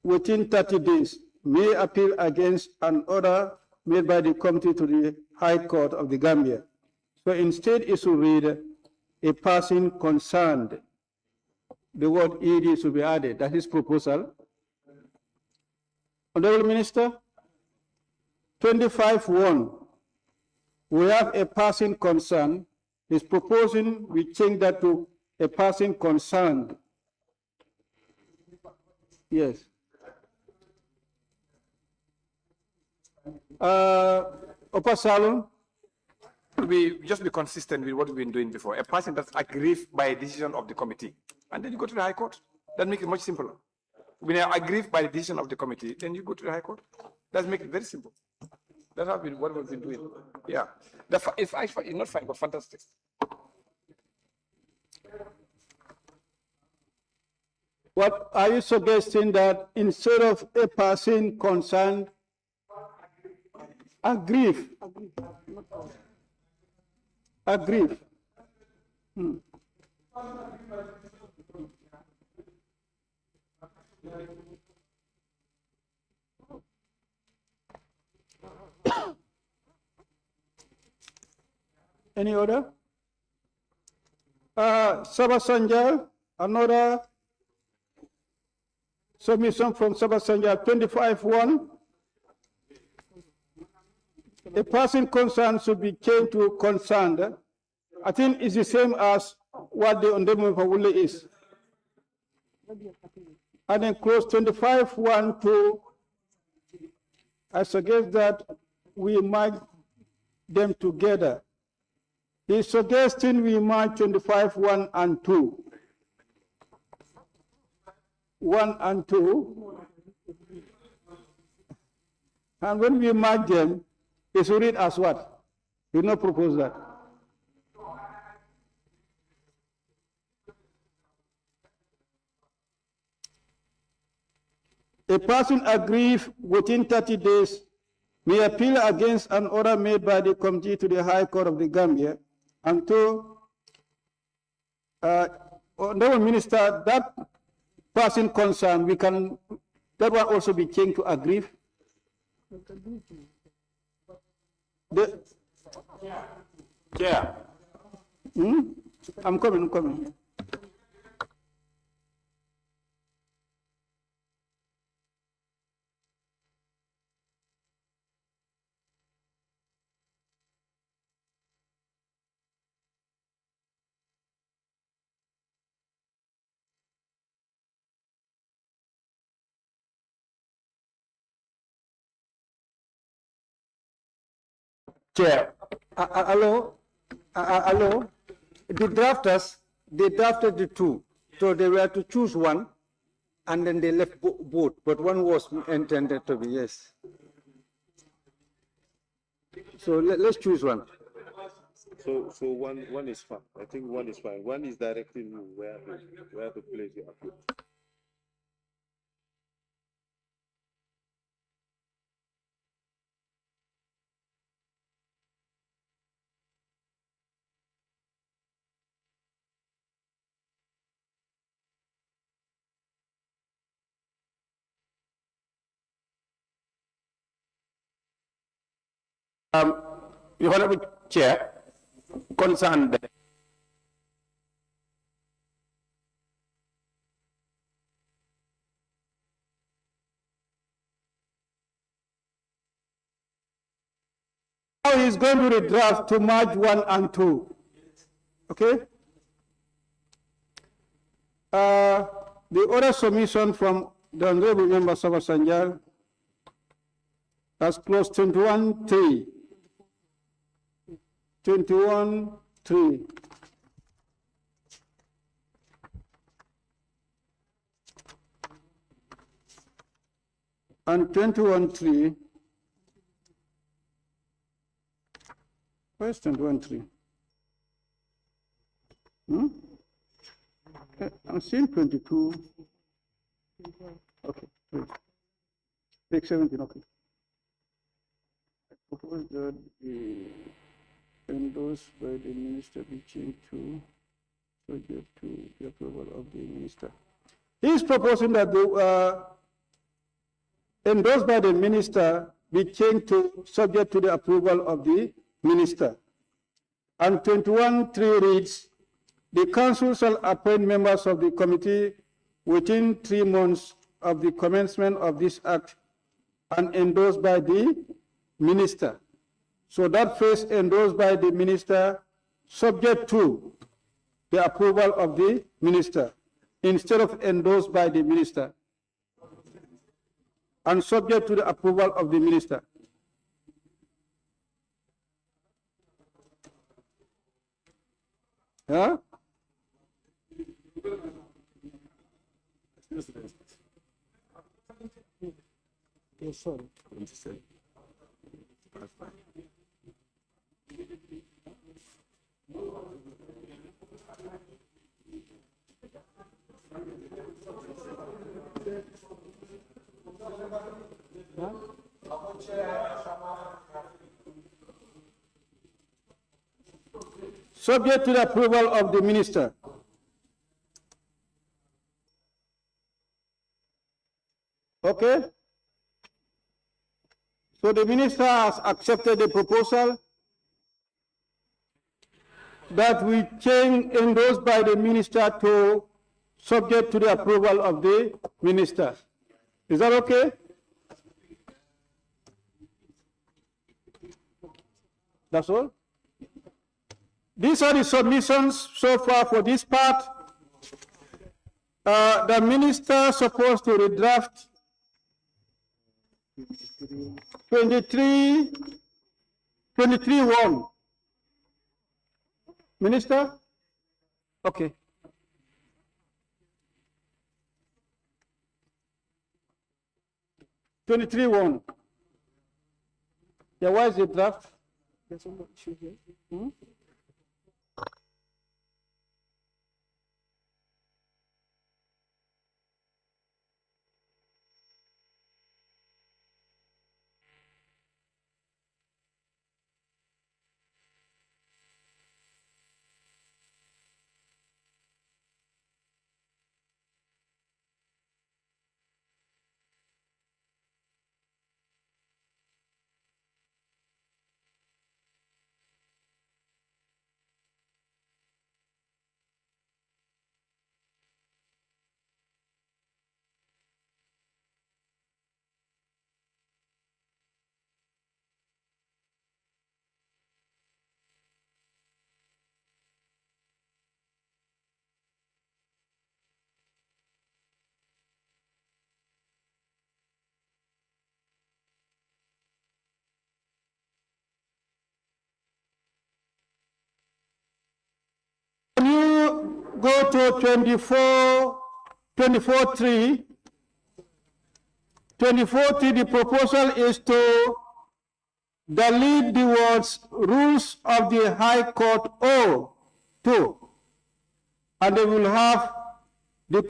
within 30 days may appeal against an order made by the committee to the High Court of the Gambia. So instead it should read, a person concerned. The word ED should be added. That is proposal. Honorable Minister, 25-1. We have a person concerned. He's proposing we change that to a person concerned. Yes. Upper Salon. We just be consistent with what we've been doing before. A person that's aggrieved by a decision of the committee, and then you go to the High Court. That makes it much simpler. When you're aggrieved by the decision of the committee, then you go to the High Court. That makes it very simple. That's what we've been doing. Yeah. It's not fine, but fantastic. What are you suggesting, that instead of a person concerned, aggrieved? Aggrieved. Any other? Sabah Sanjal, another submission from Sabah Sanjal, 25-1. A person concerned should be changed to concerned. I think it's the same as what the Ondemo Fawule is. And then close 25-1 to, I suggest that we merge them together. He's suggesting we merge 25-1 and 2. 1 and 2. And when we merge them, it should read as what? We will not propose that. A person aggrieved within 30 days may appeal against an order made by the committee to the High Court of the Gambia. And to Honorable Minister, that person concerned, that one also be changed to aggrieved. Yeah. I'm coming. Chair. Hello, hello. The drafters, they drafted the two, so they were to choose one, and then they left both, but one was intended to be yes. So let's choose one. So one is fine. I think one is fine. One is directing you where to place your appeal. Your Honorable Chair, concerned. Now he's going to redraft to merge 1 and 2. Okay? The other submission from the Honorable Member Saba Sanjal has closed 21-3. 21-3. And 21-3. Where's 21-3? I'm seeing 22. Okay, wait. Take 17, okay. I propose that the endorsed by the minister be changed to subject to the approval of the minister. He is proposing that the endorsed by the minister be changed to subject to the approval of the minister. And 21-3 reads, the council shall appoint members of the committee within 3 months of the commencement of this act and endorsed by the minister. So that phrase endorsed by the minister, subject to the approval of the minister, instead of endorsed by the minister, and subject to the approval of the minister. Yeah? Yes, sorry. Subject to the approval of the minister. Okay? So the minister has accepted the proposal that we change endorsed by the minister to subject to the approval of the minister. Is that okay? That's all? These are the submissions so far for this part. The minister supposed to redraft 23-1. Minister? Okay. (23-1). Yeah, why is it draft? There's no issue here. When you go to 24.3, the proposal is to delete the words rules of the High Court O2, and they will have the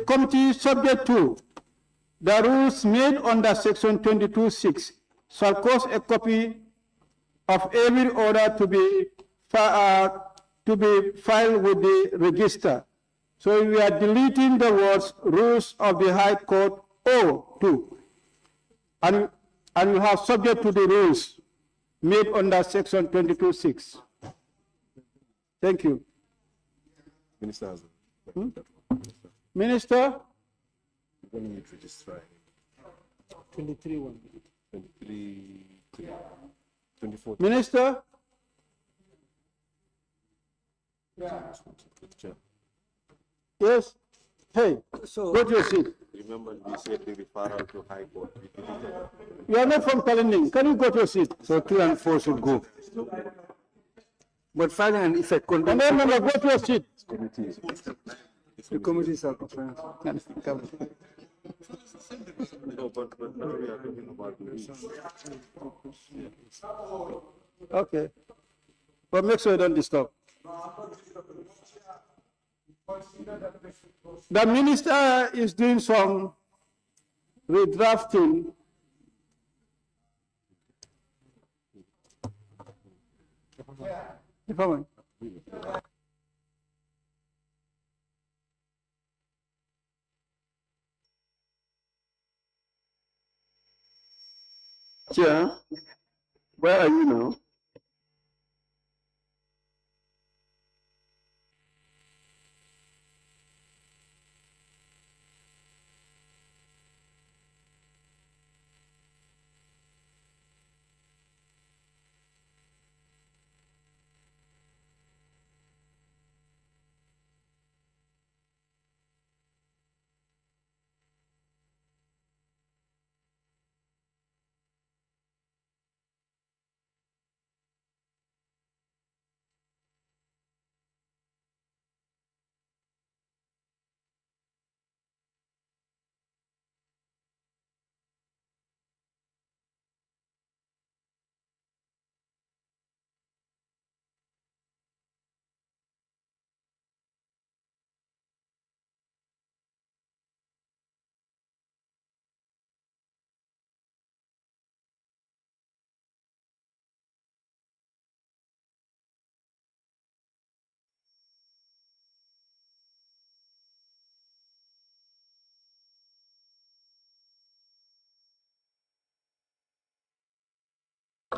committee subject to the rules made under section 22.6 shall cause a copy of every order to be filed with the register. So we are deleting the words rules of the High Court O2, and we have subject to the rules made under section 22.6. Thank you. Minister has Minister? 23-1. 24. Minister? Yes? Hey, go to your seat. Remember, we said the referral to High Court. You are not from Kalinding. Can you go to your seat? So 2 and 4 should go. But final and effect. And then go to your seat. The committees are concerned. No, but now we are talking about Okay. But make sure you don't disturb. The minister is doing some redrafting. Chair, where are you now?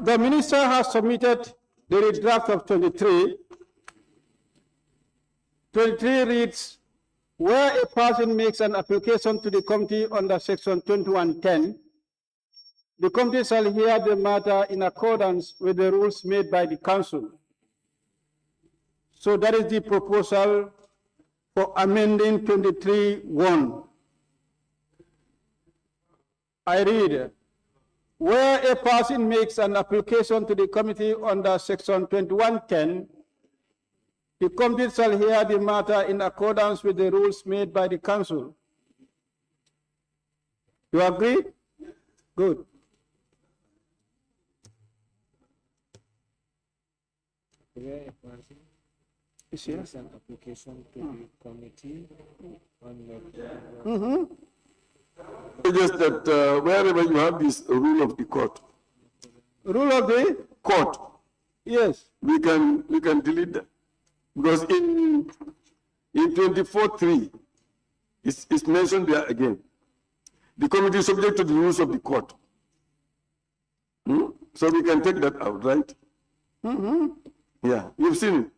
The minister has submitted the draft of 23. 23 reads, where a person makes an application to the committee under section 2110, the committee shall hear the matter in accordance with the rules made by the council. So that is the proposal for amending 23(1). I read, where a person makes an application to the committee under section 2110, the committee shall hear the matter in accordance with the rules made by the council. You agree? Good. Where a person makes an application to the committee on the Just that wherever you have this rule of the court. Rule of the court. Yes. We can delete that. Because in 24.3, it's mentioned there again. The committee is subject to the rules of the court. So we can take that out, right? Yeah, you've seen it.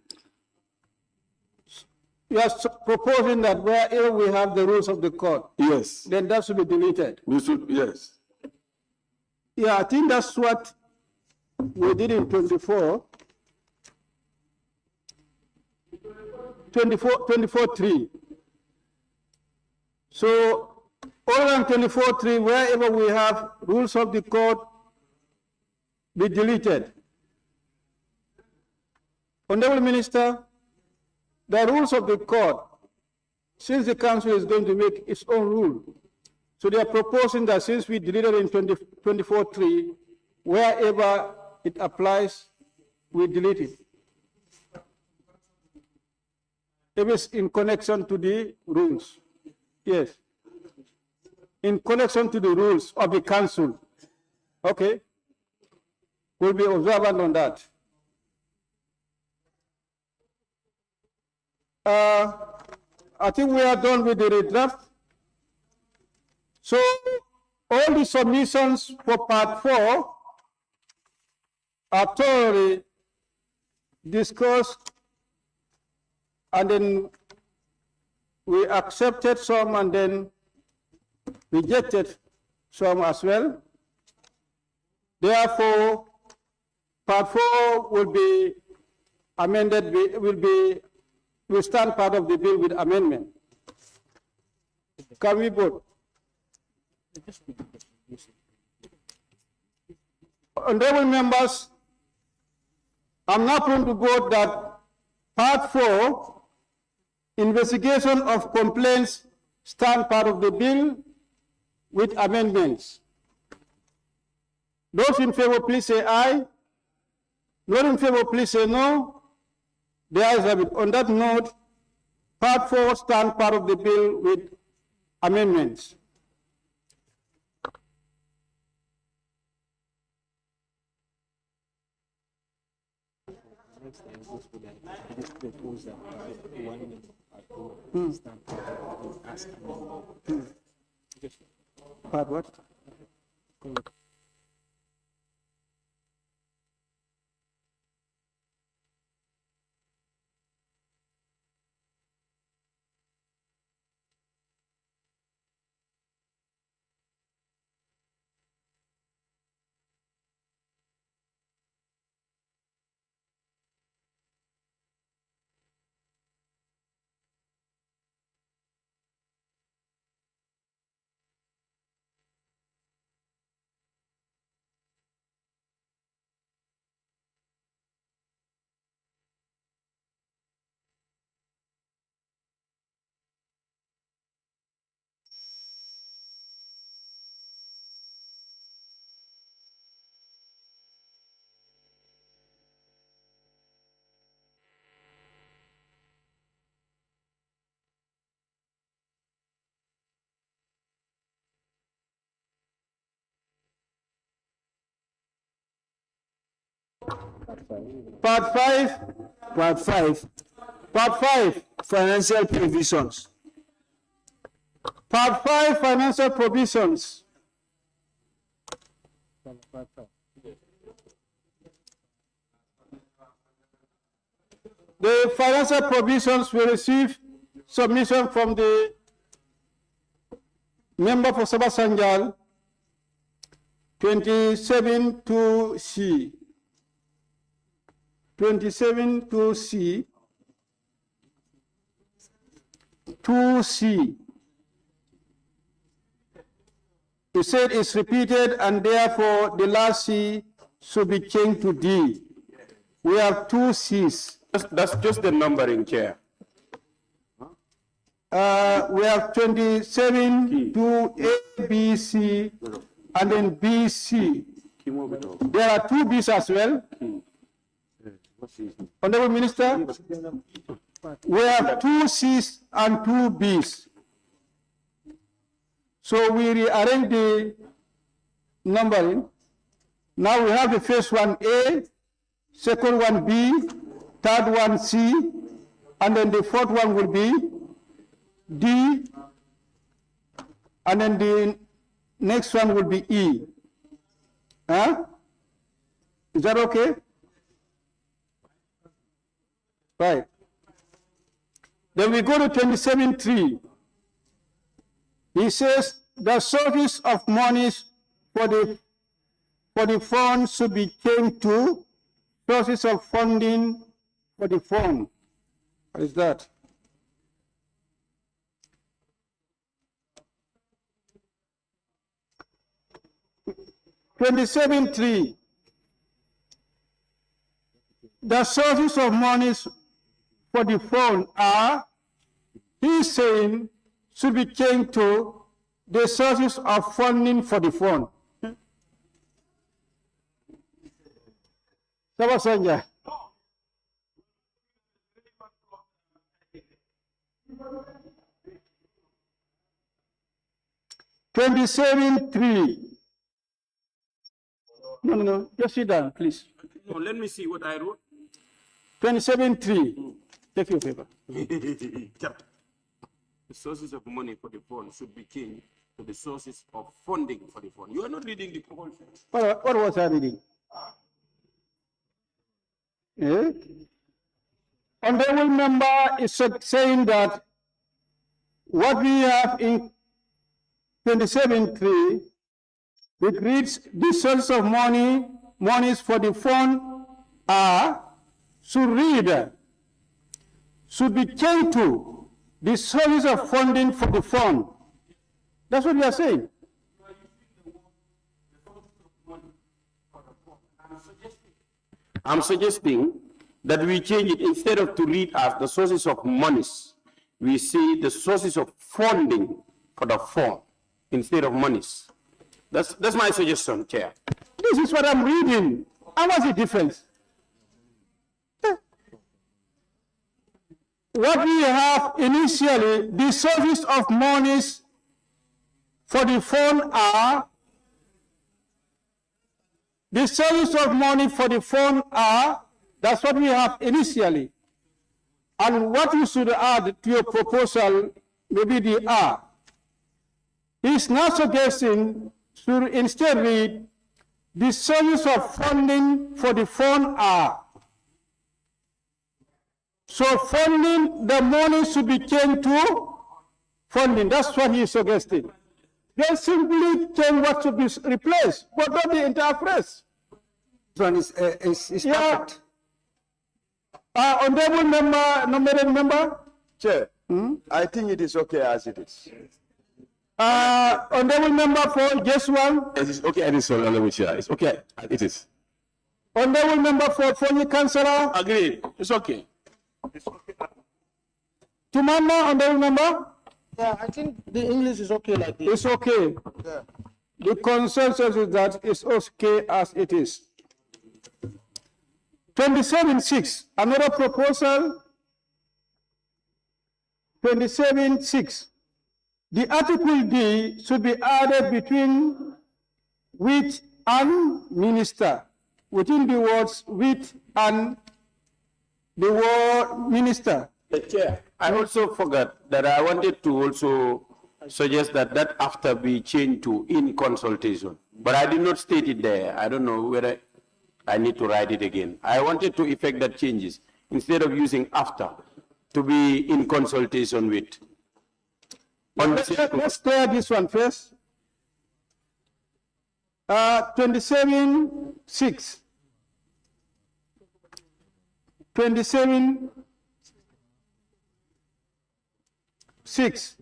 You are proposing that wherever we have the rules of the court, yes, then that should be deleted. We should, yes. Yeah, I think that's what we did in 24.3. So, other than 24.3, wherever we have rules of the court, be deleted. Honorable Minister, the rules of the court, since the council is going to make its own rule, so they are proposing that since we deleted in 24.3, wherever it applies, we delete it. If it's in connection to the rules. Yes. In connection to the rules of the council. Okay. We'll be observant on that. I think we are done with the redraft. So all the submissions for part 4 are thoroughly discussed, and then we accepted some and then rejected some as well. Therefore, part 4 will be amended, will stand part of the bill with amendment. Can we vote? Honorable members, I'm now going to vote that part 4, investigation of complaints, stand part of the bill with amendments. Those in favor, please say aye. Not in favor, please say no. The ayes have it. On that note, part 4 stand part of the bill with amendments. Part what? Part 5, financial provisions. Part 5, financial provisions. The financial provisions will receive submission from the member for Sabah Sanjal, 27 to C. 27 to C. 2C. He said it's repeated and therefore the last C should be changed to D. We have 2 C's. That's just the numbering, Chair. We have 27 to A, B, C, and then B, C. There are 2 B's as well. Honorable Minister, we have 2 C's and 2 B's. So we rearrange the numbering. Now we have the first one A, second one B, third one C, and then the fourth one will be D, and then the next one will be E. Huh? Is that okay? Right. Then we go to 27.3. He says the sources of monies for the fund should be changed to sources of funding for the fund. What is that? The sources of monies for the phone are, he's saying, should be changed to the sources of funding for the phone. Sabasanja. $27.3. No, just sit down, please. No, let me see what I wrote. 27.3. Take your paper. The sources of money for the fund should be changed to the sources of funding for the fund. You are not reading the proposal. What was I reading? Yeah. Honorable member is saying that what we have in 27.3, it reads the source of monies for the fund are, should be changed to the sources of funding for the fund. That's what we are saying. I'm suggesting that we change it, instead of to read as the sources of monies, we see the sources of funding for the fund instead of monies. That's my suggestion, Chair. This is what I'm reading. And what's the difference? What we have initially, the sources of monies for the fund are, the sources of money for the fund are, that's what we have initially. And what you should add to your proposal, maybe the are. He's now suggesting should instead read the sources of funding for the fund are. So funding, the money should be changed to funding. That's what he is suggesting. They simply change what should be replaced, but not the entire phrase. This one is perfect. Honorable member, Chair, I think it is okay as it is. Honorable member for just one. It is okay, it is, Honorable Chair. It's okay, it is. Honorable member for Fonyi Councillor. Agreed. It's okay. Tumanda, honorable member. Yeah, I think the English is okay like this. It's okay. Yeah. The consensus is that it's okay as it is. 27.6, another proposal. 27.6. The article D should be added between with and minister, within the words with and the word minister. Chair, I also forgot that I wanted to also suggest that after be changed to in consultation, but I did not state it there. I don't know whether I need to write it again. I wanted to effect that changes instead of using after to be in consultation with. Let's clear this one first. 27.6. 27.6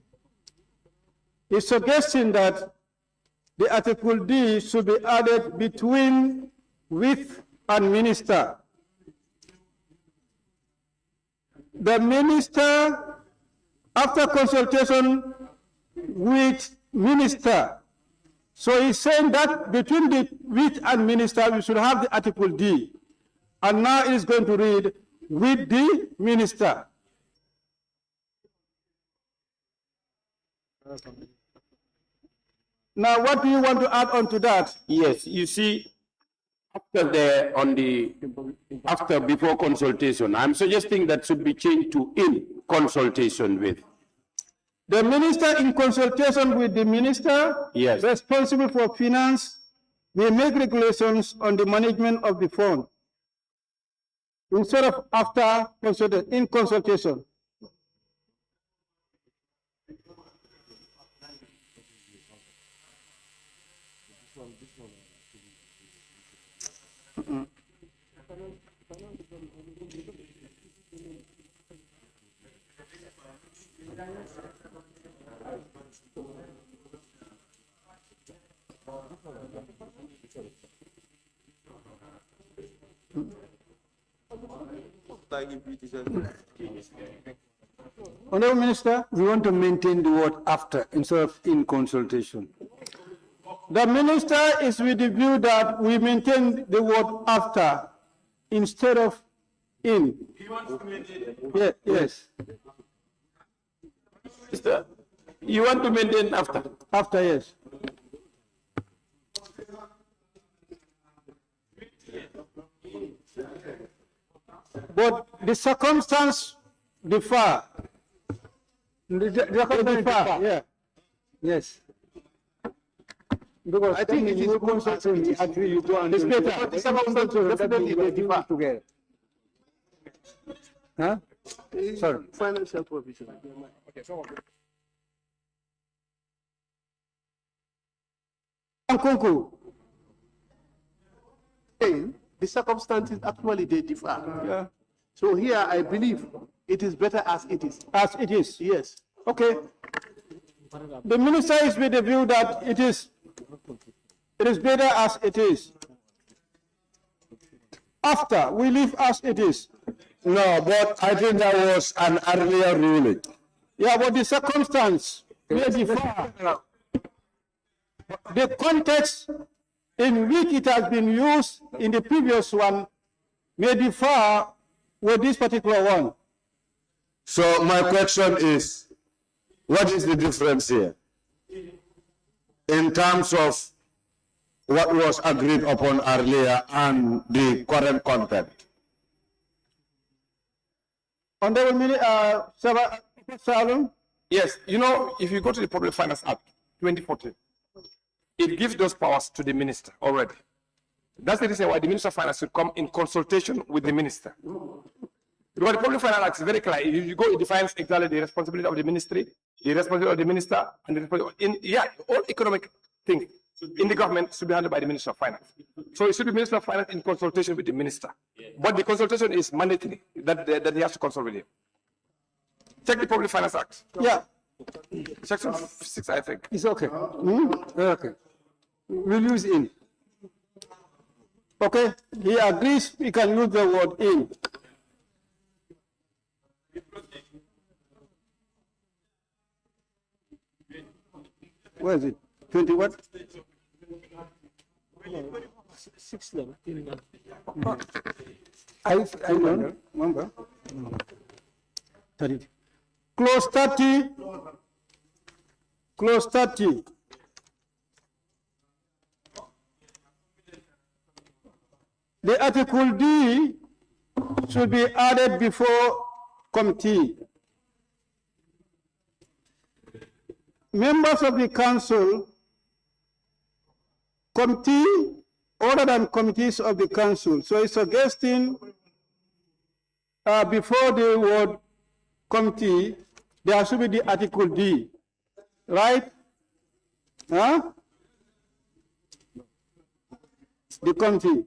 is suggesting that the article D should be added between with and minister. The minister, after consultation with minister, so he's saying that between the with and minister, we should have the article D. And now it is going to read with the minister. Now, what do you want to add on to that? Yes, you see, after before consultation, I'm suggesting that should be changed to in consultation with. The minister in consultation with the minister Yes. responsible for finance may make regulations on the management of the fund. Instead of after consultation, in consultation. like if we disagree. Honorable Minister, we want to maintain the word after instead of in consultation. The minister is with the view that we maintain the word after instead of in. Yeah, yes, Mister, you want to maintain after? After, yes. But the circumstance differ. the differ, Yeah. yes. Because I think it is you consultation, actually you go and. It's better. The circumstances definitely they differ together. Huh? Sorry. Financial provision. Nkunku, the circumstances actually they differ. Yeah. So here I believe it is better as it is. As it is. Yes. Okay. The minister is with the view that it is better as it is. After, we leave as it is. No, but I think that was an earlier ruling. Yeah, but the circumstance may differ. The context in which it has been used in the previous one may differ with this particular one. So my question is, what is the difference here? In terms of what was agreed upon earlier and the current content? Honorable Salum? Yes, you know, if you go to the Public Finance Act 2014, it gives those powers to the minister already. That's the reason why the Minister of Finance should come in consultation with the minister. Because the Public Finance Act is very clear. If you go, it defines exactly the responsibility of the ministry, the responsibility of the minister, and the responsibility all economic things in the government should be handled by the Minister of Finance. So it should be Minister of Finance in consultation with the minister. But the consultation is mandatory that he has to consult with him. Check the Public Finance Act. Yeah. Section 6, I think. It's okay. Okay. We'll use in. Okay, he agrees we can use the word in. Where is it? 20 what? 6 then. I don't remember. 30. Clause 30. Clause 30. The Article D should be added before committee. Members of the council, committee, other than committees of the council. So it's suggesting before the word committee, there should be the Article D, right? Huh? The committee.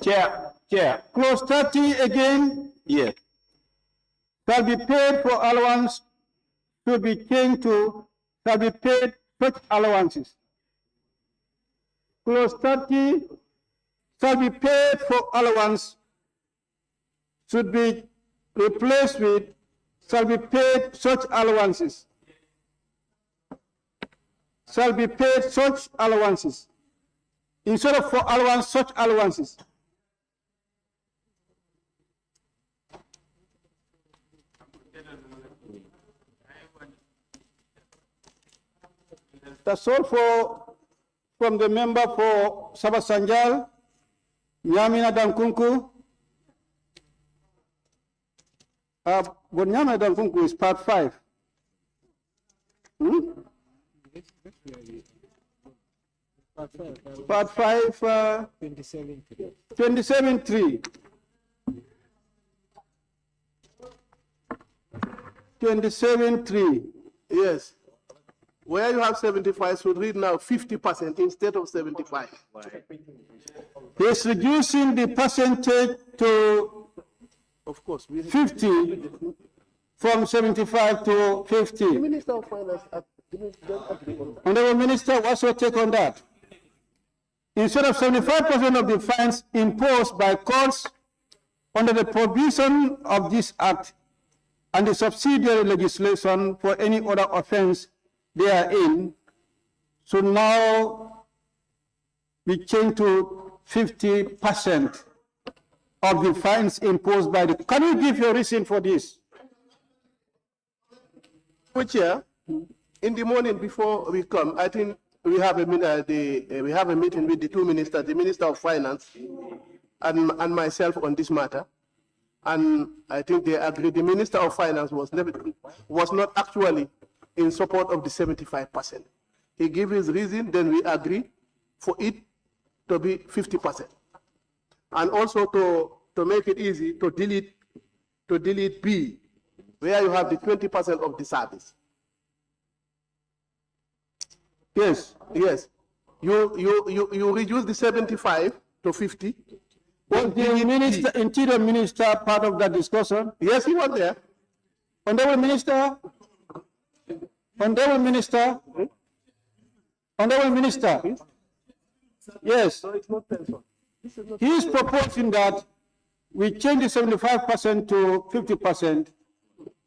Chair. Clause 30 again. Yes. Shall be paid for allowance should be changed to shall be paid such allowances. Clause 30 shall be paid for allowance should be replaced with shall be paid such allowances. Shall be paid such allowances. Instead of for allowance, such allowances. That's all from the member for Sabasanjal, Nyamina Dankunku. But Nyamina Dankunku is part 5. Part 5, 27.3. 27.3. Yes. Where you have 75 should read now 50% instead of 75. He's reducing the percentage to Of course. 50 from 75 to 50. Minister of Finance didn't agree on that. Honorable Minister, what's your take on that? instead of 75% of the fines imposed by courts under the provision of this act and the subsidiary legislation for any other offense therein, should now be changed to 50% of the fines imposed by the. Can you give your reason for this? Chair, in the morning before we come, I think we have a meeting with the two ministers, the Minister of Finance and myself on this matter. And I think they agreed. The Minister of Finance was not actually in support of the 75%. He gave his reason, then we agree for it to be 50%. And also to make it easy to delete B, where you have the 20% of the service. Yes, yes. You reduce the 75 to 50. Was the Interior Minister part of that discussion? Yes, he was there. Honorable Minister, yes. He is proposing that we change the 75% to 50%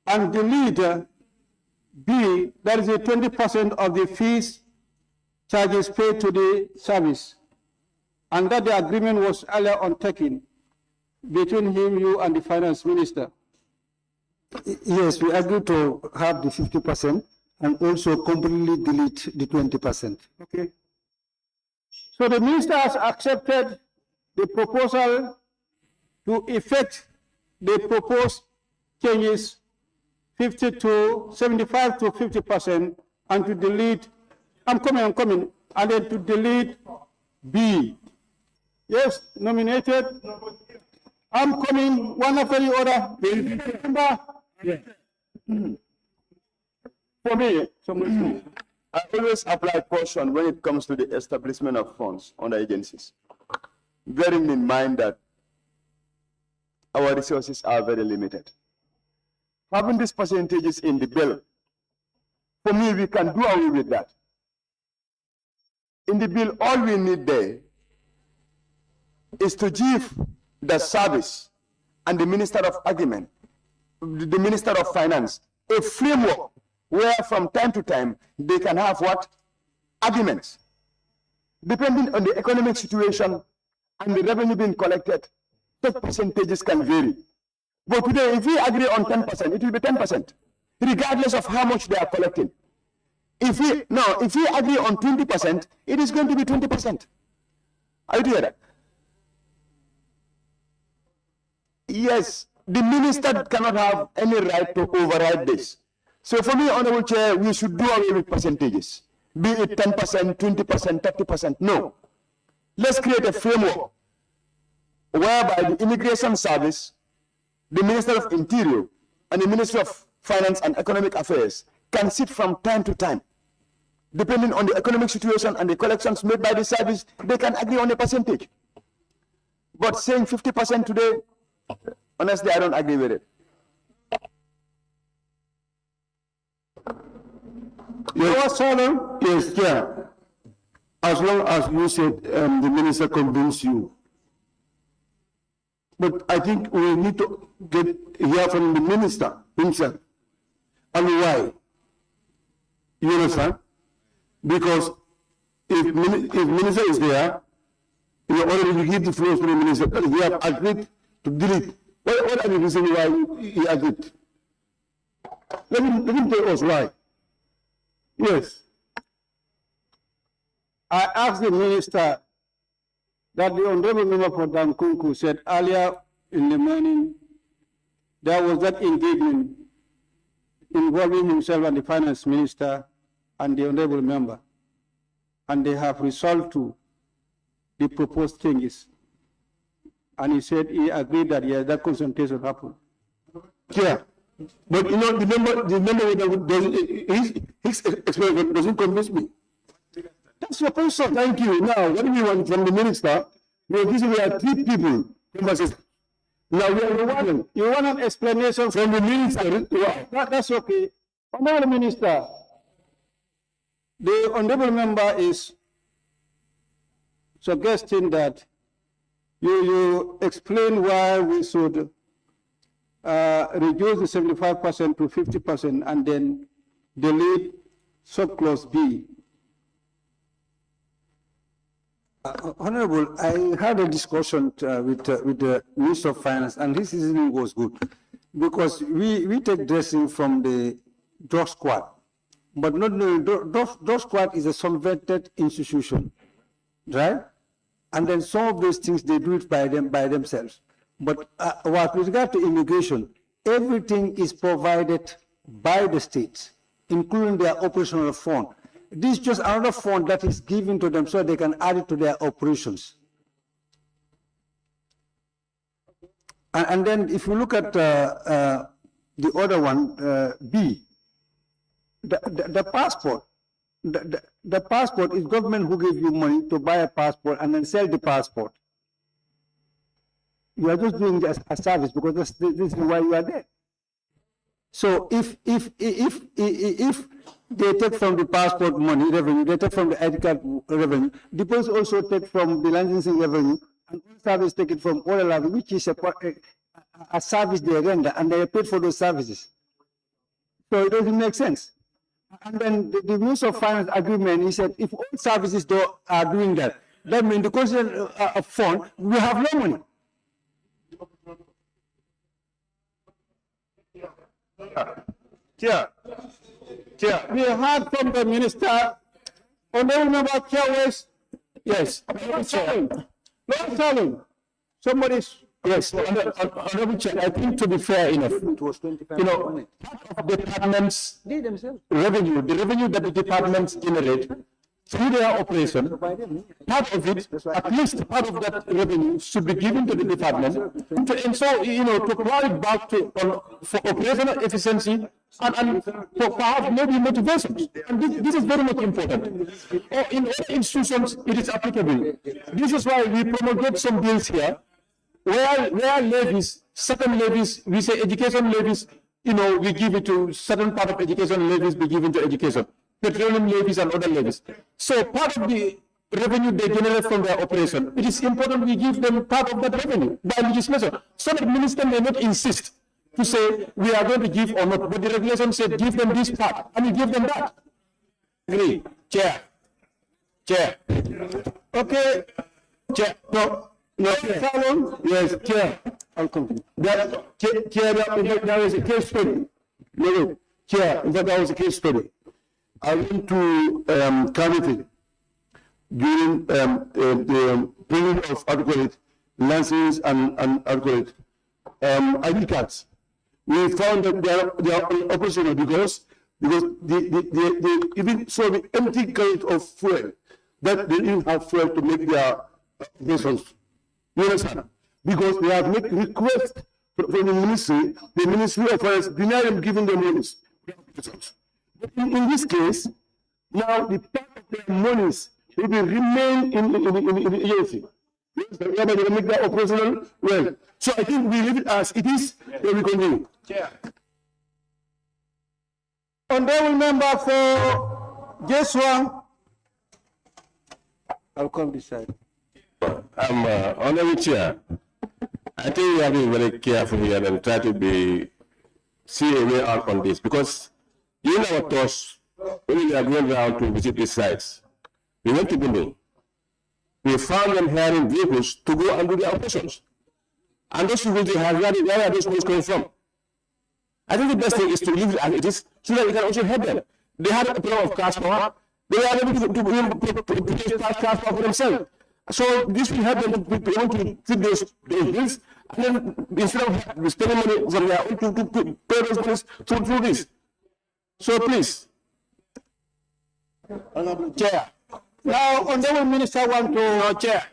and delete B, that is the 20% of the fees charges paid to the service. And that the agreement was earlier undertaken between him, you, and the finance minister. Yes, we agree to have the 50% and also completely delete the 20%. Okay. So the minister has accepted the proposal to effect the proposed changes 75 to 50% and to delete, I'm coming, and then to delete B. Yes, nominated. I'm coming, one after the other. For me, I always apply caution when it comes to the establishment of funds under agencies, bearing in mind that our resources are very limited. Having these percentages in the bill, for me, we can do away with that. In the bill, all we need there is to give the service and the Minister of Agreement, the Minister of Finance, a framework where from time to time they can have what? Arguments. Depending on the economic situation and the revenue being collected, those percentages can vary. But today, if we agree on 10%, it will be 10%, regardless of how much they are collecting. If we agree on 20%, it is going to be 20%. Are you hear that? Yes, the minister cannot have any right to override this. So for me, Honorable Chair, we should do away with percentages. Be it 10%, 20%, 30%. No. Let's create a framework whereby the Immigration Service, the Minister of Interior, and the Minister of Finance and Economic Affairs can sit from time to time. Depending on the economic situation and the collections made by the service, they can agree on a percentage. But saying 50% today, honestly, I don't agree with it. Yes, yes, Chair. As long as you said the minister convinced you. But I think we need to hear from the minister himself. And why? You understand? Because if minister is there, you already give the floor to the minister. He have agreed to delete. What are the reasons why he agreed? Let him tell us why. Yes. I asked the minister that the Honorable Member for Dankunku said earlier in the morning there was that engagement involving himself and the finance minister and the Honorable Member, and they have resolved to the proposed changes. And he said he agreed that yes, that consultation happened. Yeah. But you know, the member his explanation doesn't convince me. That's your position. Thank you. Now, what do we want from the minister? We are three people. Now you want an explanation from the minister. That's okay. Honorable Minister, the Honorable Member is suggesting that you explain why we should reduce the 75% to 50% and then delete subclause B. Honorable, I had a discussion with the Minister of Finance, and his reasoning was good, because we take dressing from the dog squad, but not knowing dog squad is a solvented institution, right? And then some of those things they do it by themselves. But with regard to immigration, everything is provided by the states, including their operational fund. This is just another fund that is given to them so they can add it to their operations. And then if you look at the other one, B, the passport, the passport is government who gives you money to buy a passport and then sell the passport. You are just doing this a service because this is why you are there. So if they take from the passport money revenue, they take from the ID card revenue, the police also take from the licensing revenue, and all service take it from all revenue, which is a service they render, and they are paid for those services. So it doesn't make sense. And then the Minister of Finance agreement, he said, if all services are doing that, that means the constitutional fund will have no money. Chair, we heard from the minister. Honorable member Chair West. Yes. No selling. Somebody's. Yes. Honorable Chair, I think to be fair enough, part of the department's revenue, the revenue that the departments generate through their operation, part of it, at least part of that revenue should be given to the department and so, to provide back for operational efficiency and for perhaps maybe motivation. And this is very much important. In other institutions, it is applicable. This is why we promulgate some bills here, where levies, certain levies, we say education levies, we give it to certain part of education levies be given to education. Petroleum levies and other levies. So part of the revenue they generate from their operation, it is important we give them part of that revenue by legislation, so that the minister may not insist to say we are going to give or not, but the regulation said give them this part, and we give them that. Agree. Chair. Okay. Chair. No. Yes, Chair. I'll come. Chair, there was a case study. No, Chair, in fact, there was a case study. I went to Kamiti during the printing of articulate licenses and articulate ID cards. We found that they are unoperational because they even saw the empty crate of fuel that they didn't have fuel to make their operations. You understand? Because they have made requests from the Ministry of Finance deny them giving them monies. In this case, now the part of their monies will be remain in the agency. They will make that operational well. So I think we leave it as it is, then we continue. Yeah. Honorable member for Jesua. I'll come this side. Honorable Chair, I think we have to be very careful here and try to see a way out on this, because in our tours, when we are going around to visit these sites, we went to Bundu. We found them hiring vehicles to go and do their operations. And those people they have, where are those money coming from? I think the best thing is to leave it as it is, so that we can also help them. They had a problem of cash power. They are able to produce cash power for themselves. So this will help them to fit those bills, and then instead of spending money from their own to pay those monies through this. So please. Honorable Chair. Now, Honorable Minister want to... No, Chair.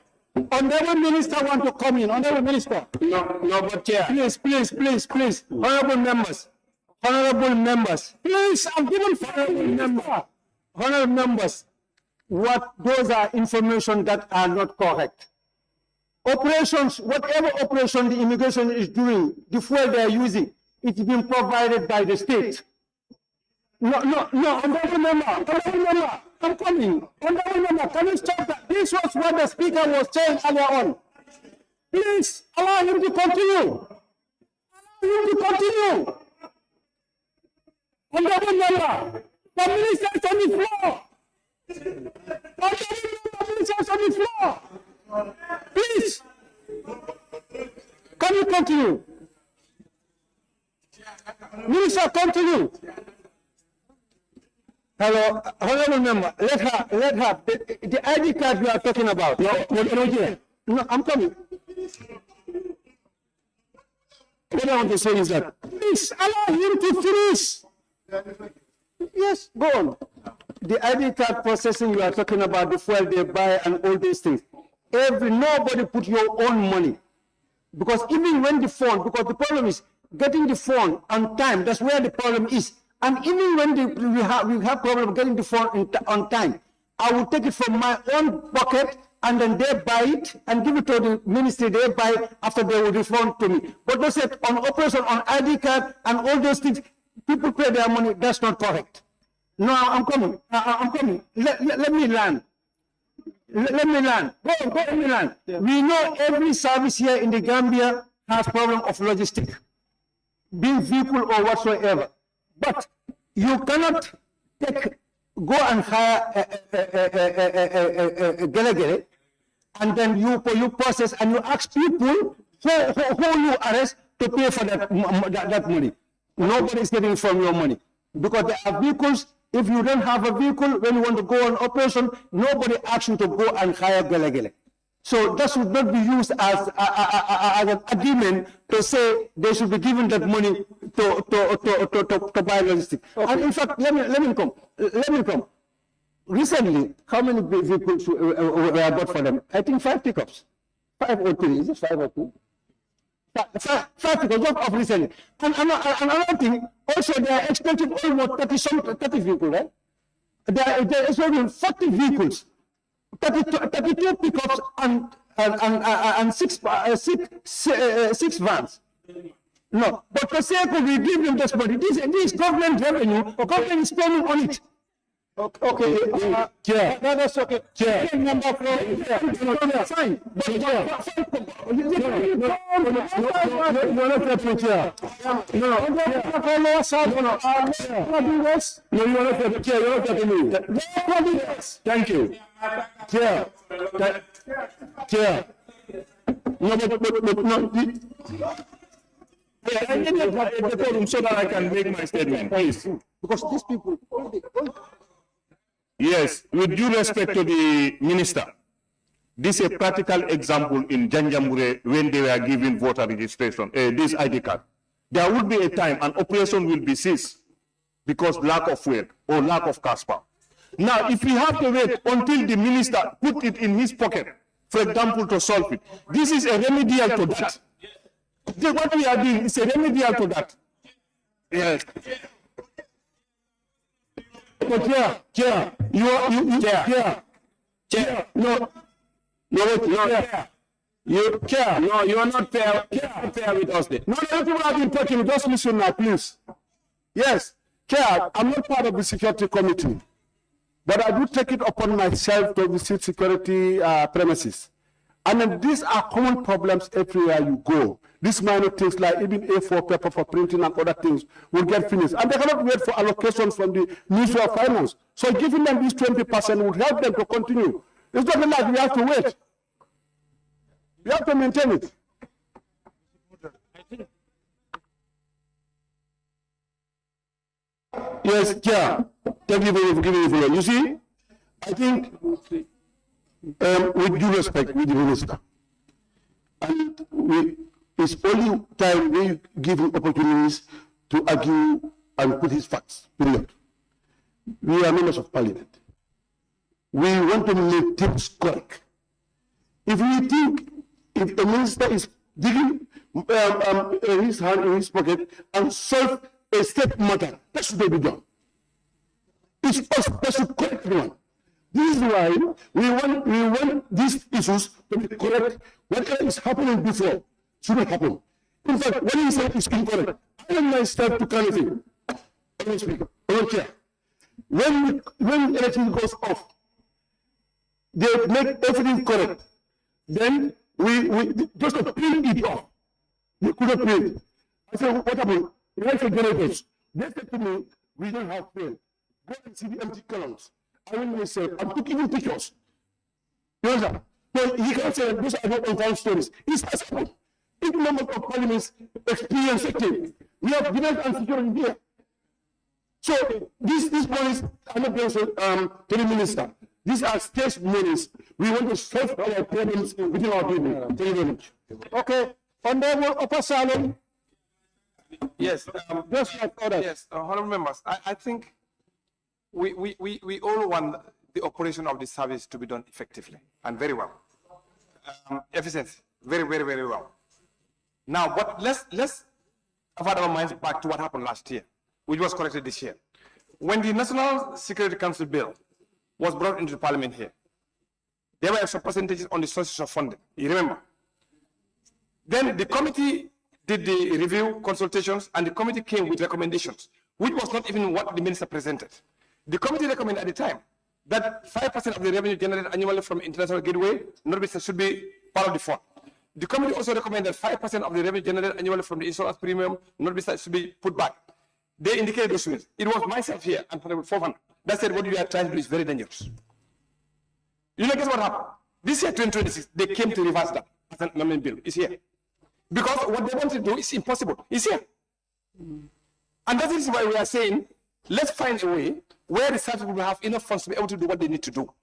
Honorable Minister want to come in. Honorable Minister. No, but Chair. Please. Honorable members. Please, I'm giving honorable members. Those are information that are not correct. Operations, whatever operation the immigration is doing, the fuel they are using, it's been provided by the state. Honorable member, I'm coming. Honorable member, can you stop that? This was what the speaker was saying earlier on. Please allow him to continue. Allow him to continue. Honorable member, the minister is on the floor. Honorable member, the minister is on the floor. Please, can you continue? Minister, continue. Hello, honorable member, let her, the ID card you are talking about. No, I'm coming. What I want to say is that, please allow him to finish. Yes, go on. The ID card processing you are talking about, the fuel they buy and all these things. Nobody put your own money. Because even when the phone, because the problem is getting the phone on time, that's where the problem is. And even when we have problem getting the phone on time, I will take it from my own pocket and then they buy it and give it to the ministry, they buy it after they will refund to me. But they said on operation, on ID card and all those things, people pay their money, that's not correct. No, I'm coming, I'm coming. Let me land. Let me land. Go, let me land. Yeah. We know every service here in the Gambia has problem of logistics, being vehicle or whatsoever. But you cannot go and hire a Gelegele, and then you process and you ask people who you arrest to pay for that money. Nobody is getting from your money because there are vehicles. If you don't have a vehicle, when you want to go on operation, nobody asks you to go and hire Gelegele. So that should not be used as an agreement to say they should be given that money to buy logistics. Okay. And in fact, let me come. Recently, how many vehicles were bought for them? I think 5 pickups. 5 or 3, is it 5 or 2? 5 pickups of recently. And another thing, also they are expecting almost 30 vehicles, right? They are expecting 40 vehicles. 32 pickups and 6 vans. No, but Kaseko will give them this money. This government revenue, government is spending on it. Okay, Chair. That's okay. Chair. Number 4. Fine. You're not helping, Chair. No, you're not helping, Chair. You're not helping me. Thank you. Chair. Chair. No, but no. I need the forum so that I can make my statement, please. Because these people. Yes, with due respect to the minister, this is a practical example in Janjambure when they were giving voter registration, this ID card. There would be a time an operation will be ceased because lack of fuel or lack of cash power. Now, if we have to wait until the minister put it in his pocket, for example, to solve it, this is a remedial to that. What we are doing is a remedial to that. Yes. But Chair, you are not fair with us. No, people have been talking. Just listen now, please. Yes, Chair, I'm not part of the security committee, but I do take it upon myself to visit security premises. And then these are common problems everywhere you go. These minor things like even A4 paper for printing and other things will get finished. And they cannot wait for allocations from the Ministry of Finance. So giving them this 20% would help them to continue. It's not like we have to wait. We have to maintain it. Yes, Chair. Thank you for giving me for you. See, I think with due respect with the minister, and it's only time we give him opportunities to argue and put his facts, period. We are members of parliament. We want to make things correct. If we think if the minister is digging his hand in his pocket and solve a state matter, that should be done. It's us that should correct one. This is why we want these issues to be correct. Whatever is happening before should not happen. In fact, when he said it's incorrect, I am myself to kind of thing. Chair, when electricity goes off, they make everything correct. Then we just to print it off. They couldn't print. I said, what happened? Like the generators. They said to me, we don't have fuel. Go and see the empty columns. I went myself and took even pictures. You understand? So he can't say those are not unfound stories. It's possible. If members of parliament experience it, we have given and security here. So these monies are not going to the minister. These are state monies. We want to solve our problems within our people. Thank you very much. Okay, Honorable Opasalam. Yes, Just like others. yes, honorable members, I think we all want the operation of the service to be done effectively and very well. Efficient, very, very, very well. Now, but let's have our minds back to what happened last year, which was corrected this year. When the National Security Council bill was brought into the parliament here, there were some percentages on the sources of funding. You remember? Then the committee did the review consultations, and the committee came with recommendations, which was not even what the minister presented. The committee recommended at the time that 5% of the revenue generated annually from international gateway should be part of the fund. The committee also recommended 5% of the revenue generated annually from the insurance premium should be put back. They indicated those things. It was myself here and Honorable Fofana that said what you are trying to do is very dangerous. You know, guess what happened? This year, 2026, they came to reverse that as an amendment bill. It's here. Because what they want to do is impossible. It's here. And that is why we are saying, let's find a way where the service will have enough funds to be able to do what they need to do.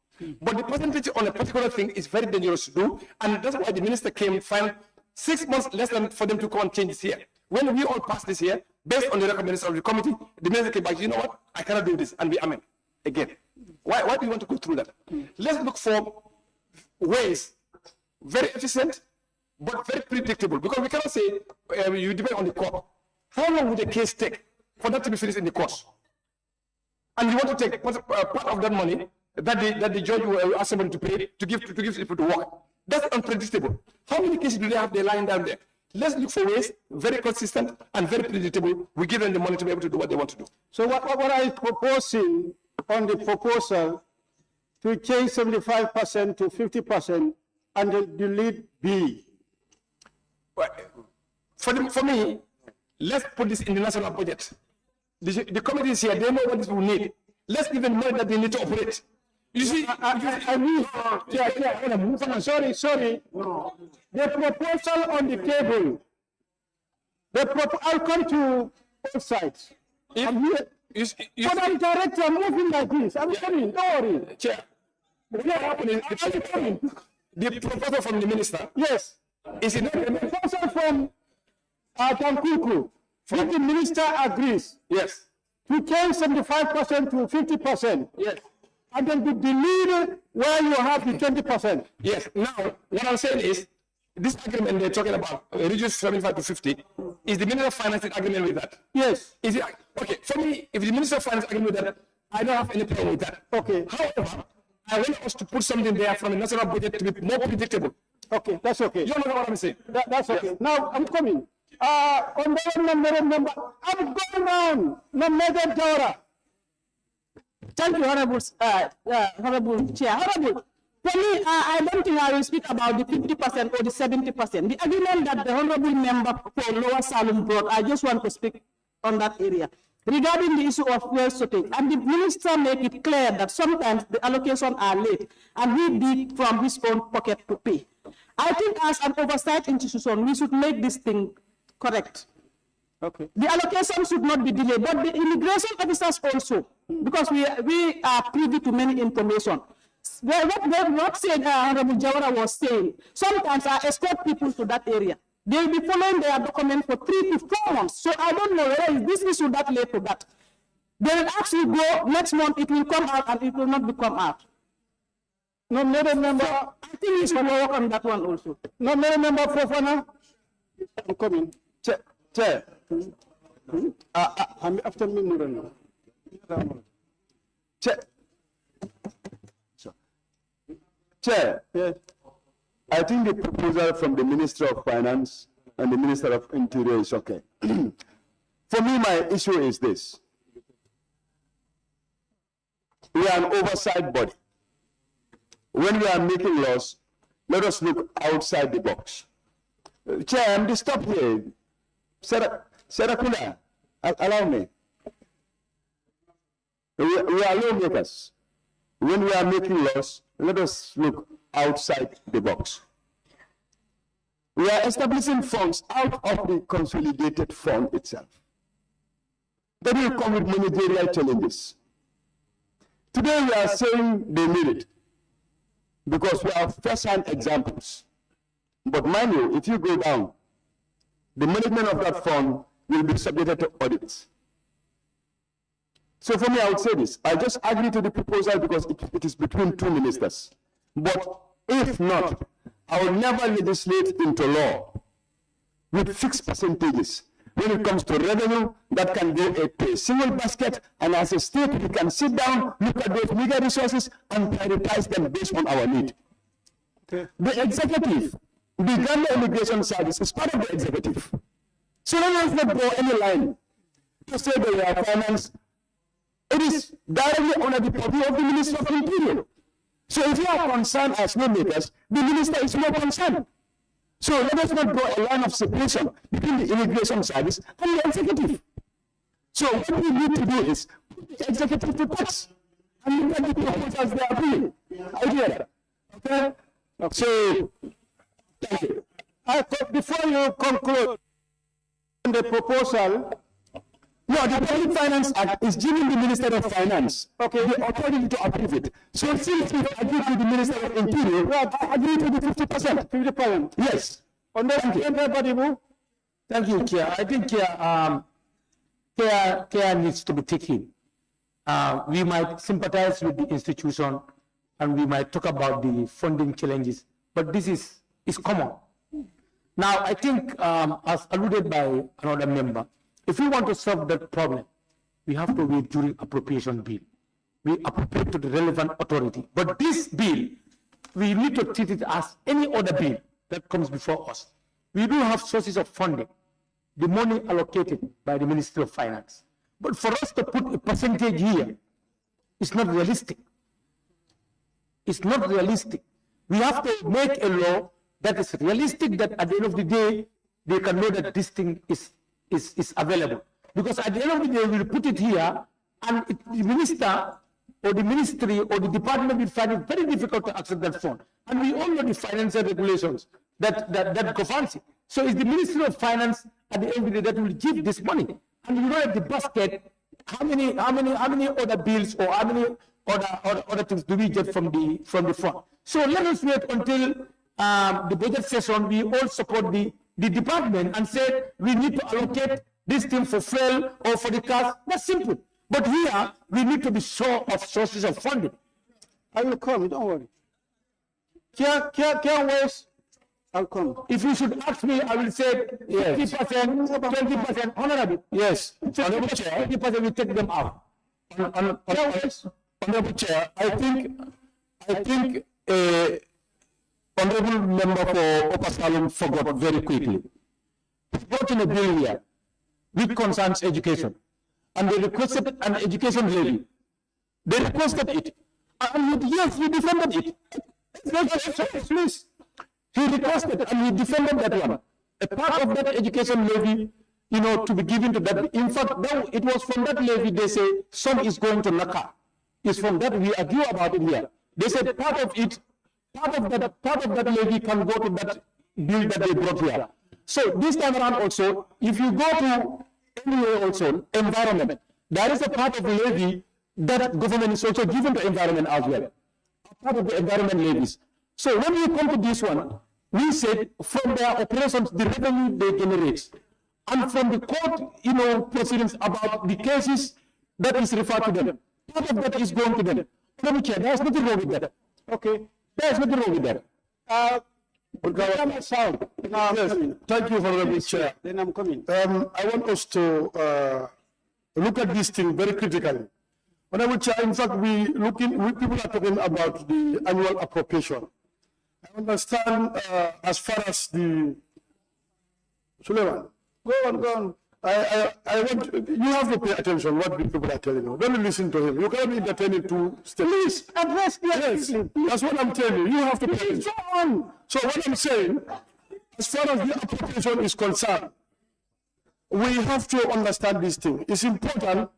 But the percentage on a particular thing is very dangerous to do, and that's why the minister came, found 6 months less than for them to come and change this year. When we all passed this year, based on the recommendations of the committee, the minister came back, you know what, I cannot do this, and we amend again. Why do you want to go through that? Let's look for ways, very efficient, but very predictable, because we cannot say you depend on the court. How long would a case take for that to be finished in the courts? And you want to take part of that money that the judge will ask somebody to pay to give people to work. That's unpredictable. How many cases do they have? They're lying down there. Let's look for ways, very consistent and very predictable. We give them the money to be able to do what they want to do. So what I proposing on the proposal to change 75% to 50% and delete B. For me, let's put this in the national budget. The committee is here, they know what this will need. Let's give them money that they need to operate. You see, I mean, sorry. The proposal on the table, I'll come to both sides. I'm here. But I'm director, I'm moving like this. I'm coming, don't worry. Chair, what happened is the proposal from the minister. Yes. Is it not the proposal from Tankuku? If the minister agrees. Yes. To change 75% to 50%. Yes. And then to delete where you have the 20%. Yes. Now, what I'm saying is, this agreement they're talking about, reduce 75 to 50, is the Minister of Finance in agreement with that? Yes. Is it okay? For me, if the Minister of Finance agrees with that, I don't have any problem with that. Okay. However, I want us to put something there from the national budget to be more predictable. Okay, that's okay. You know what I'm saying? That's okay. Yes. Now I'm coming. On the number, I'm going down. Namada Jawara. Thank you, Honorable Chair. Honorable, for me, I don't think I will speak about the 50% or the 70%. The argument that the Honorable Member for Lower Salem brought, I just want to speak on that area. Regarding the issue of fuel shortage, and the minister make it clear that sometimes the allocations are late, and he did from his own pocket to pay. I think as an oversight institution, we should make this thing correct. Okay. The allocation should not be delayed, but the immigration officers also, because we are privy to many information. What said Honorable Jawara was saying, sometimes I escort people to that area. They will be following their document for 3 to 4 months. So I don't know whether this issue that led to that. They will actually go next month, it will come out and it will not become out. No member, I think we should work on that one also. No member Fofana. I'm coming. Chair. I'm after me, Murano. Chair, yes. I think the proposal from the Minister of Finance and the Minister of Interior is okay. For me, my issue is this. we are an oversight body. When we are making laws, let us look outside the box. Chair, I'm disturbed here. Serakula, allow me. We are lawmakers. When we are making laws, let us look outside the box. We are establishing funds out of the consolidated fund itself. That will come with managerial challenges. Today we are saying they need it because we have first-hand examples. But mind you, if you go down, the management of that fund will be subjected to audits. So for me, I would say this. I just agree to the proposal because it is between two ministers. But if not, I will never legislate into law with fixed percentages when it comes to revenue that can go to a single basket, and as a state, we can sit down, look at those meager resources and prioritize them based on our need. The executive, the Ghana Immigration Service is part of the executive. So let us not draw any line to say that we are finance. It is directly under the purview of the Minister of Interior. So if you are concerned as lawmakers, the minister is more concerned. So let us not draw a line of separation between the immigration service and the executive. So what we need to do is put the executive to tax and look at the proposals they are doing. I hear that. Okay? So, thank you. Before you conclude the proposal, no, the Public Finance Act is giving the Minister of Finance the authority to approve it. So since we agree with the Minister of Interior, I agree to the 50%. 50%. Yes. Thank you, Chair. I think care needs to be taken. We might sympathize with the institution and we might talk about the funding challenges, but this is common. Now, I think, as alluded by another member, if we want to solve that problem, we have to wait during appropriation bill. We appropriate to the relevant authority. But this bill, we need to treat it as any other bill that comes before us. We do have sources of funding, the money allocated by the Ministry of Finance. But for us to put a percentage here, it's not realistic. It's not realistic. We have to make a law that is realistic, that at the end of the day, they can know that this thing is available. Because at the end of the day, we'll put it here, and the minister or the ministry or the department will find it very difficult to access that fund. And we all know the financial regulations that governs it. So it's the Ministry of Finance at the end of the day that will give this money. And you know at the basket, how many other bills or how many other things do we get from the fund? So let us wait until the budget session. We all support the department and say we need to allocate this thing for fuel or for the cars. That's simple. But here we need to be sure of sources of funding. I will come, don't worry. Can't waste. I'll come. If you should ask me, I will say 50%, 20%, honorable. Yes. 20% we take them out. Honorable Chair, I think Honorable Member for Upper Salem forgot very quickly. He brought in a bill here which concerns education, and they requested an education levy. They requested it, and yes, we defended it. Please. He requested and he defended that one. A part of that education levy, to be given to that. In fact, it was from that levy they say some is going to NACA. It's from that we argue about it here. They said part of that levy can go to that bill that they brought here. So this time around also, if you go to anywhere also, environment, there is a part of the levy that government is also given to environment as well. Part of the environment levies. So when we come to this one, we said from their operations, the revenue they generate, and from the court, proceedings about the cases that is referred to them, part of that is going to them. There's nothing wrong with that. Okay, there's nothing wrong with that. Yes. Thank you, Honorable Chair. Then I'm coming. I want us to look at this thing very critically. Honorable Chair, in fact, people are talking about the annual appropriation. I understand as far as the Suleiman. Go on. I want, you have to pay attention what the people are telling you. Don't listen to him. You cannot be entertaining two steps. Please address the Yes, that's what I'm telling you. You have to pay attention. Go on. So what I'm saying, as far as the appropriation is concerned, we have to understand this thing. It's important.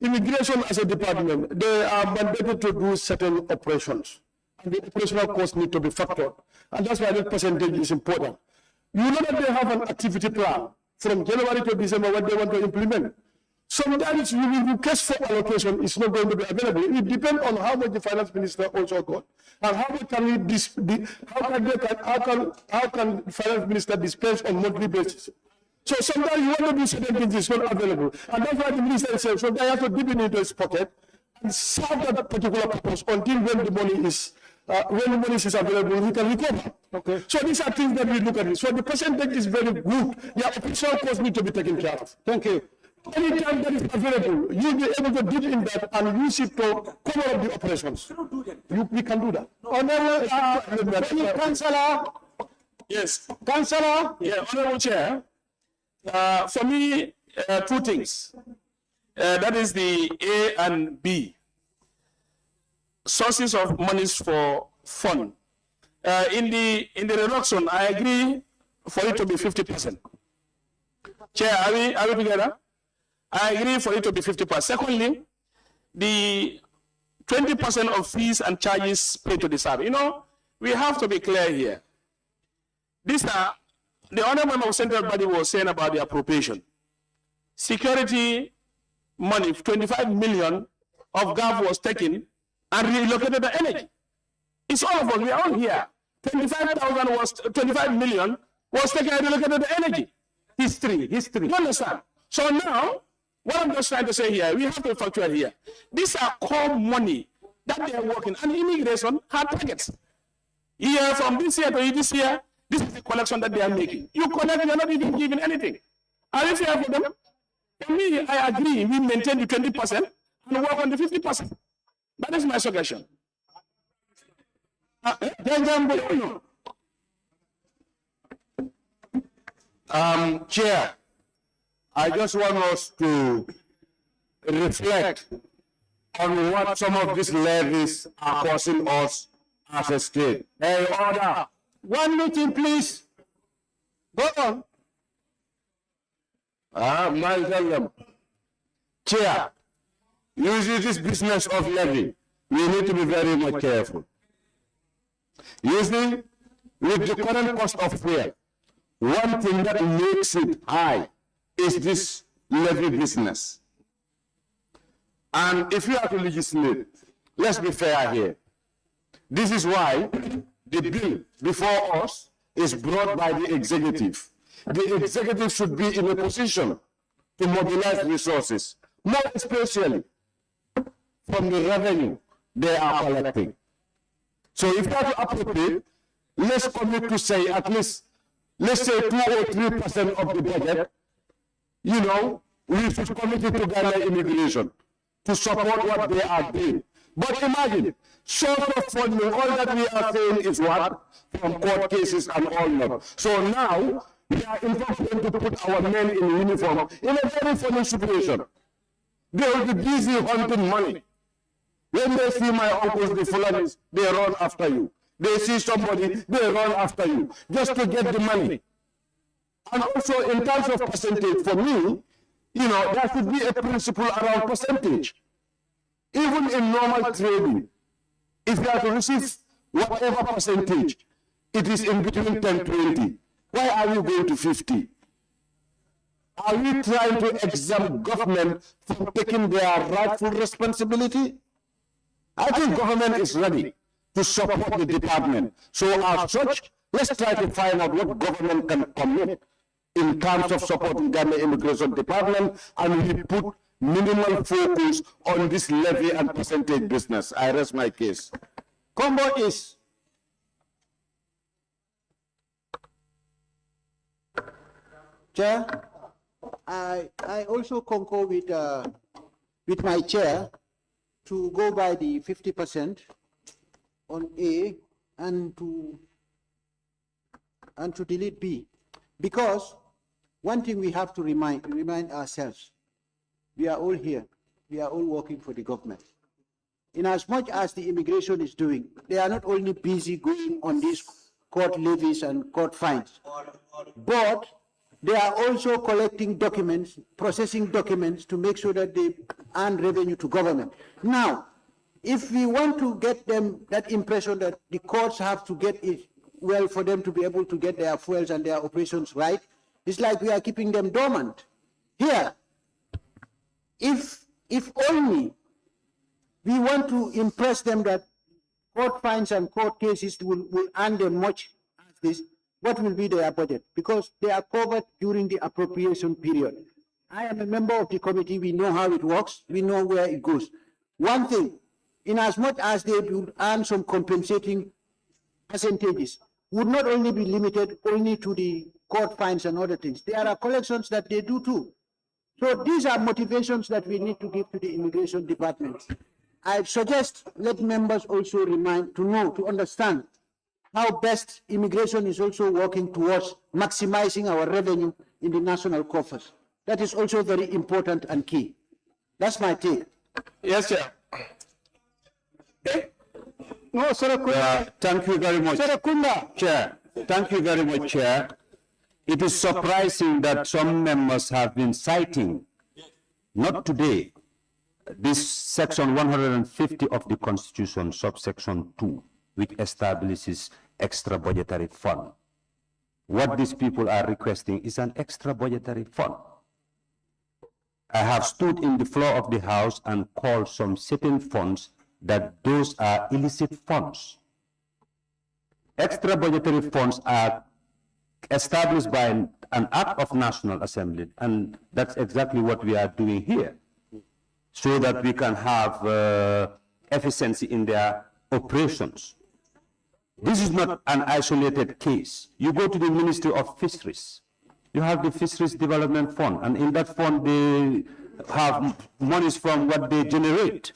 Immigration as a department, they are mandated to do certain operations. And the operational costs need to be factored. And that's why that percentage is important. You know that they have an activity plan from January to December what they want to implement. Sometimes you will request for allocation, it's not going to be available. It depends on how much the finance minister also got. And how much can how can the finance minister dispense on monthly basis. So sometimes you want to do certain things, it's not available. And that's why the minister says, so they have to dip it into his pocket and serve that particular purpose until when the money is available, he can recover. Okay. So these are things that we look at. So the percentage is very good. The operational costs need to be taken care of. Thank you. Anytime that is available, you'll be able to dip in that and use it to cover up the operations. We can do that. Honorable Councillor. Yes. Councillor. Yeah, Honorable Chair. For me, two things. That is the A and B. Sources of monies for fund. In the reduction, I agree for it to be 50%. Chair, are we together? I agree for it to be 50%. Secondly, the 20% of fees and charges paid to the service. You know, we have to be clear here. These are, the honorable member of central body was saying about the appropriation. Security money, 25 million of GAV was taken and relocated to energy. It's all of us, we are all here. 25 million was taken and relocated to energy. History. You understand? So now, what I'm just trying to say here, we have to fluctuate here. These are core money that they are working, and immigration had targets. Year from this year to this year, this is the collection that they are making. You collect, you're not even giving anything. Are you fair for them? For me, I agree, we maintain the 20% and work on the 50%. That is my suggestion. Chair, I just want us to reflect on what some of these levies are causing us as a state. Hey, order. One meeting, please. Go on. Chair, usually this business of levy, we need to be very much careful. Usually, with the current cost of fuel, one thing that makes it high is this levy business. And if you have to legislate, let's be fair here. This is why the bill before us is brought by the executive. The executive should be in a position to mobilize resources, more especially from the revenue they are collecting. So if you have to appropriate, let's commit to say at least, let's say 2 or 3% of the budget, you know, we should commit it to Ghana immigration to support what they are doing. But imagine, short of funding, all that we are saying is what? From court cases and all that. So now, we are in fact going to put our men in uniform in a very funny situation. They will be busy hunting money. When they see my uncles, the Fulanis, they run after you. They see somebody, they run after you, just to get the money. And also, in terms of percentage, for me, you know, there should be a principle around percentage. Even in normal trading, if you are to receive whatever percentage, it is in between 10-20. Why are you going to 50? Are we trying to exempt government from taking their rightful responsibility? I think government is ready to support the department. So as such, let's try to find out what government can commit in terms of supporting Ghana Immigration Department, and we put minimal focus on this levy and percentage business. I rest my case. Combo is. Chair, I also concur with my chair to go by the 50% on A and to delete B, because one thing we have to remind ourselves, we are all here. We are all working for the government. In as much as the immigration is doing, they are not only busy going on these court levies and court fines, but they are also collecting documents, processing documents to make sure that they earn revenue to government. Now, if we want to get them that impression that the courts have to get it well for them to be able to get their fuels and their operations right, it's like we are keeping them dormant. Here, if only we want to impress them that court fines and court cases will earn them much as this, what will be their budget? Because they are covered during the appropriation period. I am a member of the committee. We know how it works. We know where it goes. One thing, in as much as they will earn some compensating percentages, would not only be limited only to the court fines and other things. There are collections that they do too. So these are motivations that we need to give to the immigration department. I suggest let members also to understand how best immigration is also working towards maximizing our revenue in the national coffers. That is also very important and key. That's my take. Yes, Chair. No, thank you very much. Chair, thank you very much, Chair. It is surprising that some members have been citing, not today, this section 150 of the Constitution, subsection 2, which establishes extra budgetary fund. What these people are requesting is an extra budgetary fund. I have stood in the floor of the House and called some certain funds that those are illicit funds. Extra budgetary funds are established by an act of National Assembly, and that's exactly what we are doing here, so that we can have efficiency in their operations. This is not an isolated case. You go to the Ministry of Fisheries, you have the Fisheries Development Fund, and in that fund they have monies from what they generate.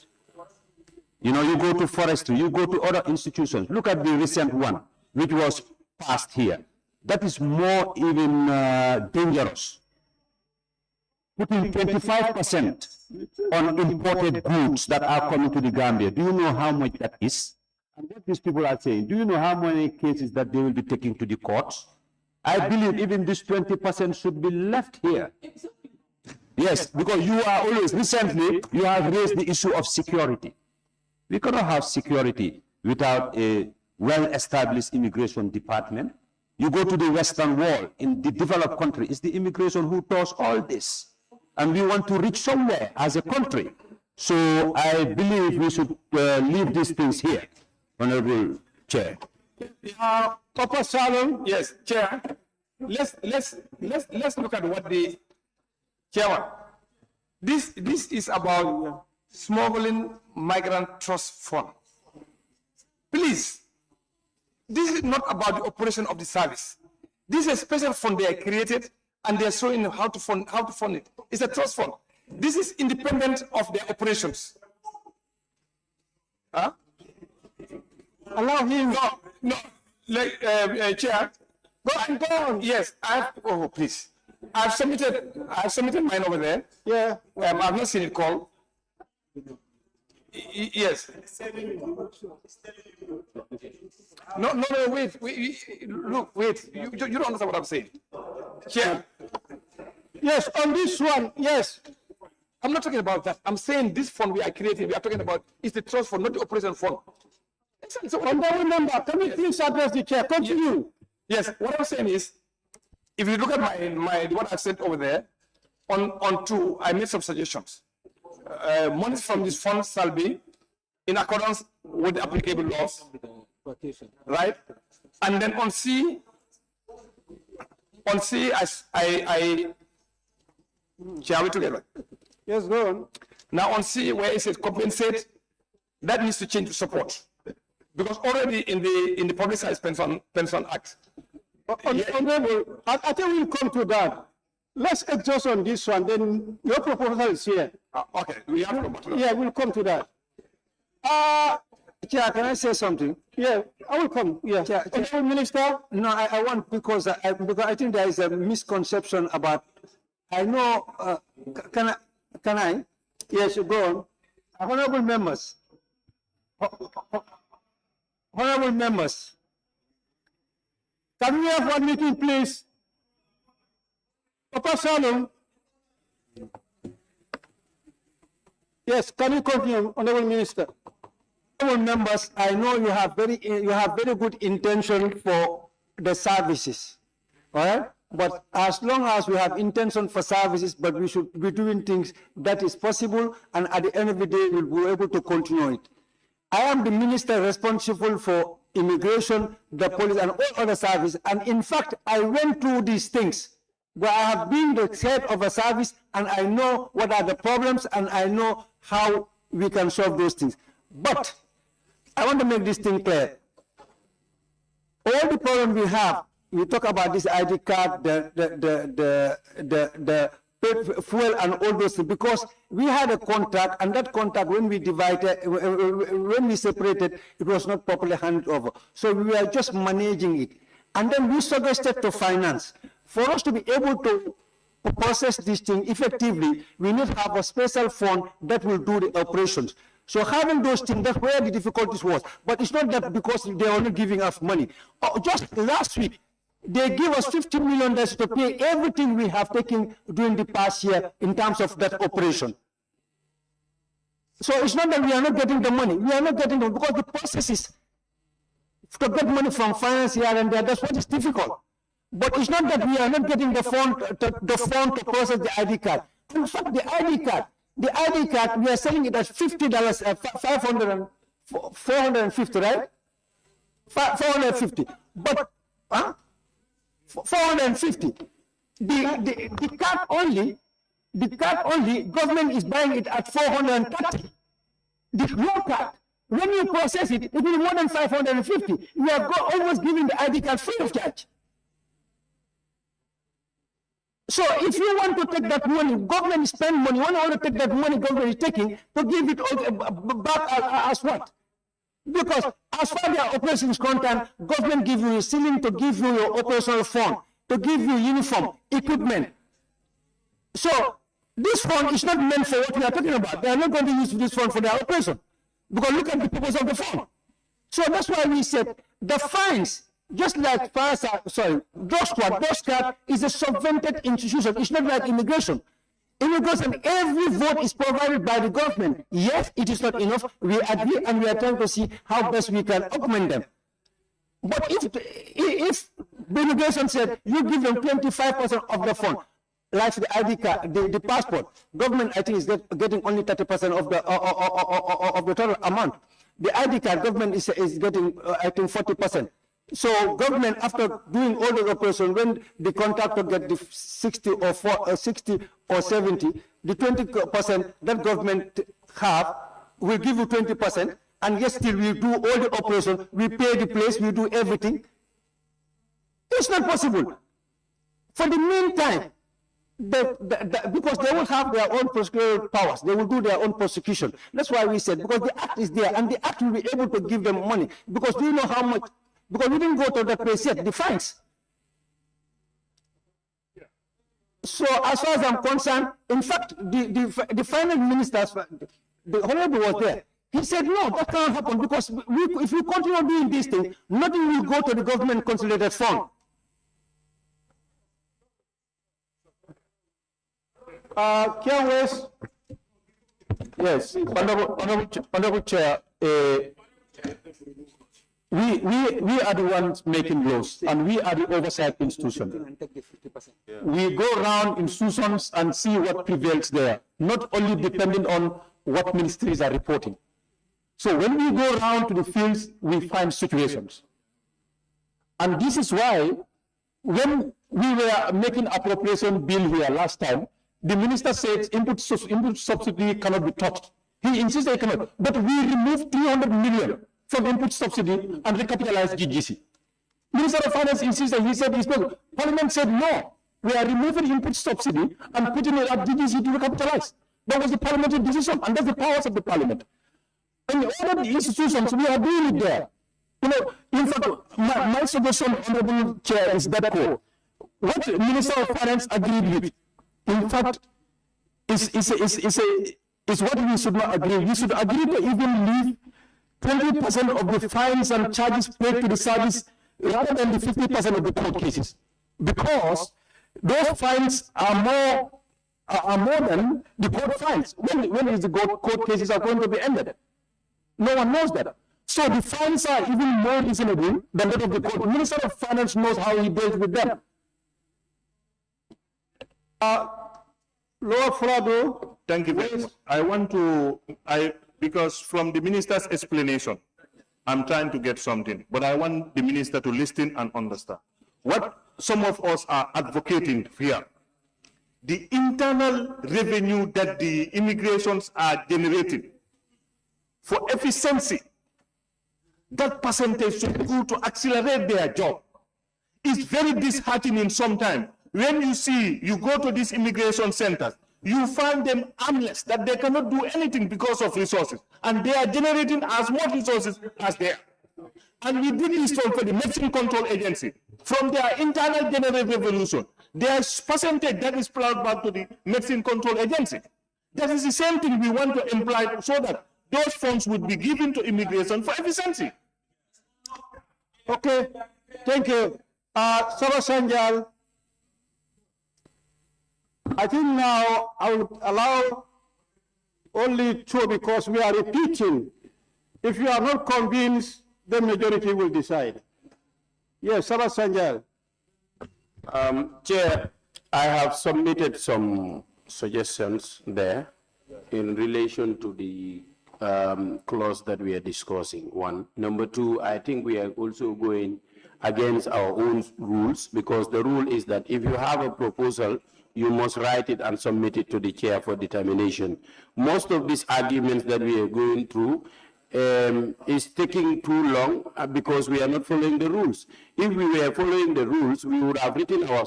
You know, you go to forestry, you go to other institutions. Look at the recent one, which was passed here. That is more even dangerous. Putting 25% on imported goods that are coming to the Gambia. Do you know how much that is? And what these people are saying, do you know how many cases that they will be taking to the courts? I believe even this 20% should be left here. Yes, because you are always, recently, you have raised the issue of security. We cannot have security without a well-established immigration department. You go to the Western Wall, in the developed country, it's the immigration who does all this. And we want to reach somewhere as a country. So I believe we should leave these things here, Honorable Chair. Papa Salom, yes, Chair. Let's look at what the Chairman. This is about smuggling migrant trust fund. Please, this is not about the operation of the service. This is a special fund they are created, and they are showing how to fund it. It's a trust fund. This is independent of their operations. Huh? Allow him. No. Like, Chair. Go on. Yes, please. I've submitted mine over there. Yeah. I've not seen it called. Yes. No, wait. Wait. You don't understand what I'm saying. Chair. Yes, on this one, yes. I'm not talking about that. I'm saying this fund we are creating, we are talking about is the trust fund, not the operation fund. So, honorable member, can you please address the chair? Continue. Yes, what I'm saying is, if you look at my what I sent over there, on 2, I made some suggestions. Money from this fund shall be in accordance with the applicable laws, right? And then on C, shall we together? Yes, go on. Now on C, where it says compensate, that needs to change to support, because already in the publicized pension act. Honorable, I think we'll come to that. Let's exhaust on this one. Then your proposal is here. Okay, we have to. Yeah, we'll come to that. Chair, can I say something? Yeah, I will come, yeah. Chair, Honorable Minister, No, I want, because I think there is a misconception about, I know, can I? yes, go on. Honorable members, honorable members, Can we have one meeting, please? Papa Salom. Yes, can you continue, Honorable Minister? honorable members, I know you have very good intention for the services, all right? But as long as we have intention for services, but we should be doing things that is possible, and at the end of the day, we'll be able to continue it. I am the minister responsible for immigration, the police, and all other services. And in fact, I went through these things where I have been the head of a service, and I know what are the problems, and I know how we can solve those things. But I want to make this thing clear. All the problem we have, we talk about this ID card, the fuel and all those things, because we had a contract, and that contract, when we divided, when we separated, it was not properly handed over. So we were just managing it. And then we suggested to finance, for us to be able to process this thing effectively, we need to have a special fund that will do the operations. So having those things, that's where the difficulties was. But it's not that because they are not giving us money. Oh, just last week, they give us $50 million to pay everything we have taken during the past year in terms of that operation. So it's not that we are not getting the money. We are not getting them because the process is to get money from finance here and there. That's what is difficult. But it's not that we are not getting the fund to process the ID card. In fact, the ID card, we are selling it at $50, 450, right? 450. But 450. The card only, government is buying it at 430. The raw card, when you process it, it will be more than 550. We are almost giving the ID card free of charge. So if you want to take that money, government spend money, when you want to take that money government is taking, to give it all back as what? Because as far as their operations concerned, government give you a ceiling to give you your operational fund, to give you uniform, equipment. So this fund is not meant for what we are talking about. They are not going to use this fund for their operation. Because look at the purpose of the fund. So that's why we said the fines, just like DOSCAD is a subvented institution. It's not like immigration. Immigration, every vote is provided by the government. Yes, it is not enough. We agree, and we are trying to see how best we can augment them. But if the immigration said you give them 25% of the fund, like the ID card, the passport, government I think is getting only 30% of the total amount. The ID card, government is getting I think 40%. So government, after doing all the operation, when the contractor get the 60 or 70, the 20% that government have will give you 20%, and yet still we do all the operation, we pay the place, we do everything. It's not possible. For the meantime, because they will have their own prosecutorial powers, they will do their own prosecution. That's why we said, because the act is there, and the act will be able to give them money. Because do you know how much? Because we didn't go to that place yet, the fines. So as far as I'm concerned, in fact, the finance minister, the Honorable was there. He said, no, that can't happen because if we continue doing this thing, nothing will go to the government consolidated fund. Yes, Honorable Chair, we are the ones making laws, and we are the oversight institution. We go around institutions and see what prevails there, not only depending on what ministries are reporting. So when we go around to the fields, we find situations. And this is why, when we were making appropriation bill here last time, the minister said input subsidy cannot be touched. He insisted it cannot, but we removed 300 million from input subsidy and recapitalized GGC. Minister of Finance insisted, he said, Parliament said no, we are removing input subsidy and putting it at GGC to recapitalize. That was the parliamentary decision, and that's the powers of the Parliament. And all of the institutions, we are doing it there. You know, in fact, my suggestion, Honorable Chair, is that what Minister of Finance agreed with, in fact, is what we should not agree. We should agree to even leave 20% of the fines and charges paid to the service rather than the 50% of the court cases. Because those fines are more than the court fines. When is the court cases are going to be ended? No one knows that. So the fines are even more reasonable than that of the court. The Minister of Finance knows how he deals with them. Lower Frado. Thank you very much. I want to, because from the minister's explanation, I'm trying to get something, but I want the minister to listen and understand. What some of us are advocating here, the internal revenue that the immigrations are generating for efficiency, that percentage should go to accelerate their job. It's very disheartening sometimes. When you go to these immigration centers, you find them armless, that they cannot do anything because of resources. And they are generating as much resources as they are. And we did this for the Medicine Control Agency. From their internal generated revenue, there's percentage that is plowed back to the Medicine Control Agency. That is the same thing we want to imply so that those funds would be given to immigration for efficiency. Okay, thank you. Saba Sanjal, I think now I will allow only two because we are repeating. If you are not convinced, the majority will decide. Yes, Saba Sanjal. Chair, I have submitted some suggestions there in relation to the clause that we are discussing, one. Number two, I think we are also going against our own rules, because the rule is that if you have a proposal, you must write it and submit it to the chair for determination. Most of these arguments that we are going through is taking too long because we are not following the rules. If we were following the rules, we would have written our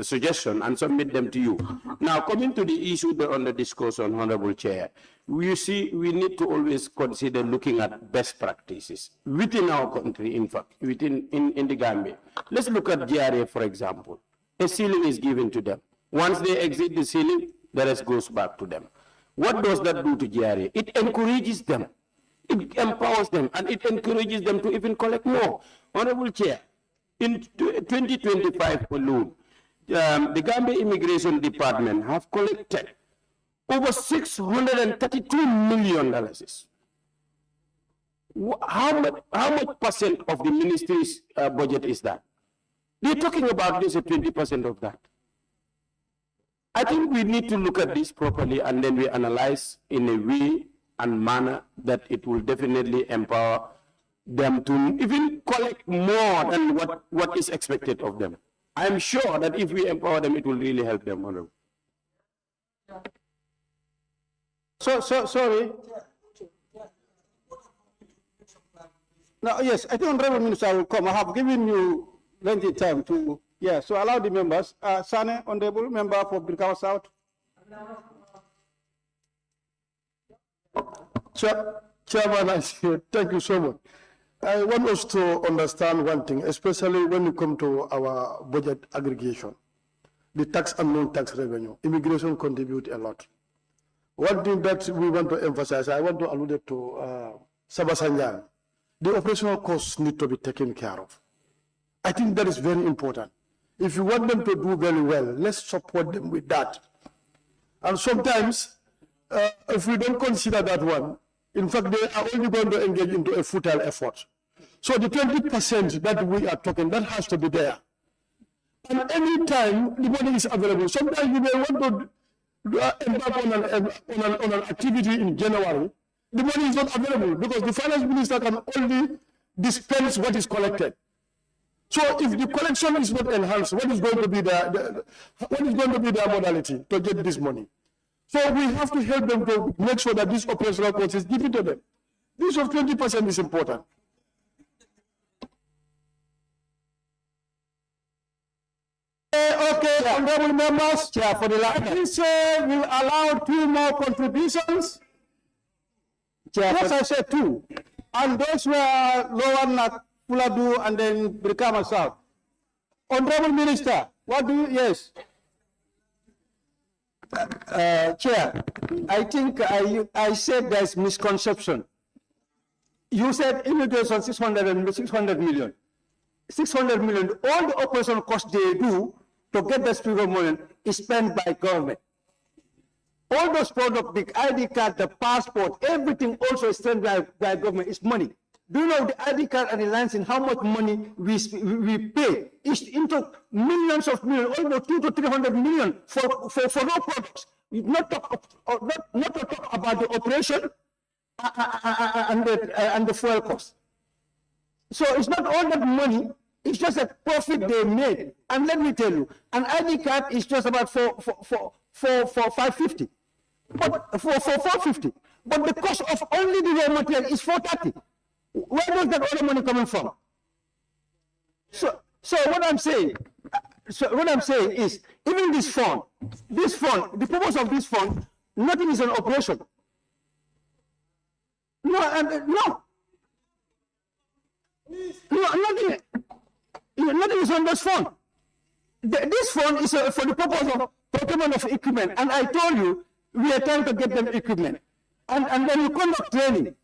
suggestion and submit them to you. Now, coming to the issue on the discussion, Honorable Chair, we need to always consider looking at best practices within our country, in fact, in the Gambia. Let's look at GRA, for example. A ceiling is given to them. Once they exit the ceiling, the rest goes back to them. What does that do to GRA? It encourages them, it empowers them, and it encourages them to even collect more. Honorable Chair, in 2025 alone, the Gambia Immigration Department have collected over $632 million. How much percent of the ministry's budget is that? They're talking about this at 20% of that. I think we need to look at this properly, and then we analyze in a way and manner that it will definitely empower them to even collect more than what is expected of them. I'm sure that if we empower them, it will really help them. Honorable. Sorry. No, yes, I think Honorable Minister will come. I have given you plenty time to, so allow the members. Sane, Honorable Member for Brikawa South. Chairman, thank you so much. I want us to understand one thing, especially when we come to our budget aggregation. The tax and non-tax revenue, immigration contribute a lot. One thing that we want to emphasize, I want to allude to Saba Sanjal. The operational costs need to be taken care of. I think that is very important. If you want them to do very well, let's support them with that. And sometimes, if we don't consider that one, in fact, they are only going to engage into a futile effort. So the 20% that we are talking, that has to be there. And any time the money is available, sometimes you may want to embark on an activity in January, the money is not available because the finance minister can only dispense what is collected. So if the collection is not enhanced, what is going to be their modality to get this money? So we have to help them to make sure that this operational cost is given to them. This of 20% is important. Okay, honorable members, Chair, for the last, we'll allow 2 more contributions. Yes, I said two. And those were Lower Nak, Puladu, and then Brikama South. Honorable Minister, what do you, yes? Chair, I think I said there's misconception. You said immigration 600 million. 600 million, all the operational costs they do to get the speaker money is spent by government. All those products, the ID card, the passport, everything also is spent by government, it's money. Do you know the ID card and the license, how much money we pay? It's into millions of millions, almost 200 to 300 million for raw products. Not to talk about the operation and the fuel cost. So it's not all that money, it's just a profit they made. And let me tell you, an ID card is just about for 550. But for 450. But the cost of only the raw material is 430. Where does that other money coming from? So what I'm saying is, even this fund, the purpose of this fund, nothing is an operation. No, nothing is on this fund. This fund is for the purpose of procurement of equipment. And I told you, we are trying to get them equipment. And when you conduct training,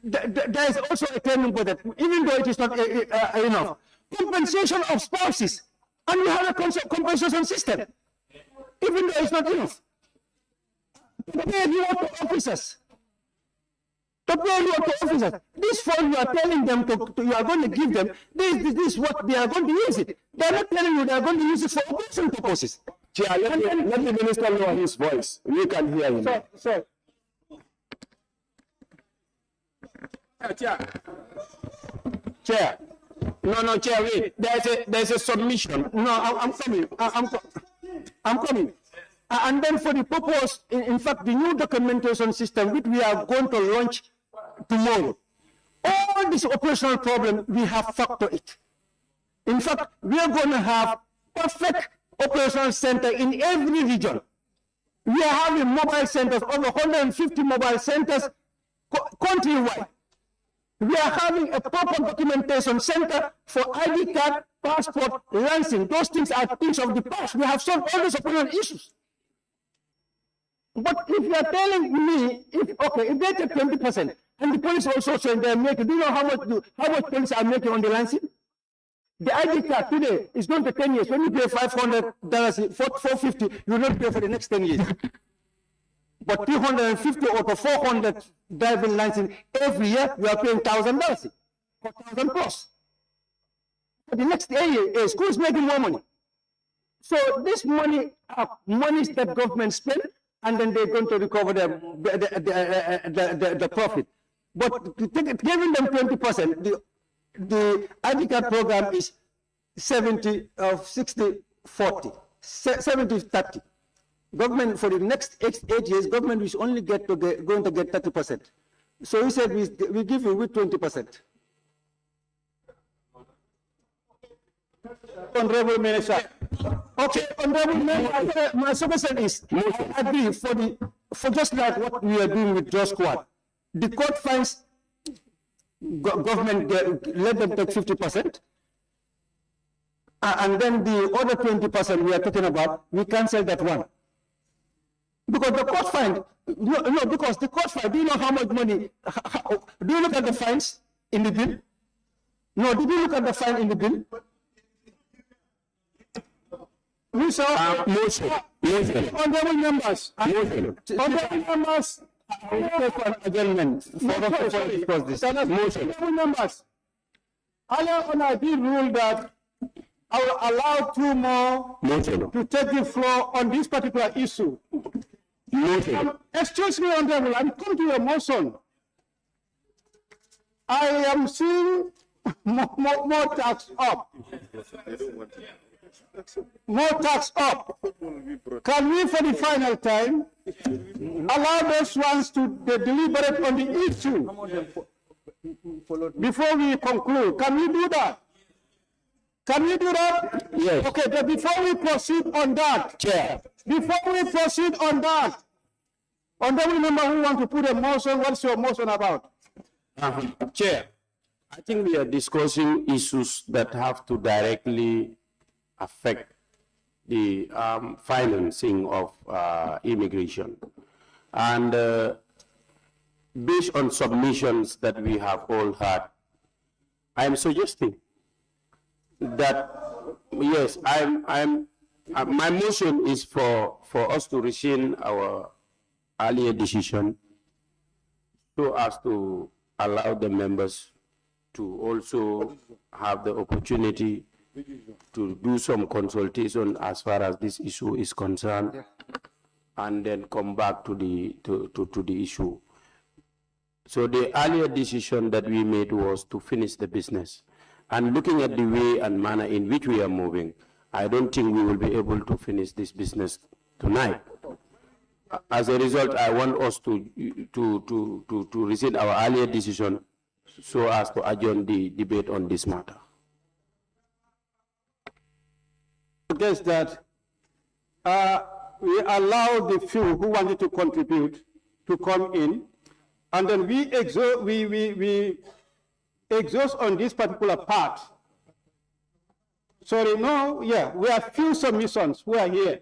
there is also a training budget, even though it is not enough. Compensation of spouses, and we have a compensation system, even though it's not enough. To pay reward to officers. This fund you are telling them you are going to give them, this is what they are going to use it. They are not telling you they are going to use it for operation purposes. Chair, let the minister lower his voice. We can hear him. Chair. No, Chair, wait. There's a submission. No, I'm coming. And then for the purpose, in fact, the new documentation system, which we are going to launch tomorrow, all this operational problem, we have factored it. In fact, we are going to have perfect operational center in every region. We are having mobile centers, over 150 mobile centers countrywide. We are having a proper documentation center for ID card, passport, licensing. Those things are things of the past. We have solved all those operational issues. But if you are telling me, if they take 20%, and the police also saying they are making, do you know how much police are making on the licensing? The ID card today is going to 10 years. When you pay $500, $450, you will not pay for the next 10 years. But 350 or 400 driving license every year, you are paying $1,000, $4,000 plus. For the next 10 years, school is making more money. So this money are monies that government spend, and then they're going to recover the profit. But giving them 20%, the ID card program is 60-40, 70-30. Government for the next 8 years, government is only going to get 30%. So he said we give you with 20%. Honorable Minister. Okay, Honorable Minister, my suggestion is, I agree for just like what we are doing with Joe Squad. The court finds government, let them take 50%. And then the other 20% we are talking about, we cancel that one. Because the court fine, because the court fine, do you know how much money, do you look at the fines in the bill? No, did you look at the fine in the bill? We saw honorable members. Honorable members. Honorable members. Earlier on, I did rule that I will allow two more to take the floor on this particular issue. Excuse me, Honorable, I'm coming to your motion. I am seeing more tax up. More tax up. Can we, for the final time, allow those ones to deliberate on the issue before we conclude? Can we do that? Can we do that? Yes. Okay, but before we proceed on that, Chair. before we proceed on that, Honorable member who want to put a motion, what's your motion about? Chair, I think we are discussing issues that have to directly affect the financing of immigration. And based on submissions that we have all had, I am suggesting that, yes, my motion is for us to rescind our earlier decision so as to allow the members to also have the opportunity to do some consultation as far as this issue is concerned, and then come back to the issue. So the earlier decision that we made was to finish the business. And looking at the way and manner in which we are moving, I don't think we will be able to finish this business tonight. As a result, I want us to rescind our earlier decision so as to adjourn the debate on this matter. Guess that we allow the few who wanted to contribute to come in, and then we exhaust on this particular part. Sorry, no, yeah, we have few submissions who are here.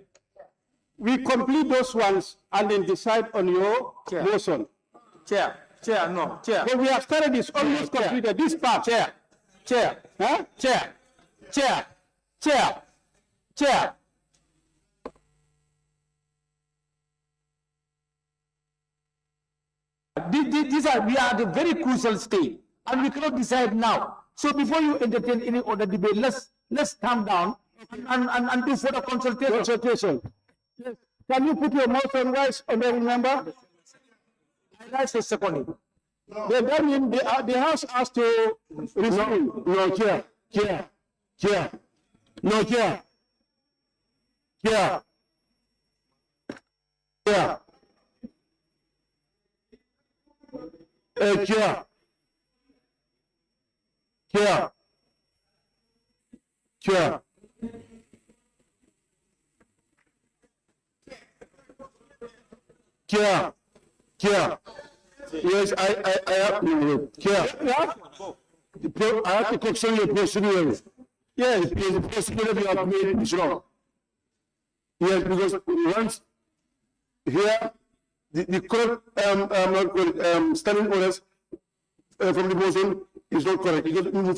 We complete those ones and then decide on your motion. Chair, no, Chair. But we have started this, almost completed this part. Chair. We are at a very crucial stage, and we cannot decide now. So before you entertain any other debate, let's calm down and do further consultation. Yes. Can you put your motion, guys, honorable member? That's a second. That means the House has to rescind. No, Chair. No, Chair. Yes, I have to. I have to question your procedure. Yes, because the procedure you have made is wrong. Yes, because once here, the correct standing orders from the motion is not correct. You can move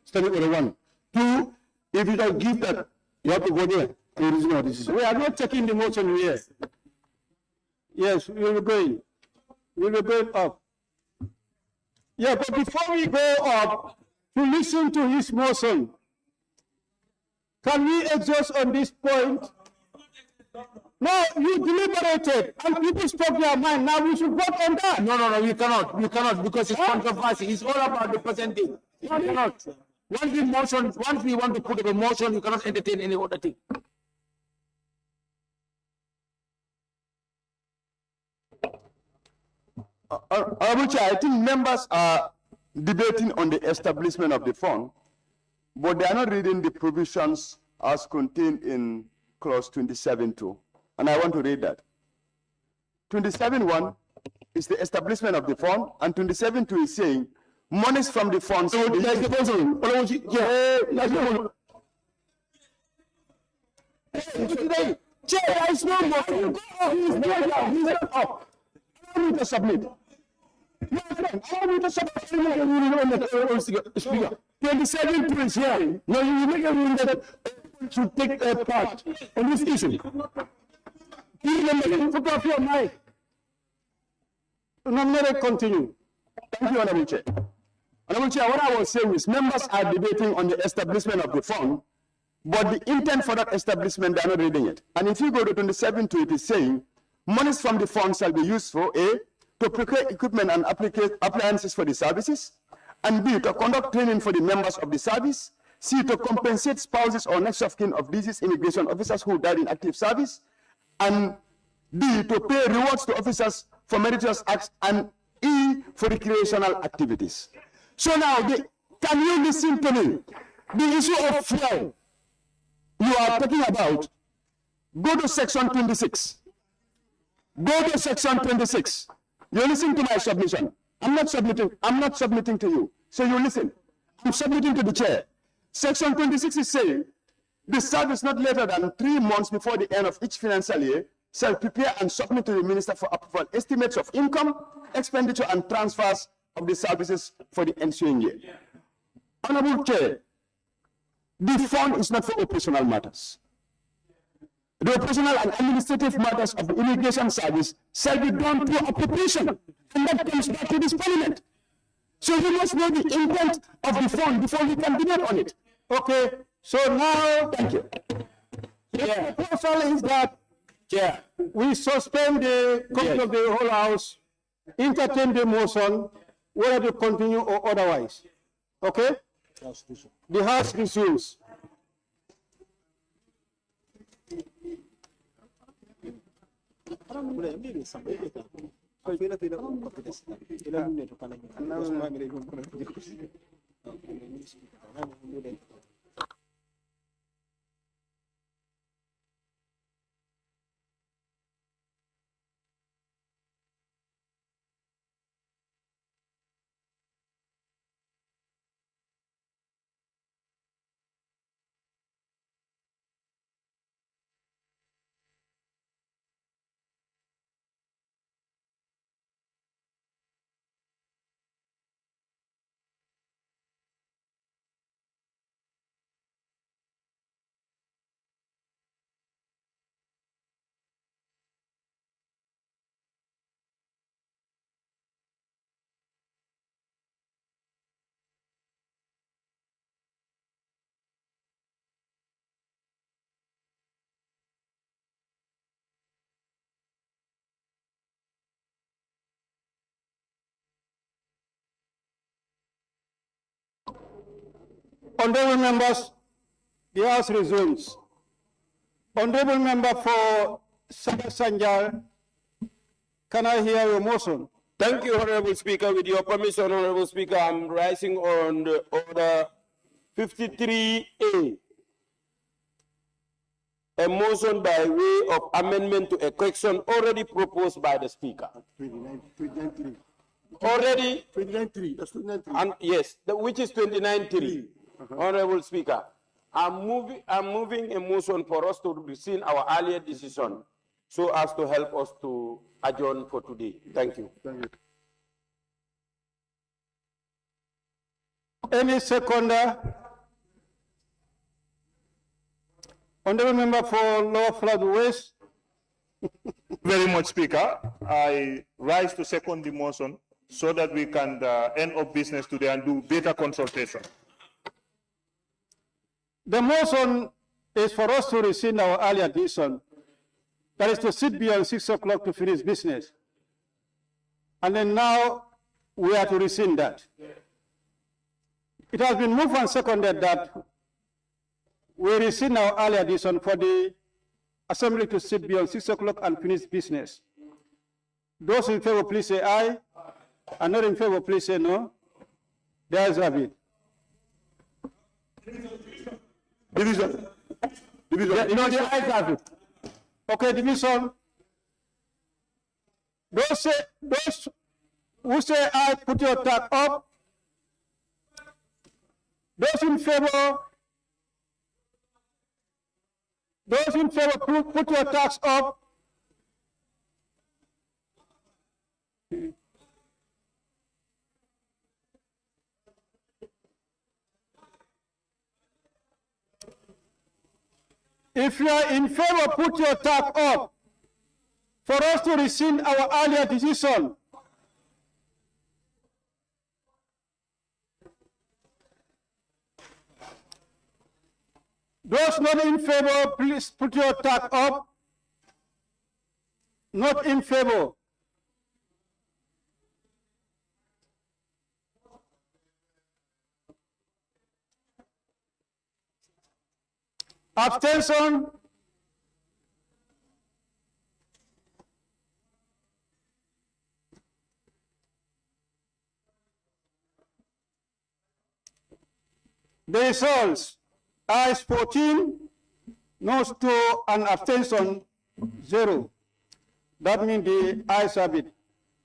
standing order 1. 2, if you don't give that, you have to go there. There is no decision. We are not taking the motion here. Yes, we will go in. We will go up. Yeah, but before we go up to listen to his motion, can we exhaust on this point? No, you deliberated and people spoke their mind. Now we should vote on that. No, we cannot because it's controversy. It's all about the percentage. You cannot. Once we want to put up a motion, you cannot entertain any other thing. I think members are debating on the establishment of the fund, but they are not reading the provisions as contained in clause 27.2. And I want to read that. 27.1 is the establishment of the fund, and 27.2 is saying monies from the fund. So there's the motion. Chair, I smell motion. He's up. I need to submit. My friend, I need to submit. Speaker, 27 is here. Now you make a rule that should take a part on this issue. Please put off your mic. Nominate continue. Thank you, Honorable Chair. Honorable Chair, what I was saying is members are debating on the establishment of the fund, but the intent for that establishment, they are not reading it. And if you go to 27.2, it is saying monies from the fund shall be used for A, to procure equipment and appliances for the services, and B, to conduct training for the members of the service, C, to compensate spouses or next of kin of deceased immigration officers who died in active service, and D, to pay rewards to officers for meritorious acts, and E, for recreational activities. So now, can you listen to me? The issue of fuel you are talking about, go to section 26. Go to section 26. You listen to my submission. I'm not submitting to you. So you listen. I'm submitting to the chair. Section 26 is saying the service not later than 3 months before the end of each financial year shall prepare and submit to the minister for approval estimates of income, expenditure, and transfers of the services for the ensuing year. Honorable Chair, the fund is not for operational matters. The operational and administrative matters of the immigration service shall be done through appropriation, and that comes back to this parliament. So you must know the intent of the fund before we can debate on it. Okay, so now, Thank you. the proposal is that we suspend the committee of the whole house, entertain the motion, whether to continue or otherwise. Okay? The house resumes. Honorable members, the house resumes. Honorable member for Sanjal, can I hear your motion? Thank you, Honorable Speaker. With your permission, Honorable Speaker, I'm rising on the order 53A. A motion by way of amendment to a question already proposed by the Speaker. 29.3. Already, 29.3. That's 29.3. and yes, which is 29.3. Honorable Speaker, I'm moving a motion for us to rescind our earlier decision so as to help us to adjourn for today. Thank you. Thank you. Any seconder? Honorable member for Lower Flood West. Very much, Speaker. I rise to second the motion so that we can end of business today and do better consultation. The motion is for us to rescind our earlier decision. That is to sit beyond 6 o'clock to finish business. And then now we are to rescind that. It has been moved and seconded that we rescind our earlier decision for the assembly to sit beyond 6 o'clock and finish business. Those in favor, please say aye. And not in favor, please say no. The ayes have it. Division. No, the ayes have it. Okay, division. Those who say aye, put your tag up. Those in favor, put your tags up. If you are in favor, put your tag up for us to rescind our earlier decision. Those not in favor, please put your tag up. Not in favor. Abstention. The results: ayes 14, noes 2, and abstention 0. That means the ayes have it.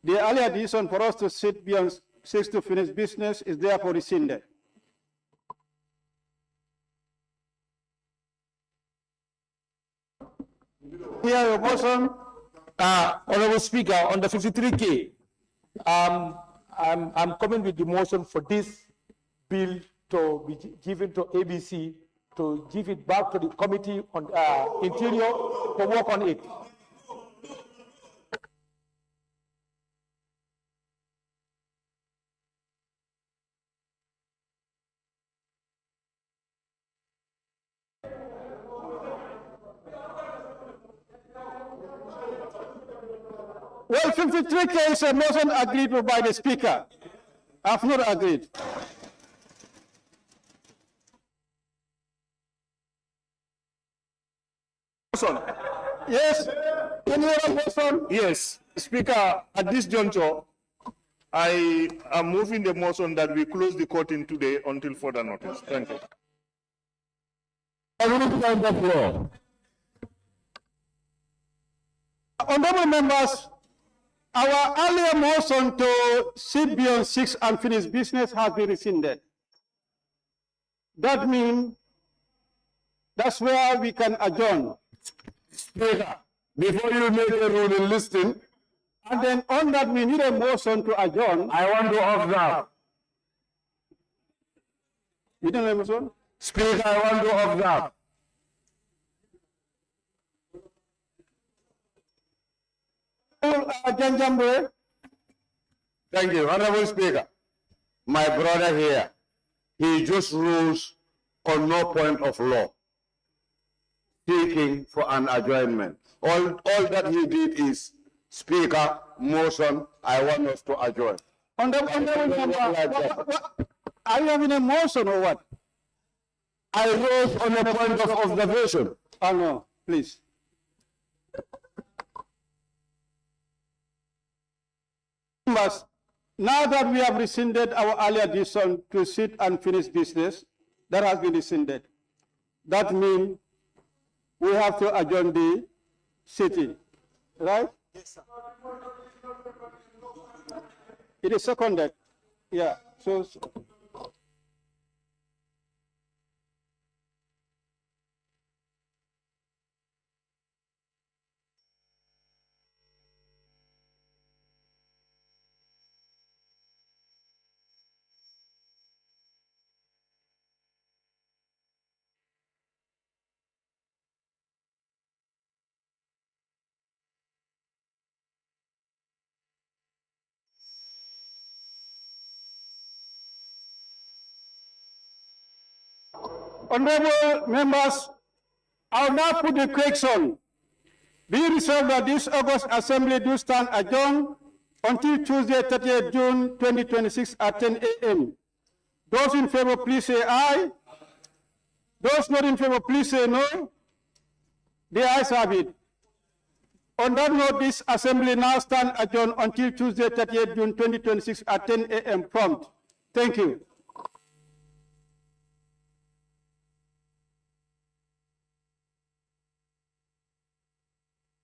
The earlier decision for us to sit beyond 6 to finish business is therefore rescinded. Here, your motion, Honorable Speaker, on the 53K, I'm coming with the motion for this bill to be given to ABC to give it back to the Committee on Interior to work on it. Well, 53K is a motion agreed to by the Speaker. I have not agreed. Yes, any other motion? Yes, Speaker, at this juncture, I am moving the motion that we close the courting today until further notice. Thank you. Honorable members, our earlier motion to sit beyond 6 and finish business has been rescinded. That means that's where we can adjourn. Speaker, before you make a ruling listing, And then on that, we need a motion to adjourn. I want to observe. You don't have a motion? Speaker, I want to observe. Janjambe. Thank you, Honorable Speaker. My brother here, he just rules on no point of law, seeking for an adjournment. All that he did is, Speaker, motion, I want us to adjourn. Honorable member, are you having a motion or what? I rose on a point of observation. Oh no, please. Members, now that we have rescinded our earlier decision to sit and finish business, that has been rescinded. That means we have to adjourn the sitting, right? Yes, sir. It is seconded. Yeah, so. Honorable members, I will now put the question. Be resolved that this August Assembly do stand adjourned until Tuesday, 30th June 2026 at 10 a.m. Those in favor, please say aye. Those not in favor, please say no. The ayes have it. On that note, this Assembly now stand adjourned until Tuesday, 30th June 2026 at 10 a.m. prompt. Thank you.